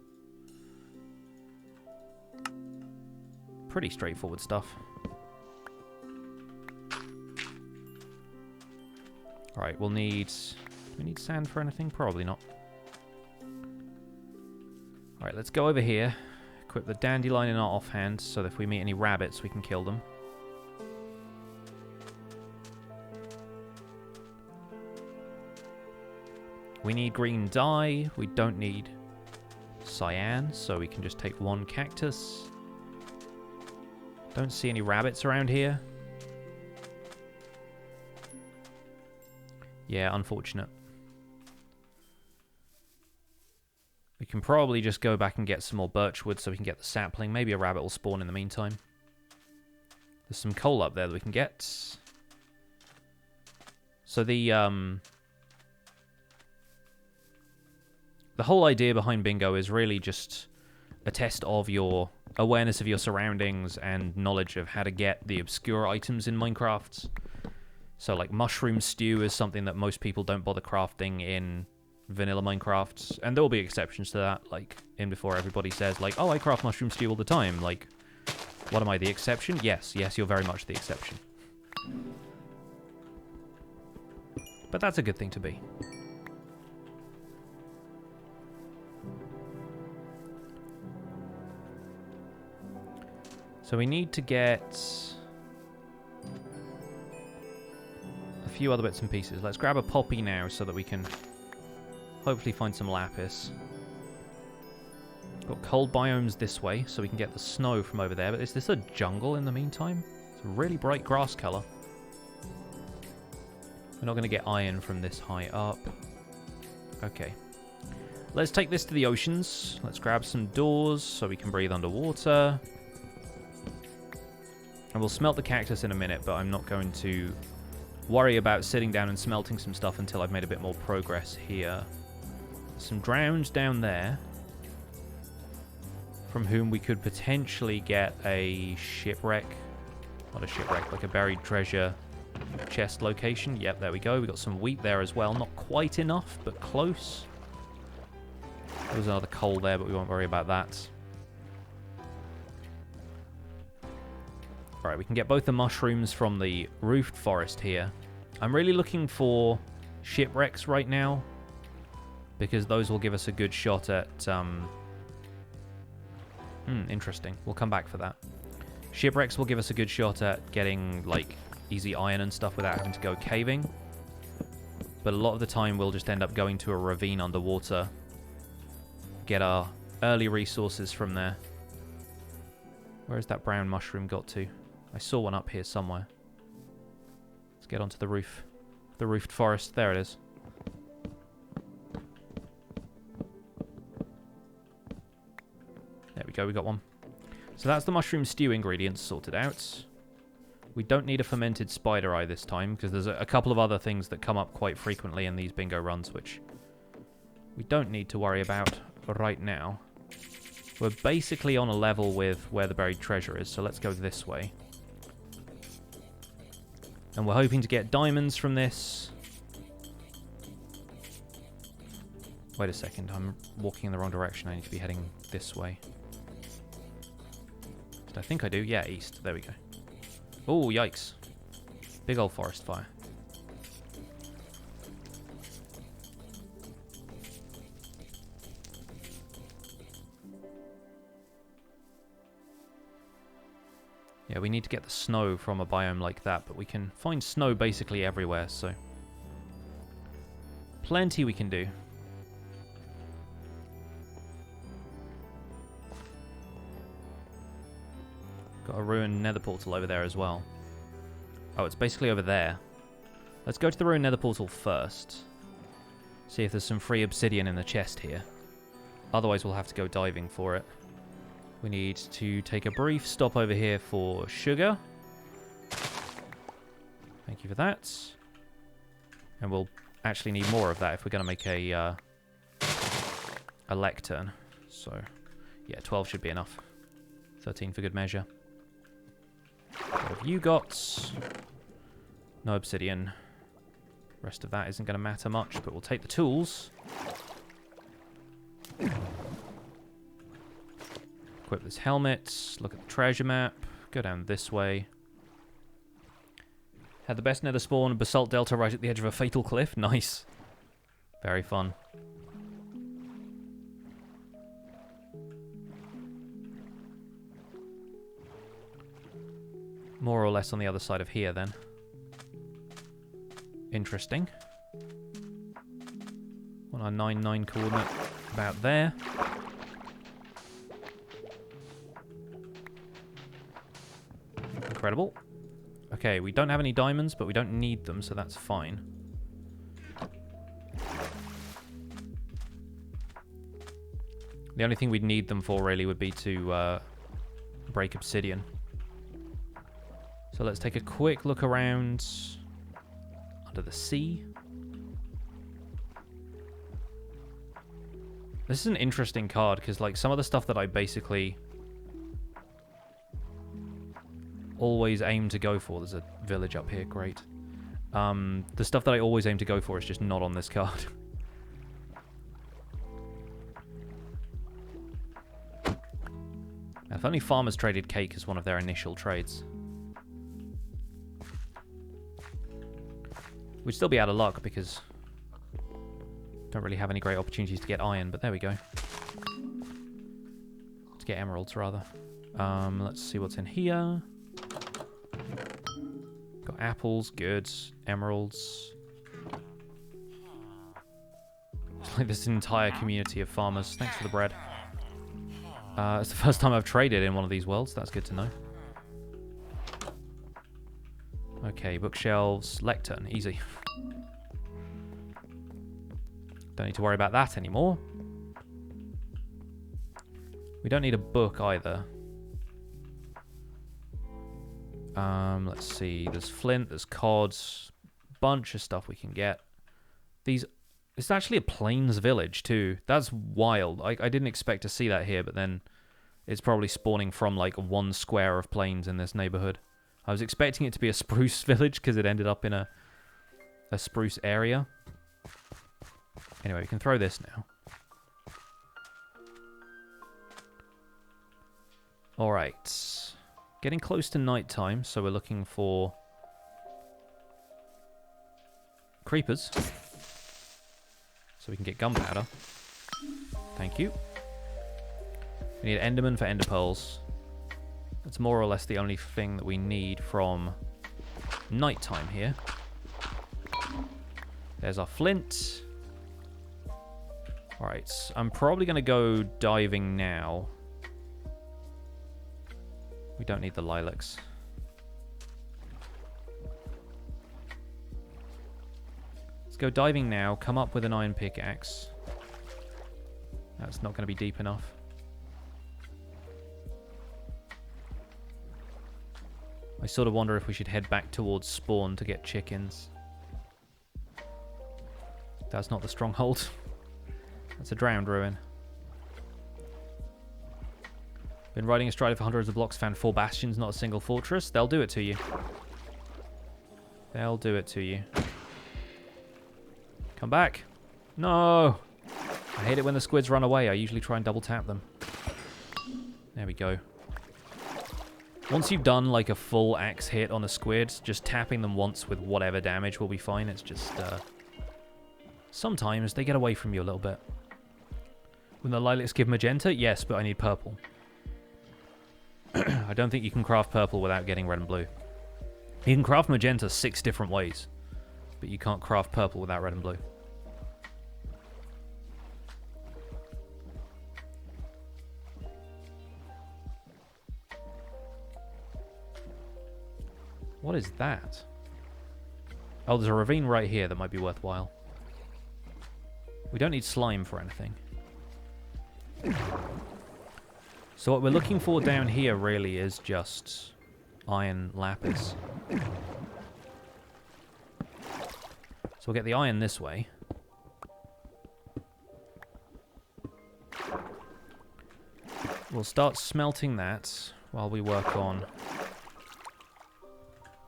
Pretty straightforward stuff. Alright, we'll need... Do we need sand for anything? Probably not. Alright, let's go over here. Equip the dandelion in our offhand, so that if we meet any rabbits, we can kill them. We need green dye. We don't need cyan, so we can just take one cactus. Don't see any rabbits around here. Yeah, unfortunate. We can probably just go back and get some more birchwood so we can get the sapling. Maybe a rabbit will spawn in the meantime. There's some coal up there that we can get. So the whole idea behind bingo is really just a test of your awareness of your surroundings and knowledge of how to get the obscure items in Minecraft. So like mushroom stew is something that most people don't bother crafting in vanilla Minecraft, and there will be exceptions to that, like in before everybody says like, oh, I craft mushroom stew all the time. Like, what am I, the exception? Yes, you're very much the exception. But that's a good thing to be. So we need to get a few other bits and pieces. Let's grab a poppy now so that we can hopefully find some lapis. Got cold biomes this way so we can get the snow from over there. But is this a jungle in the meantime? It's a really bright grass color. We're not going to get iron from this high up. Okay. Let's take this to the oceans. Let's grab some doors so we can breathe underwater. And we'll smelt the cactus in a minute, but I'm not going to worry about sitting down and smelting some stuff until I've made a bit more progress here. Some drowns down there, from whom we could potentially get a shipwreck. Not a shipwreck, like a buried treasure chest location. Yep, there we go. We got some wheat there as well. Not quite enough, but close. There's another coal there, but we won't worry about that. Alright, we can get both the mushrooms from the roofed forest here. I'm really looking for shipwrecks right now, because those will give us a good shot at... interesting. We'll come back for that. Shipwrecks will give us a good shot at getting, like, easy iron and stuff without having to go caving. But a lot of the time we'll just end up going to a ravine underwater. Get our early resources from there. Where's that brown mushroom got to? I saw one up here somewhere. Let's get onto the roof. The roofed forest. There it is. There we go, we got one. So that's the mushroom stew ingredients sorted out. We don't need a fermented spider eye this time, because there's a couple of other things that come up quite frequently in these bingo runs, which we don't need to worry about right now. We're basically on a level with where the buried treasure is, so let's go this way. And we're hoping to get diamonds from this. Wait a second, I'm walking in the wrong direction. I need to be heading this way. Did I think I do? Yeah, east. There we go. Oh, yikes. Big old forest fire. Yeah, we need to get the snow from a biome like that, but we can find snow basically everywhere, so... plenty we can do. Got a ruined nether portal over there as well. Oh, it's basically over there. Let's go to the ruined nether portal first. See if there's some free obsidian in the chest here. Otherwise we'll have to go diving for it. We need to take a brief stop over here for sugar. Thank you for that. And we'll actually need more of that if we're going to make a lectern. So, yeah, 12 should be enough. 13 for good measure. What have you got? No obsidian. Rest of that isn't going to matter much, but we'll take the tools. Equip this helmet, look at the treasure map, go down this way. Had the best nether spawn, basalt delta right at the edge of a fatal cliff. Nice. Very fun. More or less on the other side of here then. Interesting. On our 9-9 coordinate, about there. Incredible. Okay, we don't have any diamonds, but we don't need them, so that's fine. The only thing we'd need them for, really, would be to break obsidian. So let's take a quick look around under the sea. This is an interesting card, because like some of the stuff that I basically always aim to go for. There's a village up here, great. The stuff that I always aim to go for is just not on this card. If only farmers traded cake as one of their initial trades. We'd still be out of luck because don't really have any great opportunities to get iron, but there we go. To get emeralds, rather. Let's see what's in here. Got apples, good. Emeralds. It's like this entire community of farmers. Thanks for the bread. It's the first time I've traded in one of these worlds. That's good to know. Okay, bookshelves, lectern, easy. Don't need to worry about that anymore. We don't need a book either. Let's see. There's flint, there's cods, bunch of stuff we can get. It's actually a plains village too. That's wild. I didn't expect to see that here, but then it's probably spawning from like one square of plains in this neighborhood. I was expecting it to be a spruce village because it ended up in a spruce area. Anyway, we can throw this now. Alright. Getting close to nighttime, so we're looking for creepers. So we can get gunpowder. Thank you. We need Enderman for ender pearls. That's more or less the only thing that we need from nighttime here. There's our flint. Alright, I'm probably going to go diving now. We don't need the lilacs. Let's go diving now, come up with an iron pickaxe. That's not going to be deep enough. I sort of wonder if we should head back towards spawn to get chickens. That's not the stronghold. That's a drowned ruin. Been riding a strider for hundreds of blocks, found 4 bastions, not a single fortress. They'll do it to you. They'll do it to you. Come back. No! I hate it when the squids run away. I usually try and double tap them. There we go. Once you've done like a full axe hit on a squid, just tapping them once with whatever damage will be fine. It's just, sometimes they get away from you a little bit. When the lilacs give magenta? Yes, but I need purple. I don't think you can craft purple without getting red and blue. You can craft magenta 6 different ways, but you can't craft purple without red and blue. What is that? Oh, there's a ravine right here that might be worthwhile. We don't need slime for anything. So what we're looking for down here really is just iron lapis. So we'll get the iron this way. We'll start smelting that while we work on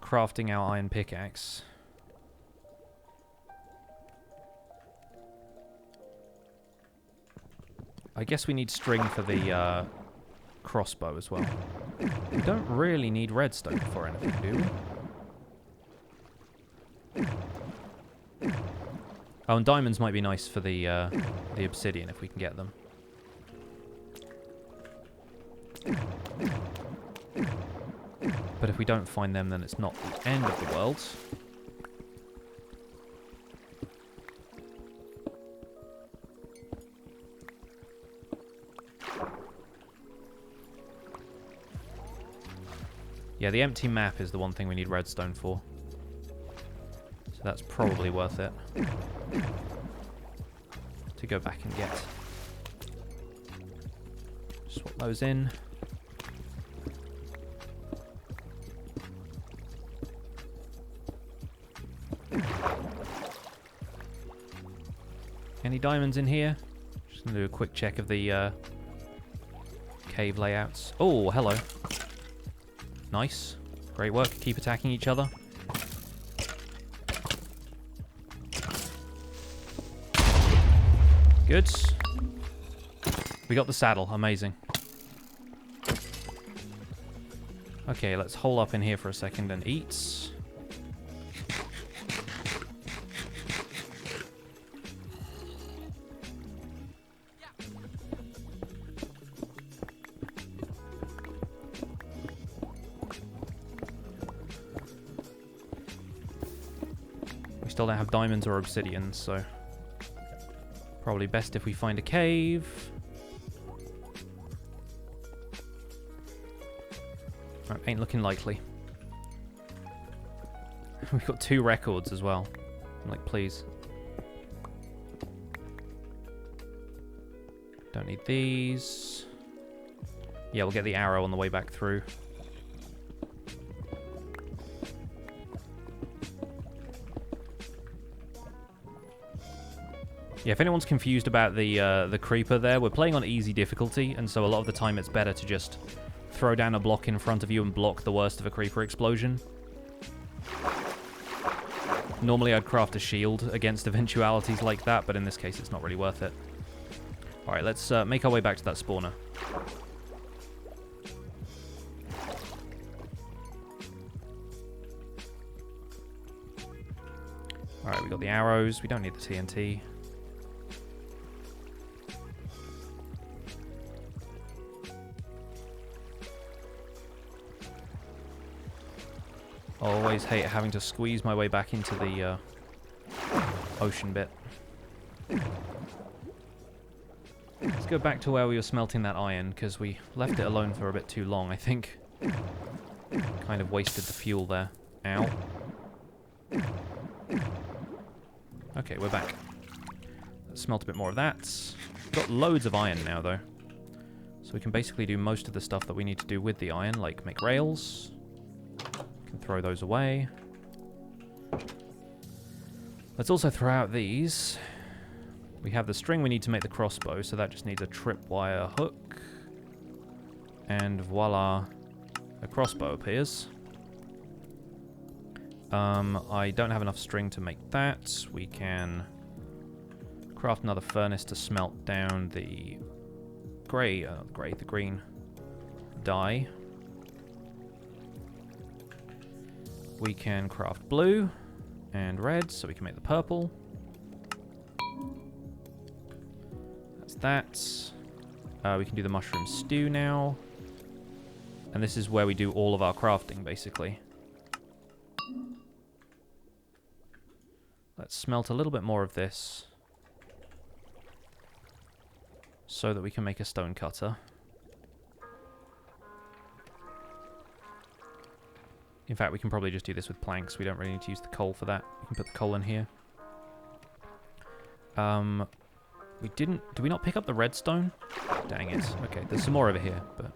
crafting our iron pickaxe. I guess we need string for the crossbow as well. We don't really need redstone for anything, do we? Oh, and diamonds might be nice for the obsidian if we can get them. But if we don't find them, then it's not the end of the world. Yeah, the empty map is the one thing we need redstone for. So that's probably worth it to go back and get. Swap those in. Any diamonds in here? Just gonna do a quick check of the cave layouts. Oh, hello. Nice. Great work. Keep attacking each other. Good. We got the saddle. Amazing. Okay, let's hole up in here for a second and eat. Still don't have diamonds or obsidian, so probably best if we find a cave. Right, ain't looking likely. We've got 2 records as well. I'm like, please. Don't need these. Yeah, we'll get the arrow on the way back through. Yeah, if anyone's confused about the creeper there, we're playing on easy difficulty, and so a lot of the time it's better to just throw down a block in front of you and block the worst of a creeper explosion. Normally I'd craft a shield against eventualities like that, but in this case it's not really worth it. Alright, let's make our way back to that spawner. Alright, we got the arrows. We don't need the TNT. I always hate having to squeeze my way back into the ocean bit. Let's go back to where we were smelting that iron, because we left it alone for a bit too long, I think. Kind of wasted the fuel there. Ow. Okay, we're back. Let's smelt a bit more of that. We've got loads of iron now, though. So we can basically do most of the stuff that we need to do with the iron, like make rails. Can throw those away. Let's also throw out these. We have the string we need to make the crossbow, so that just needs a tripwire hook. And voila, a crossbow appears. I don't have enough string to make that. We can craft another furnace to smelt down the the green dye. We can craft blue and red, so we can make the purple. That's that. We can do the mushroom stew now. And this is where we do all of our crafting, basically. Let's smelt a little bit more of this, so that we can make a stone cutter. In fact, we can probably just do this with planks. We don't really need to use the coal for that. We can put the coal in here. We didn't... Did we not pick up the redstone? Dang it. Okay, there's some more over here, but...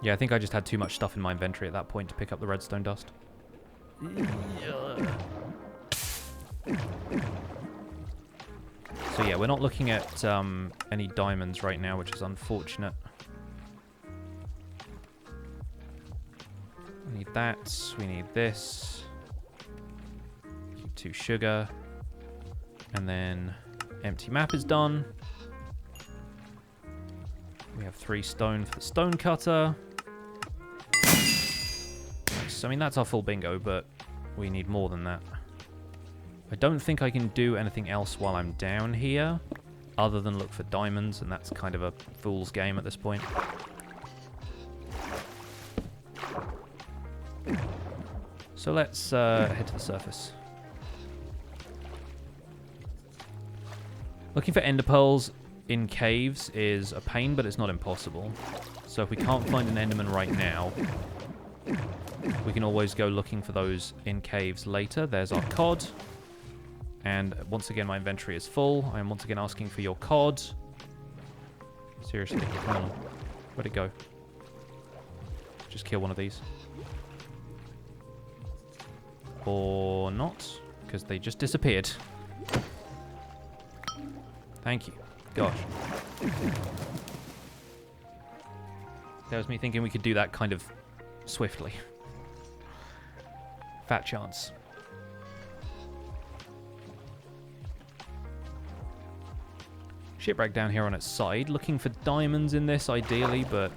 Yeah, I think I just had too much stuff in my inventory at that point to pick up the redstone dust. So yeah, we're not looking at any diamonds right now, which is unfortunate. We need that. We need this. 2 sugar. And then empty map is done. We have 3 stone for the stone cutter. Nice. I mean, that's our full bingo, but we need more than that. I don't think I can do anything else while I'm down here, other than look for diamonds, and that's kind of a fool's game at this point. So let's head to the surface. Looking for ender pearls in caves is a pain, but it's not impossible. So if we can't find an enderman right now, we can always go looking for those in caves later. There's our cod. And once again, my inventory is full. I am once again asking for your cod. Seriously, come on. Where'd it go? Just kill one of these. Or not, because they just disappeared. Thank you. Gosh. That was me thinking we could do that kind of swiftly. Fat chance. Shipwreck down here on its side. Looking for diamonds in this, ideally, but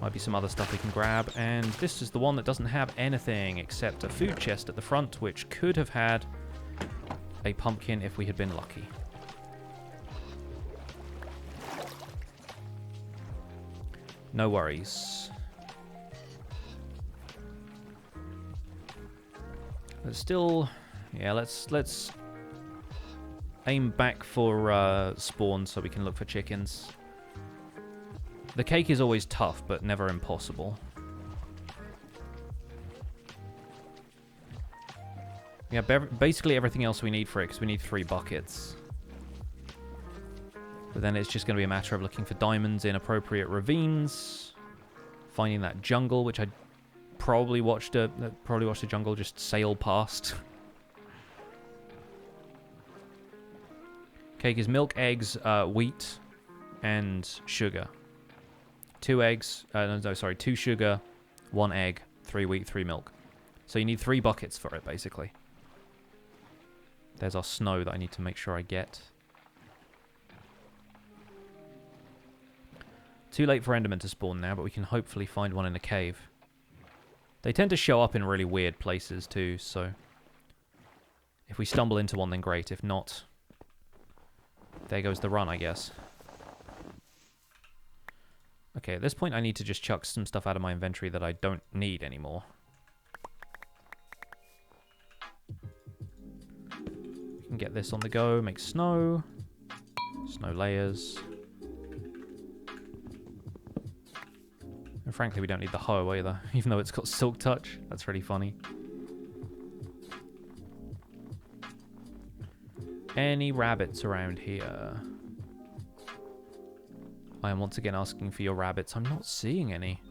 might be some other stuff we can grab. And this is the one that doesn't have anything except a food chest at the front, which could have had a pumpkin if we had been lucky. No worries. Let's still... Yeah, let's aim back for spawn so we can look for chickens. The cake is always tough, but never impossible. Yeah, basically everything else we need for it, because we need 3 buckets. But then it's just going to be a matter of looking for diamonds in appropriate ravines, finding that jungle, which I probably watched a jungle just sail past. Cake is milk, eggs, wheat, and sugar. 2 eggs, no, sorry, 2 sugar, 1 egg, 3 wheat, 3 milk. So you need 3 buckets for it, basically. There's our snow that I need to make sure I get. Too late for endermen to spawn now, but we can hopefully find one in a cave. They tend to show up in really weird places too, so if we stumble into one, then great. If not, there goes the run, I guess. Okay, at this point I need to just chuck some stuff out of my inventory that I don't need anymore. We can get this on the go, make snow. Snow layers. And frankly, we don't need the hoe either, even though it's got silk touch. That's really funny. Any rabbits around here? I am once again asking for your rabbits. I'm not seeing any.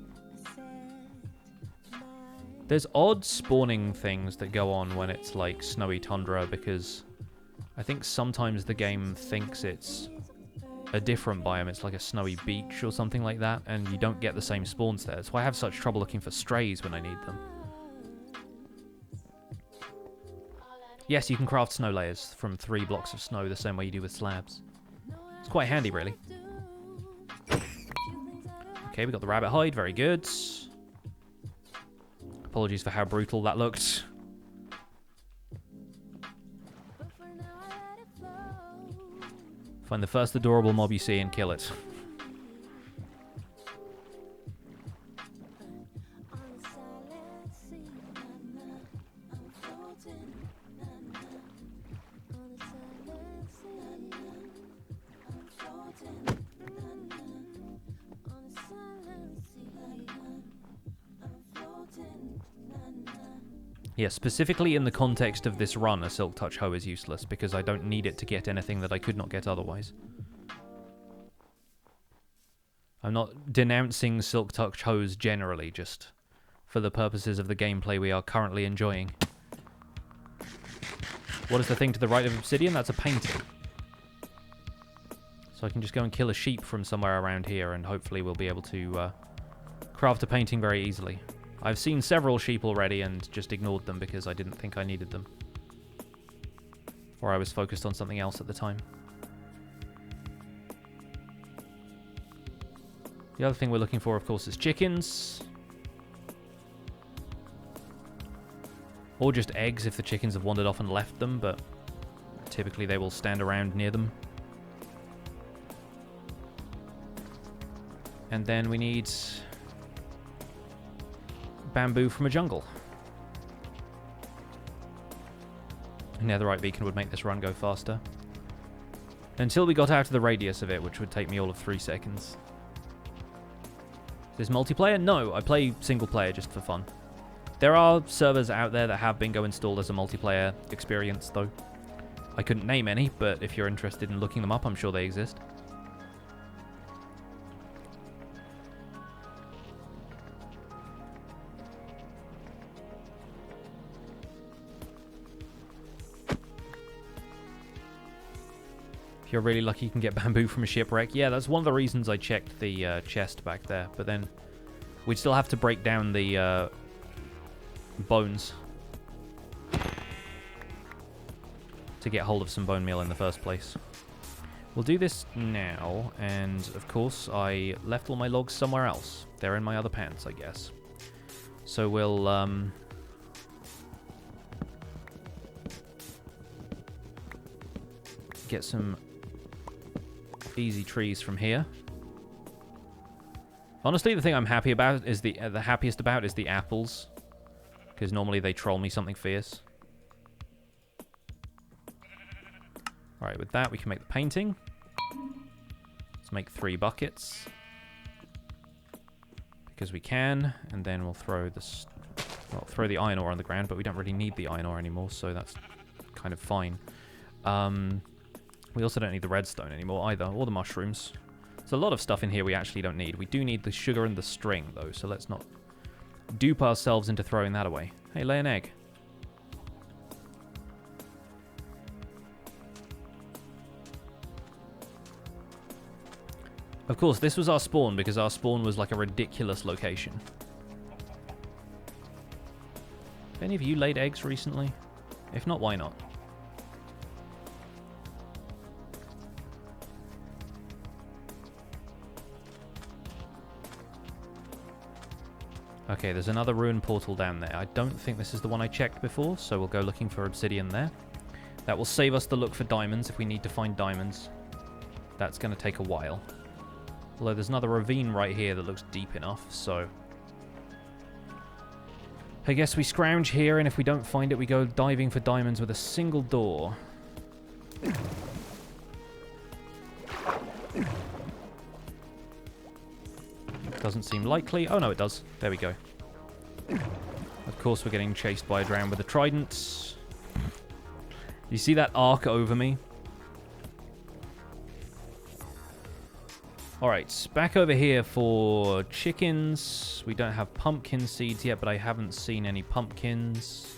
There's odd spawning things that go on when it's like snowy tundra, because I think sometimes the game thinks it's a different biome. It's like a snowy beach or something like that, and you don't get the same spawns there. That's why I have such trouble looking for strays when I need them. Yes, you can craft snow layers from 3 blocks of snow the same way you do with slabs. It's quite handy, really. Okay, we got the rabbit hide. Very good. Apologies for how brutal that looked. Find the first adorable mob you see and kill it. Yeah, specifically in the context of this run, a Silk Touch Hoe is useless, because I don't need it to get anything that I could not get otherwise. I'm not denouncing Silk Touch Hoes generally, just for the purposes of the gameplay we are currently enjoying. What is the thing to the right of obsidian? That's a painting. So I can just go and kill a sheep from somewhere around here, and hopefully we'll be able to craft a painting very easily. I've seen several sheep already and just ignored them because I didn't think I needed them. Or I was focused on something else at the time. The other thing we're looking for, of course, is chickens. Or just eggs if the chickens have wandered off and left them, but typically they will stand around near them. And then we need bamboo from a jungle. A netherite beacon would make this run go faster. Until we got out of the radius of it, which would take me all of 3 seconds. Is this multiplayer? No, I play single player just for fun. There are servers out there that have Bingo installed as a multiplayer experience, though. I couldn't name any, but if you're interested in looking them up, I'm sure they exist. If you're really lucky, you can get bamboo from a shipwreck. Yeah, that's one of the reasons I checked the chest back there. But then we'd still have to break down the bones to get hold of some bone meal in the first place. We'll do this now, and of course I left all my logs somewhere else. They're in my other pants, I guess. So we'll get some easy trees from here. Honestly, the thing I'm happy about is the happiest about is the apples, because normally they troll me something fierce. All right, with that we can make the painting. Let's make 3 buckets because we can, and then we'll throw this. Well, throw the iron ore on the ground, but we don't really need the iron ore anymore, so that's kind of fine. We also don't need the redstone anymore either, or the mushrooms. There's a lot of stuff in here we actually don't need. We do need the sugar and the string, though, so let's not dupe ourselves into throwing that away. Hey, lay an egg. Of course, this was our spawn, because our spawn was like a ridiculous location. Have any of you laid eggs recently? If not, why not? Okay, there's another ruined portal down there. I don't think this is the one I checked before, so we'll go looking for obsidian there. That will save us the look for diamonds if we need to find diamonds. That's going to take a while. Although there's another ravine right here that looks deep enough, so I guess we scrounge here, and if we don't find it, we go diving for diamonds with a single door. Doesn't seem likely. Oh, no, it does. There we go. Of course, we're getting chased by a drown with a trident. You see that arc over me? Alright, back over here for chickens. We don't have pumpkin seeds yet, but I haven't seen any pumpkins.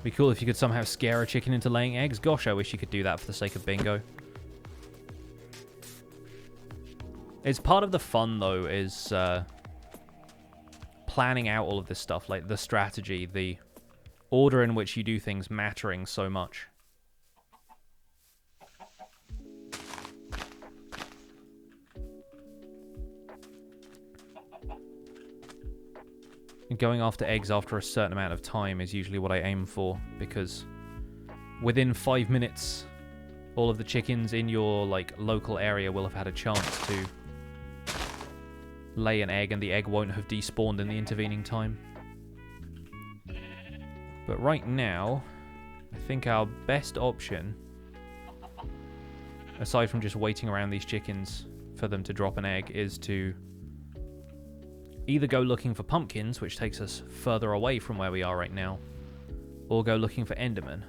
Be cool if you could somehow scare a chicken into laying eggs. Gosh, I wish you could do that for the sake of bingo. It's part of the fun, though, is planning out all of this stuff, like the strategy, the order in which you do things mattering so much. And going after eggs after a certain amount of time is usually what I aim for, because within 5 minutes, all of the chickens in your like local area will have had a chance to lay an egg, and the egg won't have despawned in the intervening time. But right now, I think our best option, aside from just waiting around these chickens for them to drop an egg, is to either go looking for pumpkins, which takes us further away from where we are right now, or go looking for Endermen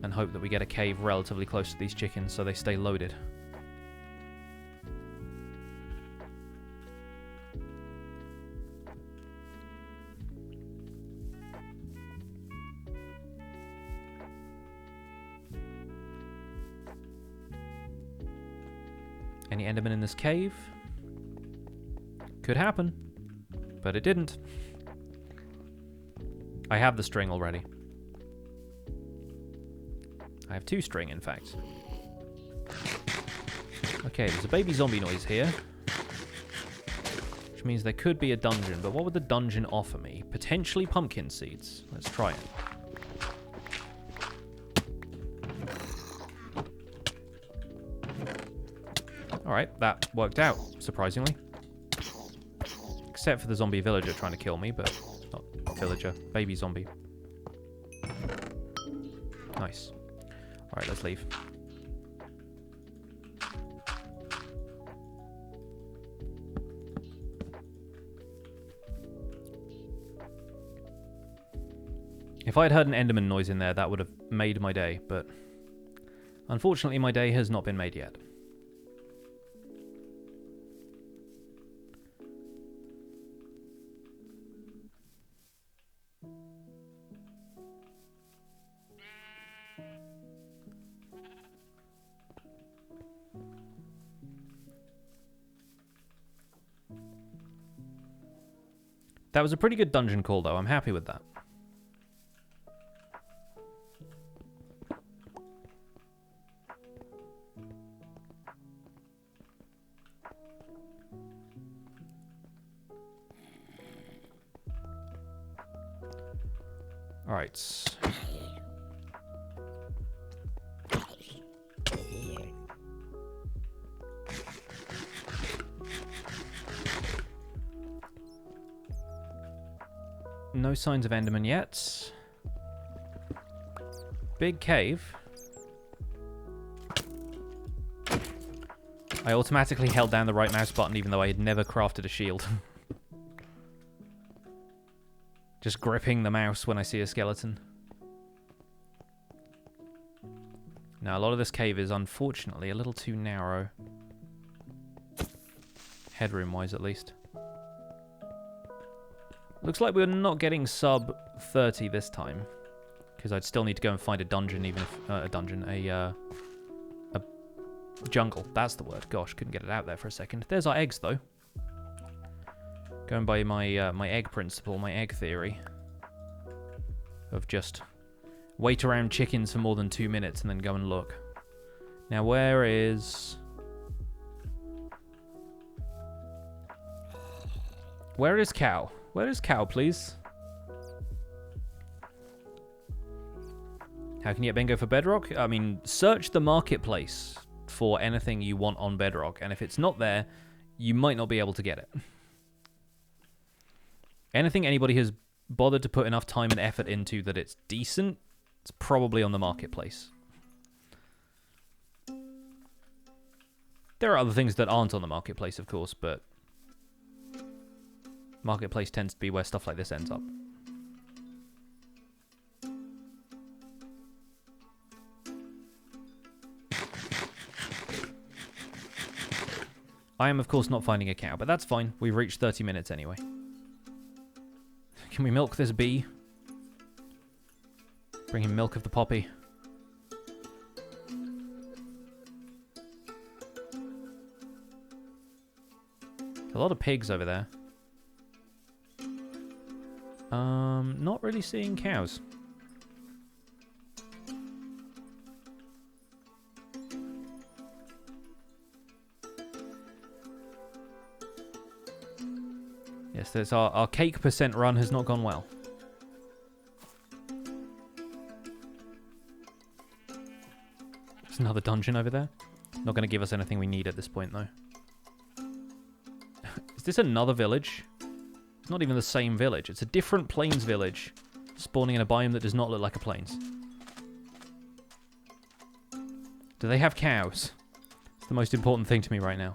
and hope that we get a cave relatively close to these chickens so they stay loaded. Any Endermen in this cave? Could happen, but it didn't. I have the string already. I have 2 string, in fact. Okay, there's a baby zombie noise here, which means there could be a dungeon, but what would the dungeon offer me? Potentially pumpkin seeds. Let's try it. Alright, that worked out, surprisingly. Except for the zombie villager trying to kill me, but not villager, baby zombie. Nice. Alright, let's leave. If I'd heard an Enderman noise in there, that would have made my day, but unfortunately my day has not been made yet. That was a pretty good dungeon call, though. I'm happy with that. All right. No signs of Enderman yet. Big cave. I automatically held down the right mouse button even though I had never crafted a shield. Just gripping the mouse when I see a skeleton. Now, a lot of this cave is unfortunately a little too narrow. Headroom-wise, at least. Looks like we're not getting sub 30 this time, because I'd still need to go and find a dungeon, even if a jungle. That's the word. Gosh, couldn't get it out there for a second. There's our eggs, though. Going by my my egg principle, my egg theory of just wait around chickens for more than 2 minutes and then go and look. Now, where is cow? Where is cow, please? How can you get bingo for Bedrock? I mean, search the marketplace for anything you want on Bedrock, and if it's not there, you might not be able to get it. Anything anybody has bothered to put enough time and effort into that it's decent, it's probably on the marketplace. There are other things that aren't on the marketplace, of course, but marketplace tends to be where stuff like this ends up. I am, of course, not finding a cow, but that's fine. We've reached 30 minutes anyway. Can we milk this bee? Bring him milk of the poppy. A lot of pigs over there. Not really seeing cows. Yes, there's our cake percent run has not gone well. There's another dungeon over there. Not going to give us anything we need at this point, though. Is this another village? It's not even the same village. It's a different plains village spawning in a biome that does not look like a plains. Do they have cows? It's the most important thing to me right now.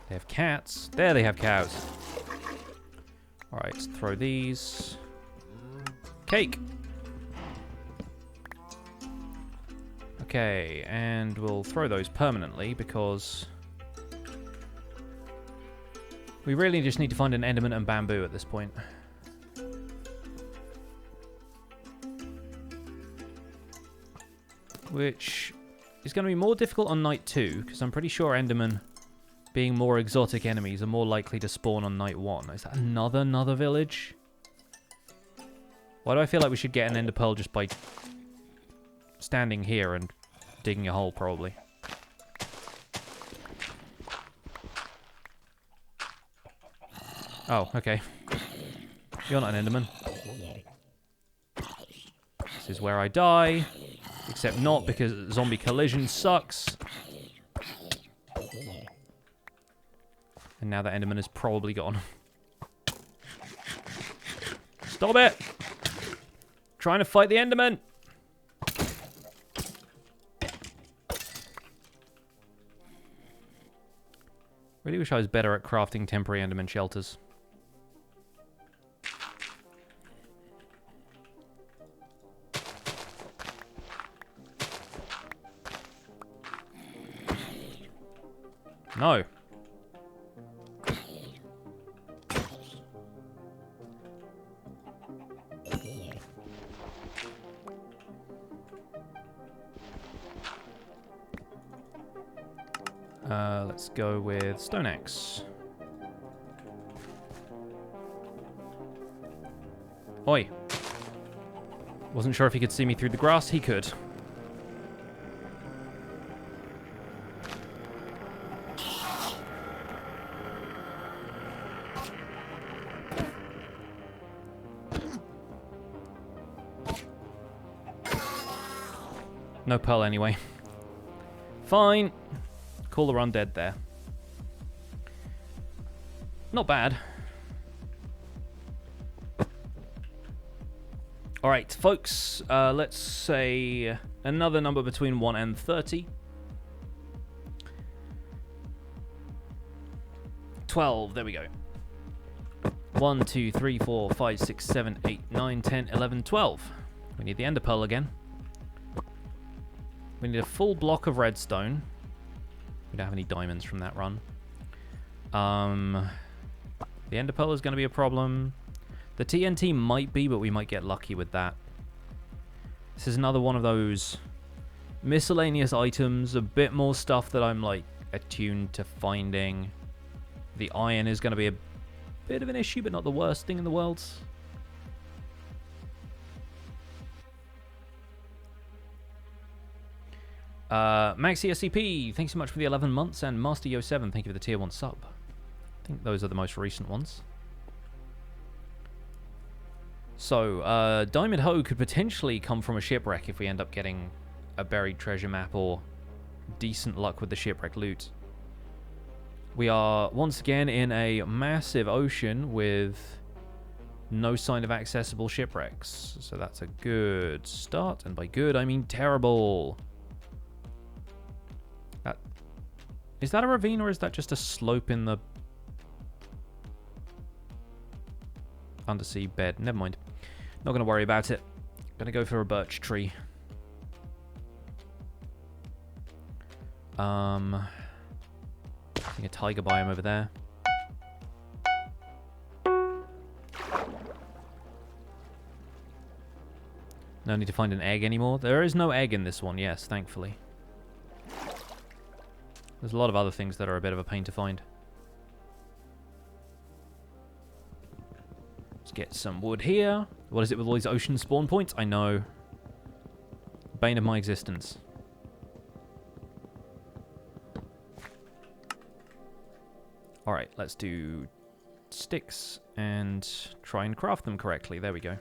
They have cats. There they have cows. Alright, let's throw these. Cake! Okay, and we'll throw those permanently because we really just need to find an enderman and bamboo at this point. Which is going to be more difficult on night 2 because I'm pretty sure endermen, being more exotic enemies, are more likely to spawn on night 1. Is that another village? Why do I feel like we should get an ender pearl just by standing here and digging a hole, probably? Oh, okay. You're not an enderman. This is where I die. Except not, because zombie collision sucks. And now that enderman is probably gone. Stop it! Trying to fight the enderman! Really wish I was better at crafting temporary enderman shelters. No. Let's go with stone axe. Oi. Wasn't sure if he could see me through the grass. He could. No pearl anyway. Fine. Call the run dead there. Not bad. Alright, folks. Let's say another number between 1 and 30. 12. There we go. 1, 2, 3, 4, 5, 6, 7, 8, 9, 10, 11, 12. We need the ender pearl again. We need a full block of redstone. We don't have any diamonds from that run. The ender pearl is going to be a problem. The TNT might be, but we might get lucky with that. This is another one of those miscellaneous items. A bit more stuff that I'm like attuned to finding. The iron is going to be a bit of an issue, but not the worst thing in the world. Maxi SCP, thanks so much for the 11 months, and Master Yo7, thank you for the tier 1 sub. I think those are the most recent ones. So, Diamond Hoe could potentially come from a shipwreck if we end up getting a buried treasure map or decent luck with the shipwreck loot. We are once again in a massive ocean with no sign of accessible shipwrecks. So that's a good start, and by good I mean terrible. Is that a ravine, or is that just a slope in the undersea bed? Never mind. Not going to worry about it. Going to go for a birch tree. Seeing a tiger biome over there. No need to find an egg anymore. There is no egg in this one, yes, thankfully. There's a lot of other things that are a bit of a pain to find. Let's get some wood here. What is it with all these ocean spawn points? I know. Bane of my existence. Alright, let's do sticks and try and craft them correctly. There we go.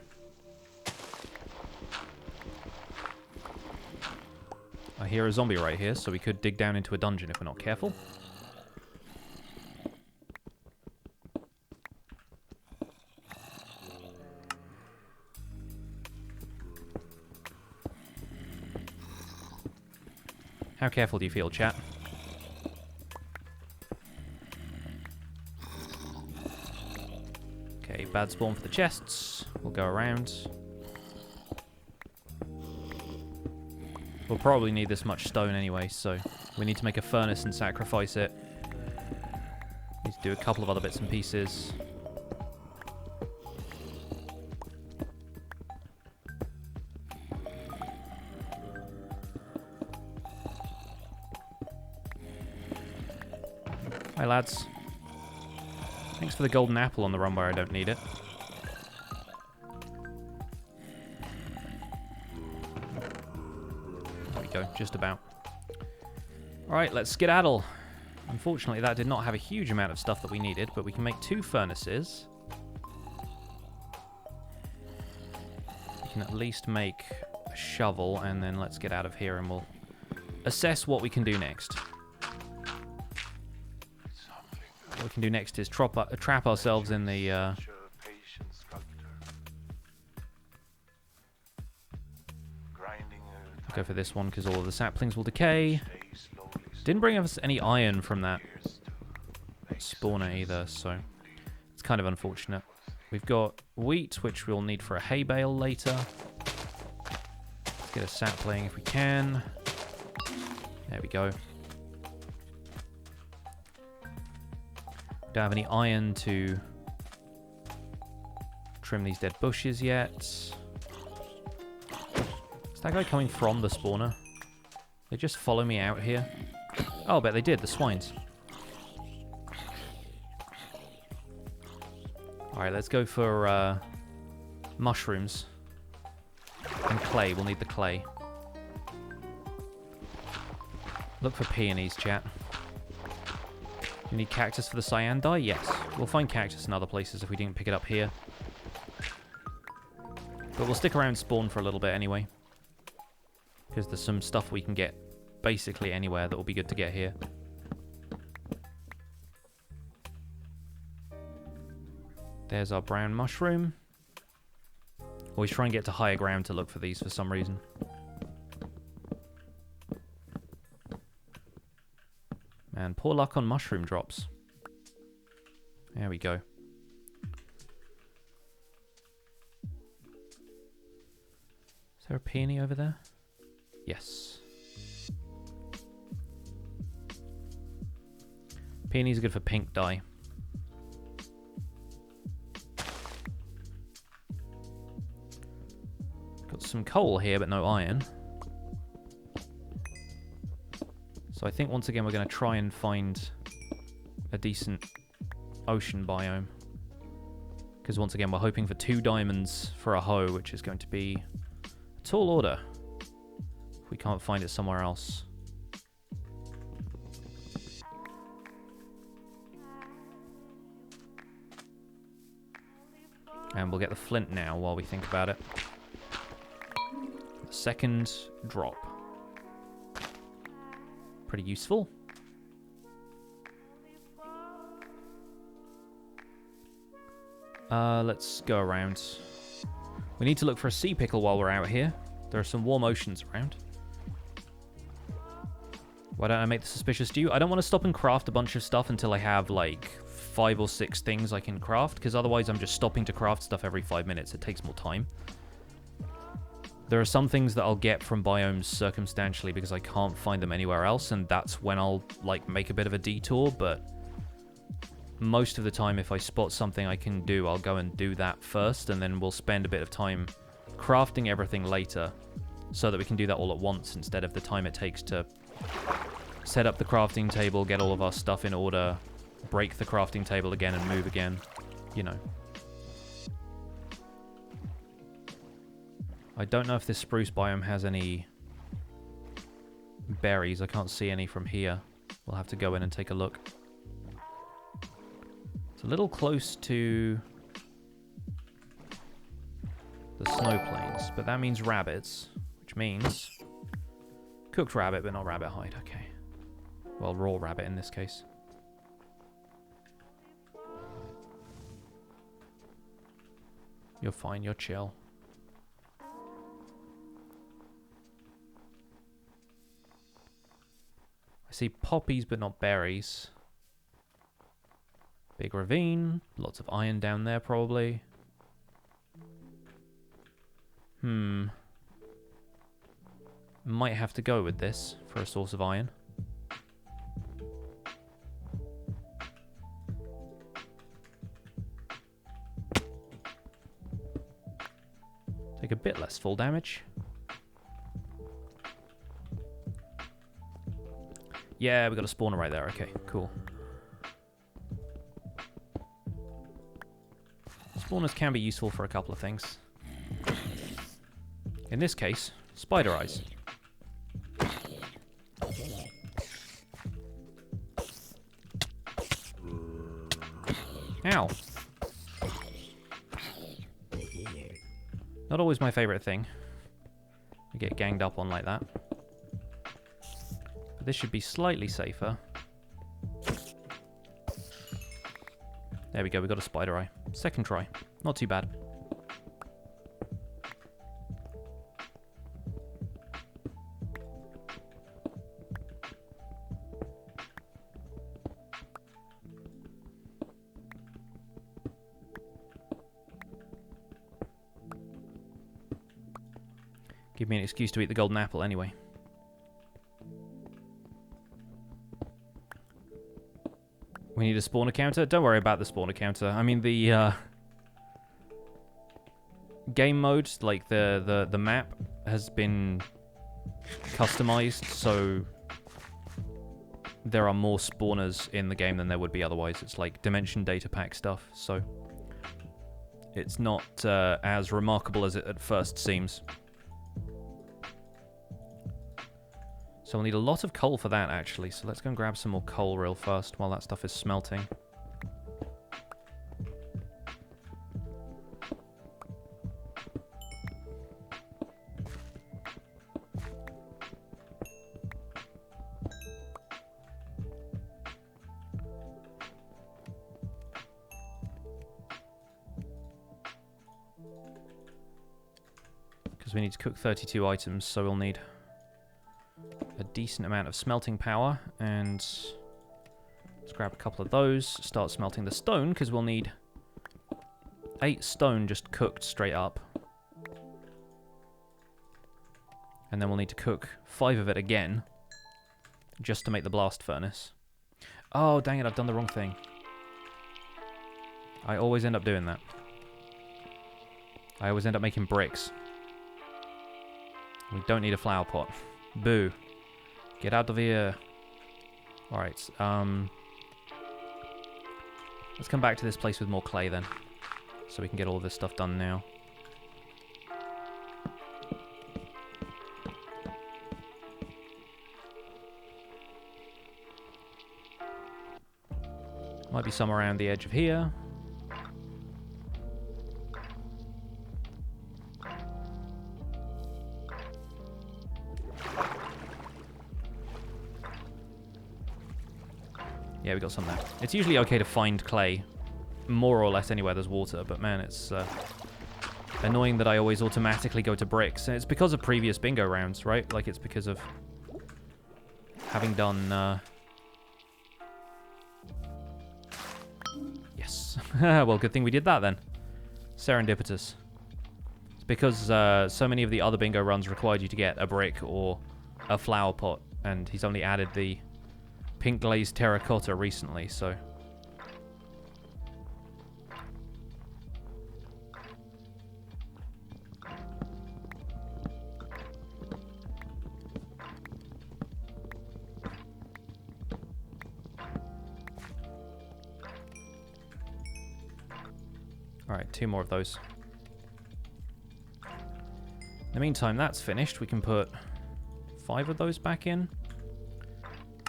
I hear a zombie right here, so we could dig down into a dungeon if we're not careful. How careful do you feel, chat? Okay, bad spawn for the chests. We'll go around. We'll probably need this much stone anyway, so we need to make a furnace and sacrifice it. Need to do a couple of other bits and pieces. Hi, lads. Thanks for the golden apple on the run where I don't need it. There we go, just about. Alright, let's skedaddle. Unfortunately, that did not have a huge amount of stuff that we needed, but we can make 2 furnaces. We can at least make a shovel, and then let's get out of here and we'll assess what we can do next. What we can do next is trap ourselves in the... Go for this one because all of the saplings will decay. Didn't bring us any iron from that spawner either, so it's kind of unfortunate. We've got wheat, which we'll need for a hay bale later. Let's get a sapling if we can. There we go. Don't have any iron to trim these dead bushes yet. Is that guy coming from the spawner? They just follow me out here. Oh, I bet they did, the swines. Alright, let's go for mushrooms. And clay, we'll need the clay. Look for peonies, chat. You need cactus for the cyan dye? Yes. We'll find cactus in other places if we didn't pick it up here. But we'll stick around spawn for a little bit anyway. Because there's some stuff we can get basically anywhere that will be good to get here. There's our brown mushroom. Always try and get to higher ground to look for these for some reason. Man, poor luck on mushroom drops. There we go. Is there a peony over there? Yes. Peonies are good for pink dye. Got some coal here, but no iron. So I think once again we're going to try and find a decent ocean biome. Because once again we're hoping for 2 diamonds for a hoe, which is going to be a tall order. If we can't find it somewhere else. And we'll get the flint now while we think about it. The second drop. Pretty useful. Let's go around. We need to look for a sea pickle while we're out here. There are some warm oceans around. Why don't I make the suspicious stew? I don't want to stop and craft a bunch of stuff until I have like 5 or 6 things I can craft, because otherwise I'm just stopping to craft stuff every 5 minutes. It takes more time. There are some things that I'll get from biomes circumstantially because I can't find them anywhere else, and that's when I'll, like, make a bit of a detour, but most of the time if I spot something I can do, I'll go and do that first, and then we'll spend a bit of time crafting everything later so that we can do that all at once instead of the time it takes to set up the crafting table, get all of our stuff in order, break the crafting table again and move again, you know. I don't know if this spruce biome has any berries. I can't see any from here. We'll have to go in and take a look. It's a little close to the snow plains, but that means rabbits, which means cooked rabbit, but not rabbit hide. Okay. Well, raw rabbit in this case. You're fine, you're chill. I see poppies, but not berries. Big ravine. Lots of iron down there, probably. Might have to go with this for a source of iron. Take a bit less full damage. Yeah, we got a spawner right there. Okay, cool. Spawners can be useful for a couple of things. In this case, spider eyes. Ow. Not always my favorite thing. We get ganged up on like that. But this should be slightly safer. There we go, we got a spider eye. Second try. Not too bad. Give me an excuse to eat the golden apple anyway. We need a spawner counter? Don't worry about the spawner counter. I mean, the game mode, like the map, has been customized, so there are more spawners in the game than there would be otherwise. It's like dimension data pack stuff, so it's not as remarkable as it at first seems. So we'll need a lot of coal for that, actually. So let's go and grab some more coal real fast while that stuff is smelting. Because we need to cook 32 items, so we'll need a decent amount of smelting power, and let's grab a couple of those, start smelting the stone, because we'll need 8 stone just cooked straight up. And then we'll need to cook 5 of it again, just to make the blast furnace. Oh, dang it, I've done the wrong thing. I always end up doing that. I always end up making bricks. We don't need a flower pot. Boo. Get out of here. Alright, let's come back to this place with more clay then. So we can get all this stuff done now. Might be some around the edge of here. Yeah, we got some there. It's usually okay to find clay, more or less anywhere there's water, but man, it's annoying that I always automatically go to bricks. And it's because of previous bingo rounds, right? Like, it's because of having done... Yes. Well, good thing we did that then. Serendipitous. It's because so many of the other bingo runs required you to get a brick or a flower pot, and he's only added the pink glazed terracotta recently, so... Alright, 2 more of those. In the meantime, that's finished. We can put 5 of those back in.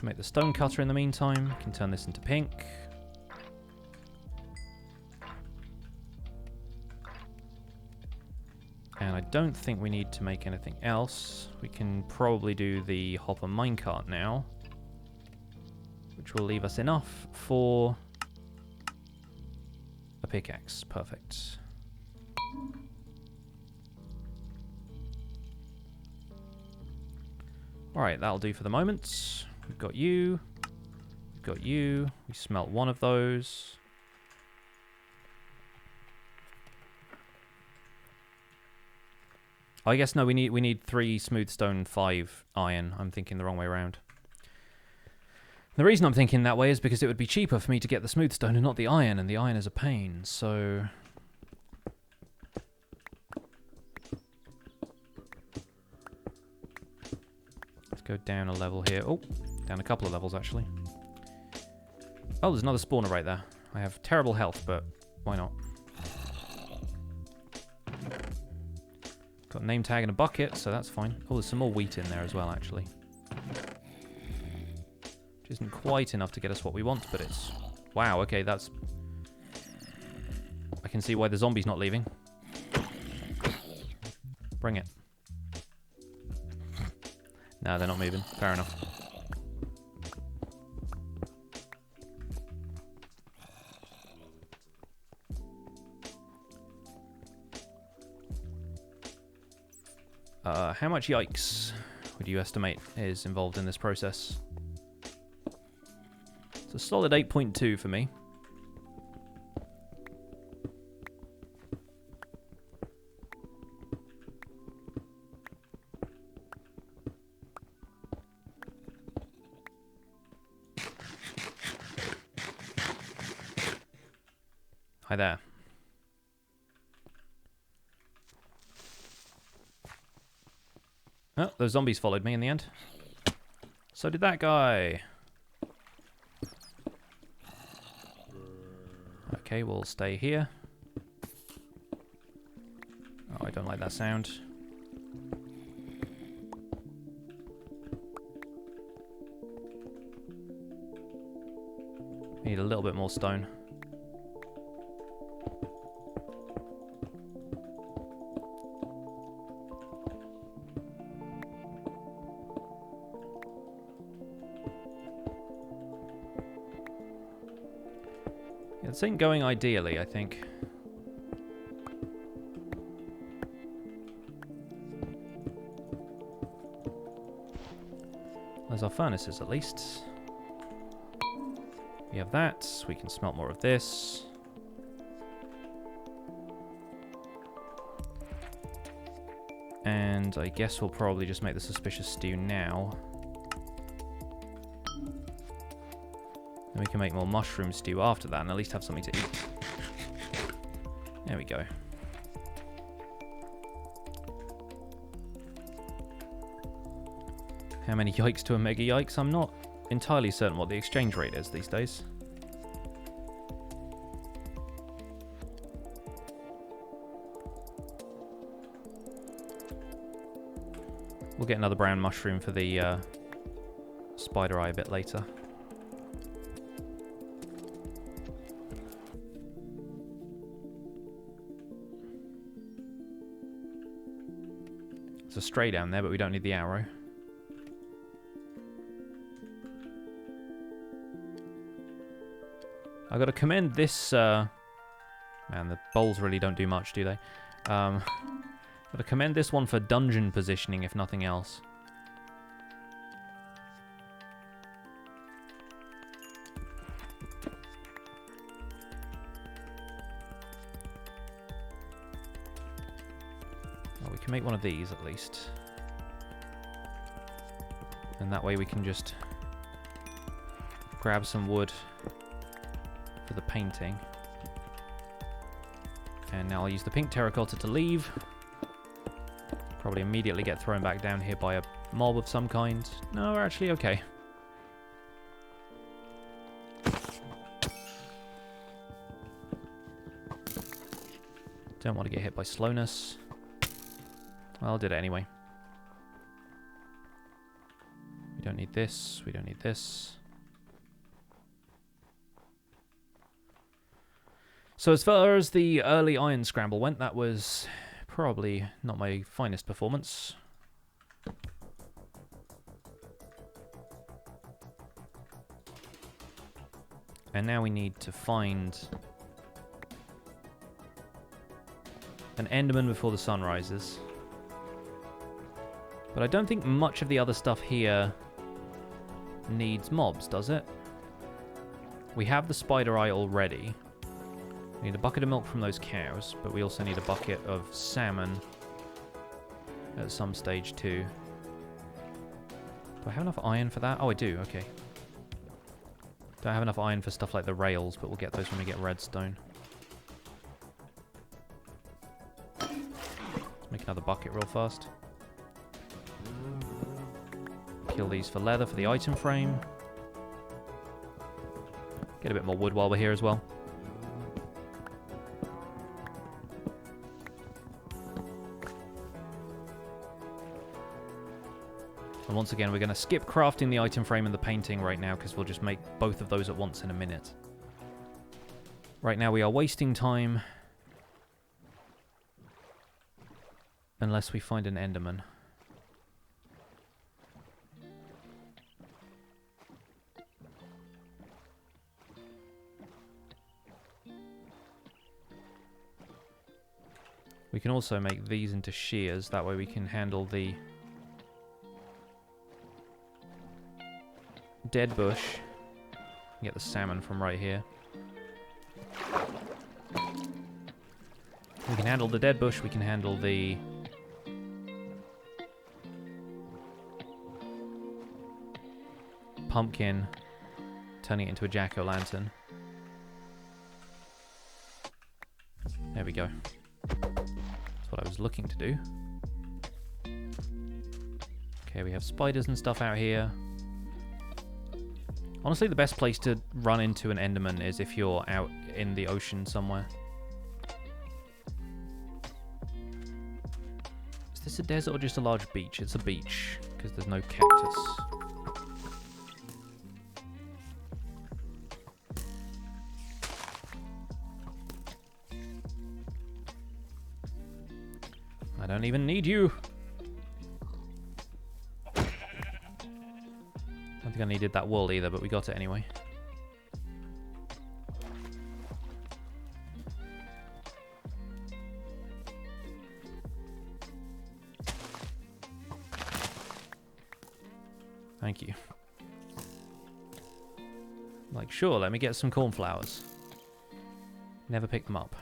Make the stone cutter in the meantime. We can turn this into pink. And I don't think we need to make anything else. We can probably do the hopper minecart now, which will leave us enough for a pickaxe. Perfect. Alright, that'll do for the moment. We've got you. We've got you. We smelt 1 of those. I guess no, we need 3 smooth stone, 5 iron. I'm thinking the wrong way around. The reason I'm thinking that way is because it would be cheaper for me to get the smooth stone and not the iron, and the iron is a pain, so... Let's go down a level here. Oh, down a couple of levels, actually. Oh, there's another spawner right there. I have terrible health, but why not? Got a name tag and a bucket, so that's fine. Oh, there's some more wheat in there as well, actually. Which isn't quite enough to get us what we want, but it's... Wow, okay, that's... I can see why the zombie's not leaving. Bring it. No, they're not moving. Fair enough. How much yikes would you estimate is involved in this process? It's a solid 8.2 for me. Hi there. Oh, those zombies followed me in the end. So did that guy. Okay, we'll stay here. Oh, I don't like that sound. Need a little bit more stone. This ain't going ideally, I think. There's our furnaces, at least. We have that. We can smelt more of this. And I guess we'll probably just make the suspicious stew now. And we can make more mushroom stew after that and at least have something to eat. There we go. How many yikes to a mega yikes? I'm not entirely certain what the exchange rate is these days. We'll get another brown mushroom for the spider eye a bit later. There's a stray down there, but we don't need the arrow. I got to commend this... Man, the bowls really don't do much, do they? Got to commend this one for dungeon positioning, if nothing else. can make one of these at least. And that way we can just grab some wood for the painting. And now I'll use the pink terracotta to leave. Probably immediately get thrown back down here by a mob of some kind. No, we're actually okay. Don't want to get hit by slowness. Well, I did it anyway. We don't need this. We don't need this. So as far as the early iron scramble went, that was probably not my finest performance. And now we need to find an Enderman before the sun rises. But I don't think much of the other stuff here needs mobs, does it? We have the spider eye already. We need a bucket of milk from those cows, but we also need a bucket of salmon at some stage too. Do I have enough iron for that? Oh, I do, okay. Don't have enough iron for stuff like the rails, but we'll get those when we get redstone. Let's make another bucket real fast. Kill these for leather for the item frame. Get a bit more wood while we're here as well. And once again, we're going to skip crafting the item frame and the painting right now because we'll just make both of those at once in a minute. Right now we are wasting time unless we find an Enderman. We can also make these into shears, that way we can handle the dead bush. Get the salmon from right here. We can handle the dead bush, we can handle the pumpkin, turning it into a jack-o'-lantern. There we go. That's what I was looking to do. Okay, we have spiders and stuff out here. Honestly, the best place to run into an Enderman is if you're out in the ocean somewhere. Is this a desert or just a large beach? It's a beach, because there's no cactus. I don't even need you. I don't think I needed that wool either, but we got it anyway. Thank you. Like, sure, let me get some cornflowers. Never pick them up.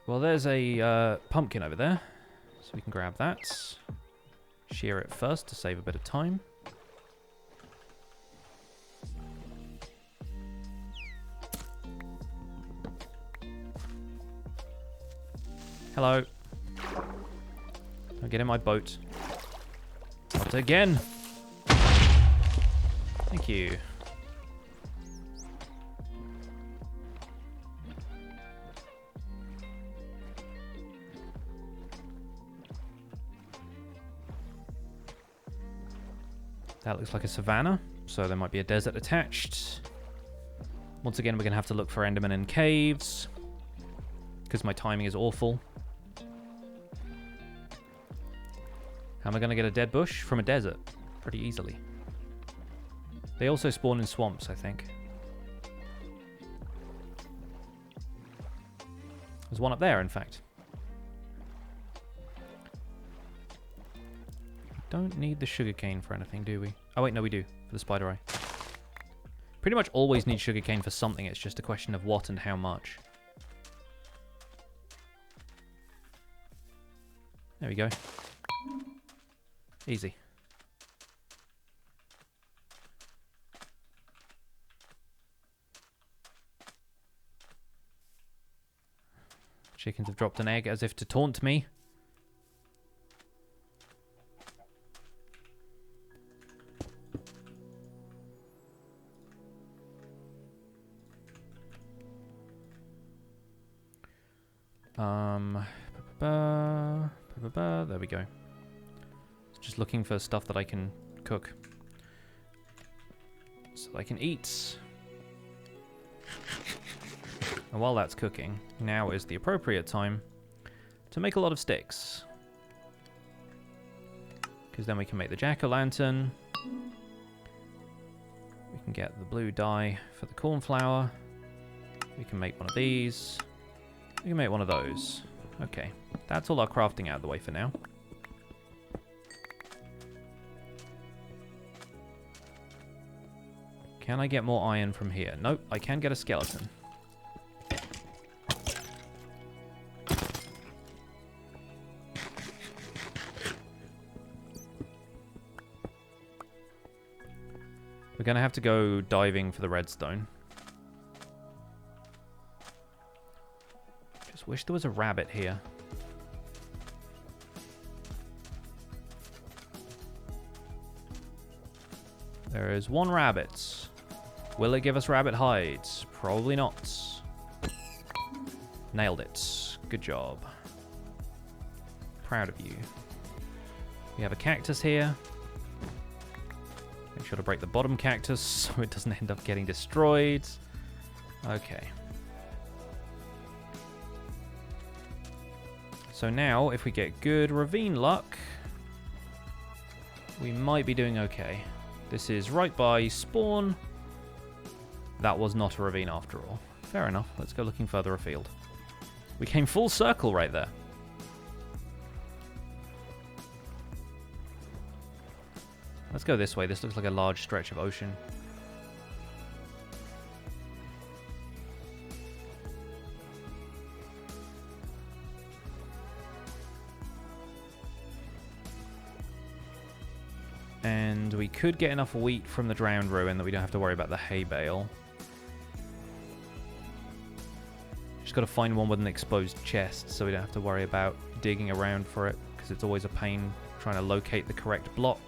Well, there's a pumpkin over there, so we can grab that. Shear it first to save a bit of time. Hello. Don't get in my boat. Not again. Thank you. That looks like a savanna, so there might be a desert attached. Once again, we're going to have to look for Endermen in caves, because my timing is awful. How am I going to get a dead bush from a desert? Pretty easily. They also spawn in swamps, I think. There's one up there, in fact. Don't need the sugarcane for anything, do we? Oh wait, no we do, for the spider eye. Pretty much always need sugarcane for something. It's just a question of what and how much. There we go. Easy. Chickens have dropped an egg as if to taunt me. There we go. Just looking for stuff that I can cook. So that I can eat. And while that's cooking, now is the appropriate time to make a lot of sticks. Because then we can make the jack-o'-lantern. We can get the blue dye for the cornflower. We can make one of these. We can make one of those. Okay, that's all our crafting out of the way for now. Can I get more iron from here? Nope, I can get a skeleton. We're going to have to go diving for the redstone. Just wish there was a rabbit here. There is one rabbit. Will it give us rabbit hides? Probably not. Nailed it. Good job. Proud of you. We have a cactus here. Make sure to break the bottom cactus so it doesn't end up getting destroyed. Okay. So now, if we get good ravine luck, we might be doing okay. This is right by spawn. That was not a ravine after all. Fair enough. Let's go looking further afield. We came full circle right there. Let's go this way. This looks like a large stretch of ocean. And we could get enough wheat from the drowned ruin that we don't have to worry about the hay bale. Just got to find one with an exposed chest so we don't have to worry about digging around for it, because it's always a pain trying to locate the correct block.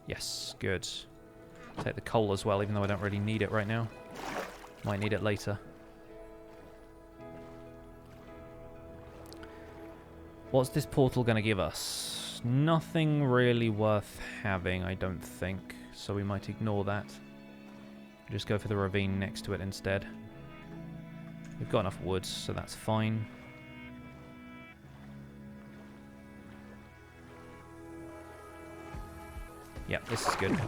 Yes, good. Take the coal as well, even though I don't really need it right now. Might need it later. What's this portal going to give us? Nothing really worth having, I don't think. So we might ignore that. Just go for the ravine next to it instead. We've got enough wood, so that's fine. Yep, this is good.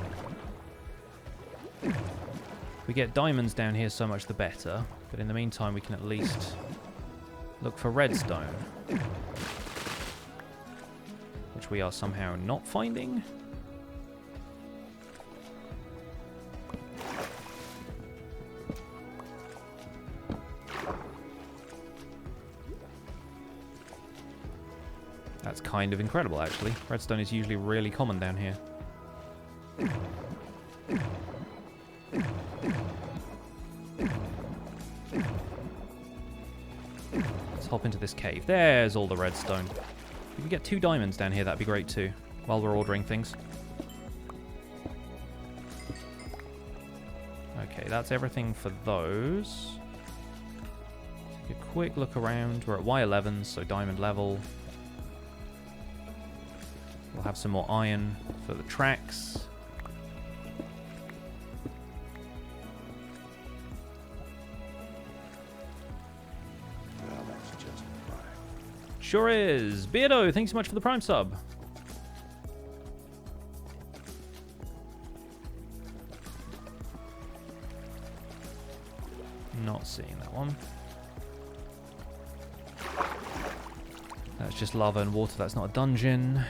We get diamonds down here, so much the better. But in the meantime, we can at least look for redstone. Which we are somehow not finding. That's kind of incredible, actually. Redstone is usually really common down here. Let's hop into this cave. There's all the redstone. If we can get 2 diamonds down here, that'd be great too, while we're ordering things. Okay, that's everything for those. Take a quick look around. We're at Y11, so diamond level. We'll have some more iron for the tracks. Sure is. Beardo, thanks so much for the Prime sub. Not seeing that one. That's just lava and water. That's not a dungeon.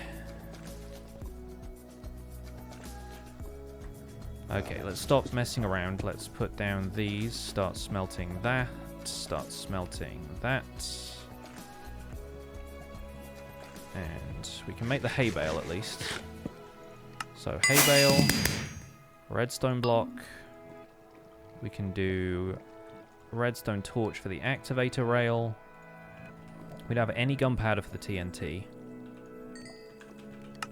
Okay, let's stop messing around. Let's put down these. Start smelting that. Start smelting that. And we can make the hay bale at least. So hay bale, redstone block. We can do redstone torch for the activator rail. We don't have any gunpowder for the TNT.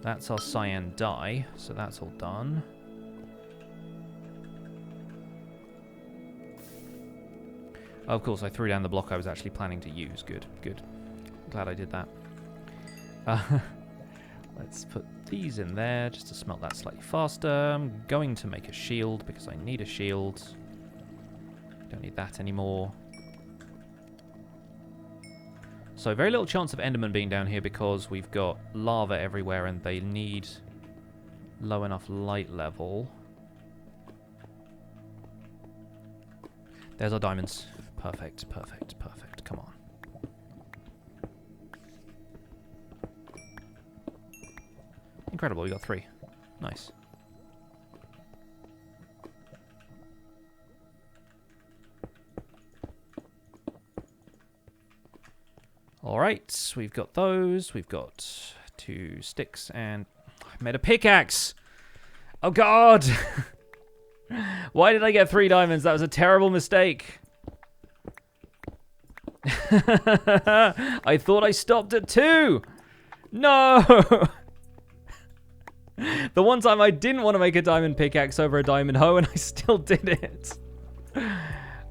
That's our cyan dye, so that's all done. Oh, of course, I threw down the block I was actually planning to use. Good, good. Glad I did that. Let's put these in there just to smelt that slightly faster. I'm going to make a shield because I need a shield. Don't need that anymore. So very little chance of Enderman being down here because we've got lava everywhere and they need low enough light level. There's our diamonds. Perfect, perfect, perfect. Come on. Incredible, we got 3. Nice. Alright, we've got those. We've got 2 sticks and I made a pickaxe! Oh god! Why did I get 3 diamonds? That was a terrible mistake. I thought I stopped at 2! No! The one time I didn't want to make a diamond pickaxe over a diamond hoe and I still did it.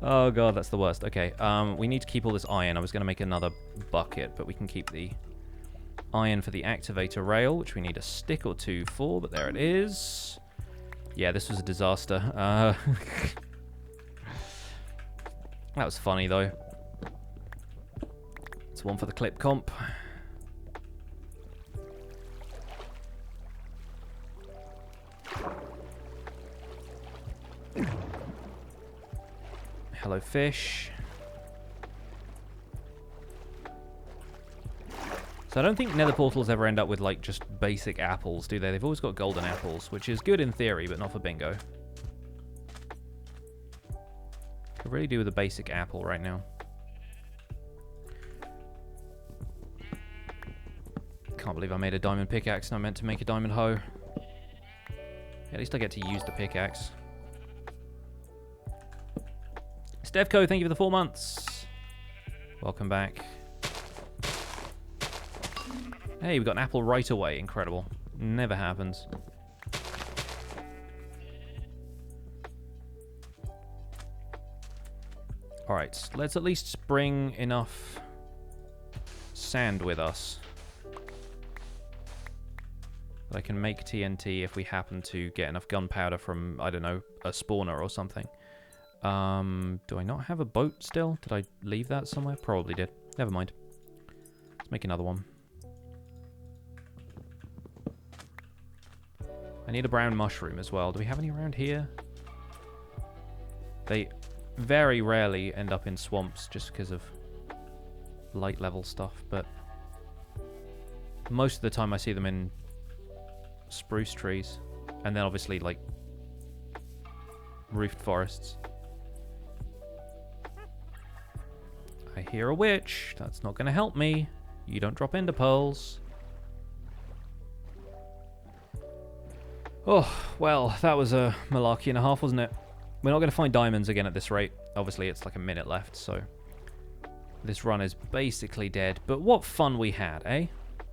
Oh god, that's the worst. Okay, we need to keep all this iron. I was going to make another bucket, but we can keep the iron for the activator rail, which we need a stick or 2 for, but there it is. Yeah, this was a disaster. That was funny, though. It's one for the clip comp. Hello, fish. So I don't think nether portals ever end up with, like, just basic apples, do they? They've always got golden apples, which is good in theory, but not for bingo. Could really do with a basic apple right now. Can't believe I made a diamond pickaxe and I meant to make a diamond hoe. At least I get to use the pickaxe. Stevco, thank you for the 4 months. Welcome back. Hey, we got an apple right away. Incredible. Never happens. Alright, let's at least bring enough sand with us. I can make TNT if we happen to get enough gunpowder from, I don't know, a spawner or something. Do I not have a boat still? Did I leave that somewhere? Probably did. Never mind. Let's make another one. I need a brown mushroom as well. Do we have any around here? They very rarely end up in swamps just because of light level stuff, but most of the time I see them in spruce trees, and then obviously like roofed forests. I hear a witch. That's not going to help me. You don't drop ender pearls. Oh, well, that was a malarkey and a half, wasn't it? We're not going to find diamonds again at this rate. Obviously, it's like a minute left, so this run is basically dead. But what fun we had, eh?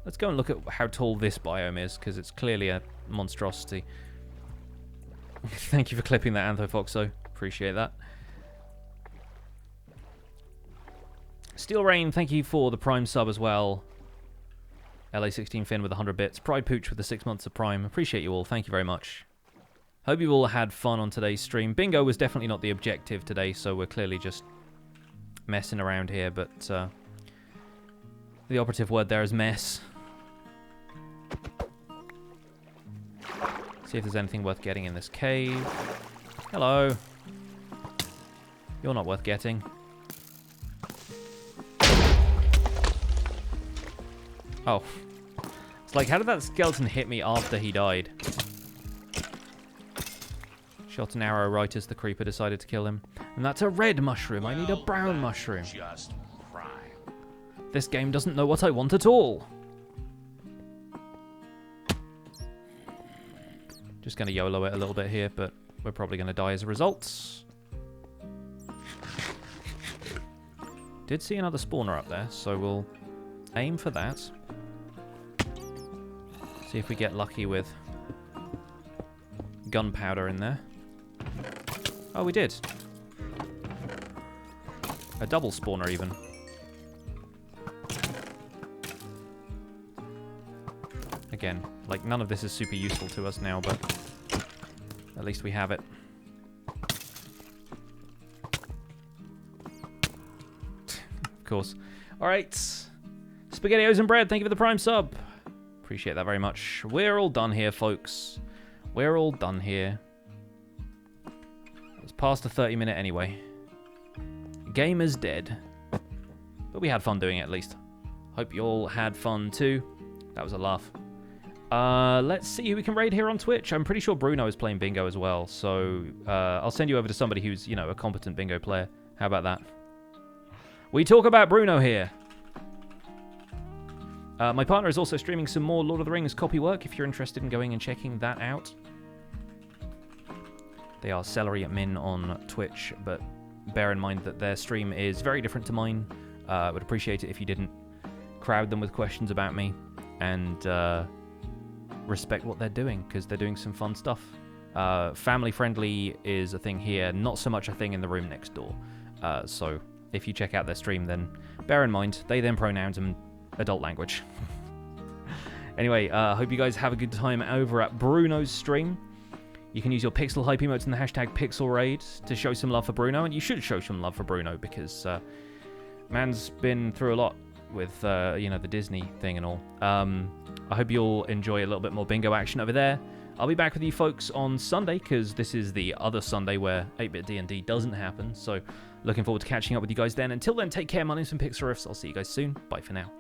Let's go and look at how tall this biome is, because it's clearly a monstrosity. Thank you for clipping that, Anthofoxo. Appreciate that. Steel Rain, thank you for the Prime sub as well. LA16 Finn with 100 bits. Pride Pooch with the 6 months of Prime. Appreciate you all. Thank you very much. Hope you all had fun on today's stream. Bingo was definitely not the objective today, so we're clearly just messing around here, but the operative word there is mess. See if there's anything worth getting in this cave. Hello. You're not worth getting. Oh. It's like, how did that skeleton hit me after he died? Shot an arrow right as the creeper decided to kill him. And that's a red mushroom. I need a brown mushroom. Just prime. This game doesn't know what I want at all. Just going to YOLO it a little bit here, but we're probably going to die as a result. Did see another spawner up there, so we'll aim for that. See if we get lucky with gunpowder in there. Oh, we did. A double spawner, even. Again, like, none of this is super useful to us now, but at least we have it. Of course. Alright. SpaghettiOs and bread, thank you for the prime sub. Appreciate that very much. We're all done here, folks. We're all done here. It's past the 30-minute anyway. Game is dead. But we had fun doing it, at least. Hope you all had fun, too. That was a laugh. Let's see who we can raid here on Twitch. I'm pretty sure Bruno is playing bingo as well. So, I'll send you over to somebody who's, you know, a competent bingo player. How about that? We talk about Bruno here. My partner is also streaming some more Lord of the Rings copy work if you're interested in going and checking that out. They are Celery at Min on Twitch, but bear in mind that their stream is very different to mine. I would appreciate it if you didn't crowd them with questions about me and respect what they're doing, because they're doing some fun stuff. Family friendly is a thing here, not so much a thing in the room next door. So if you check out their stream, then bear in mind they them pronouns and adult language. Anyway, hope you guys have a good time over at Bruno's stream. You can use your pixel hype emotes and the hashtag pixelraid to show some love for Bruno, and you should show some love for Bruno because man's been through a lot with you know, the Disney thing and all. I hope you'll enjoy a little bit more bingo action over there. I'll be back with you folks on Sunday, because this is the other Sunday where 8-Bit D&D doesn't happen. So looking forward to catching up with you guys then. Until then, take care. My name's been Pixel Riffs. I'll see you guys soon. Bye for now.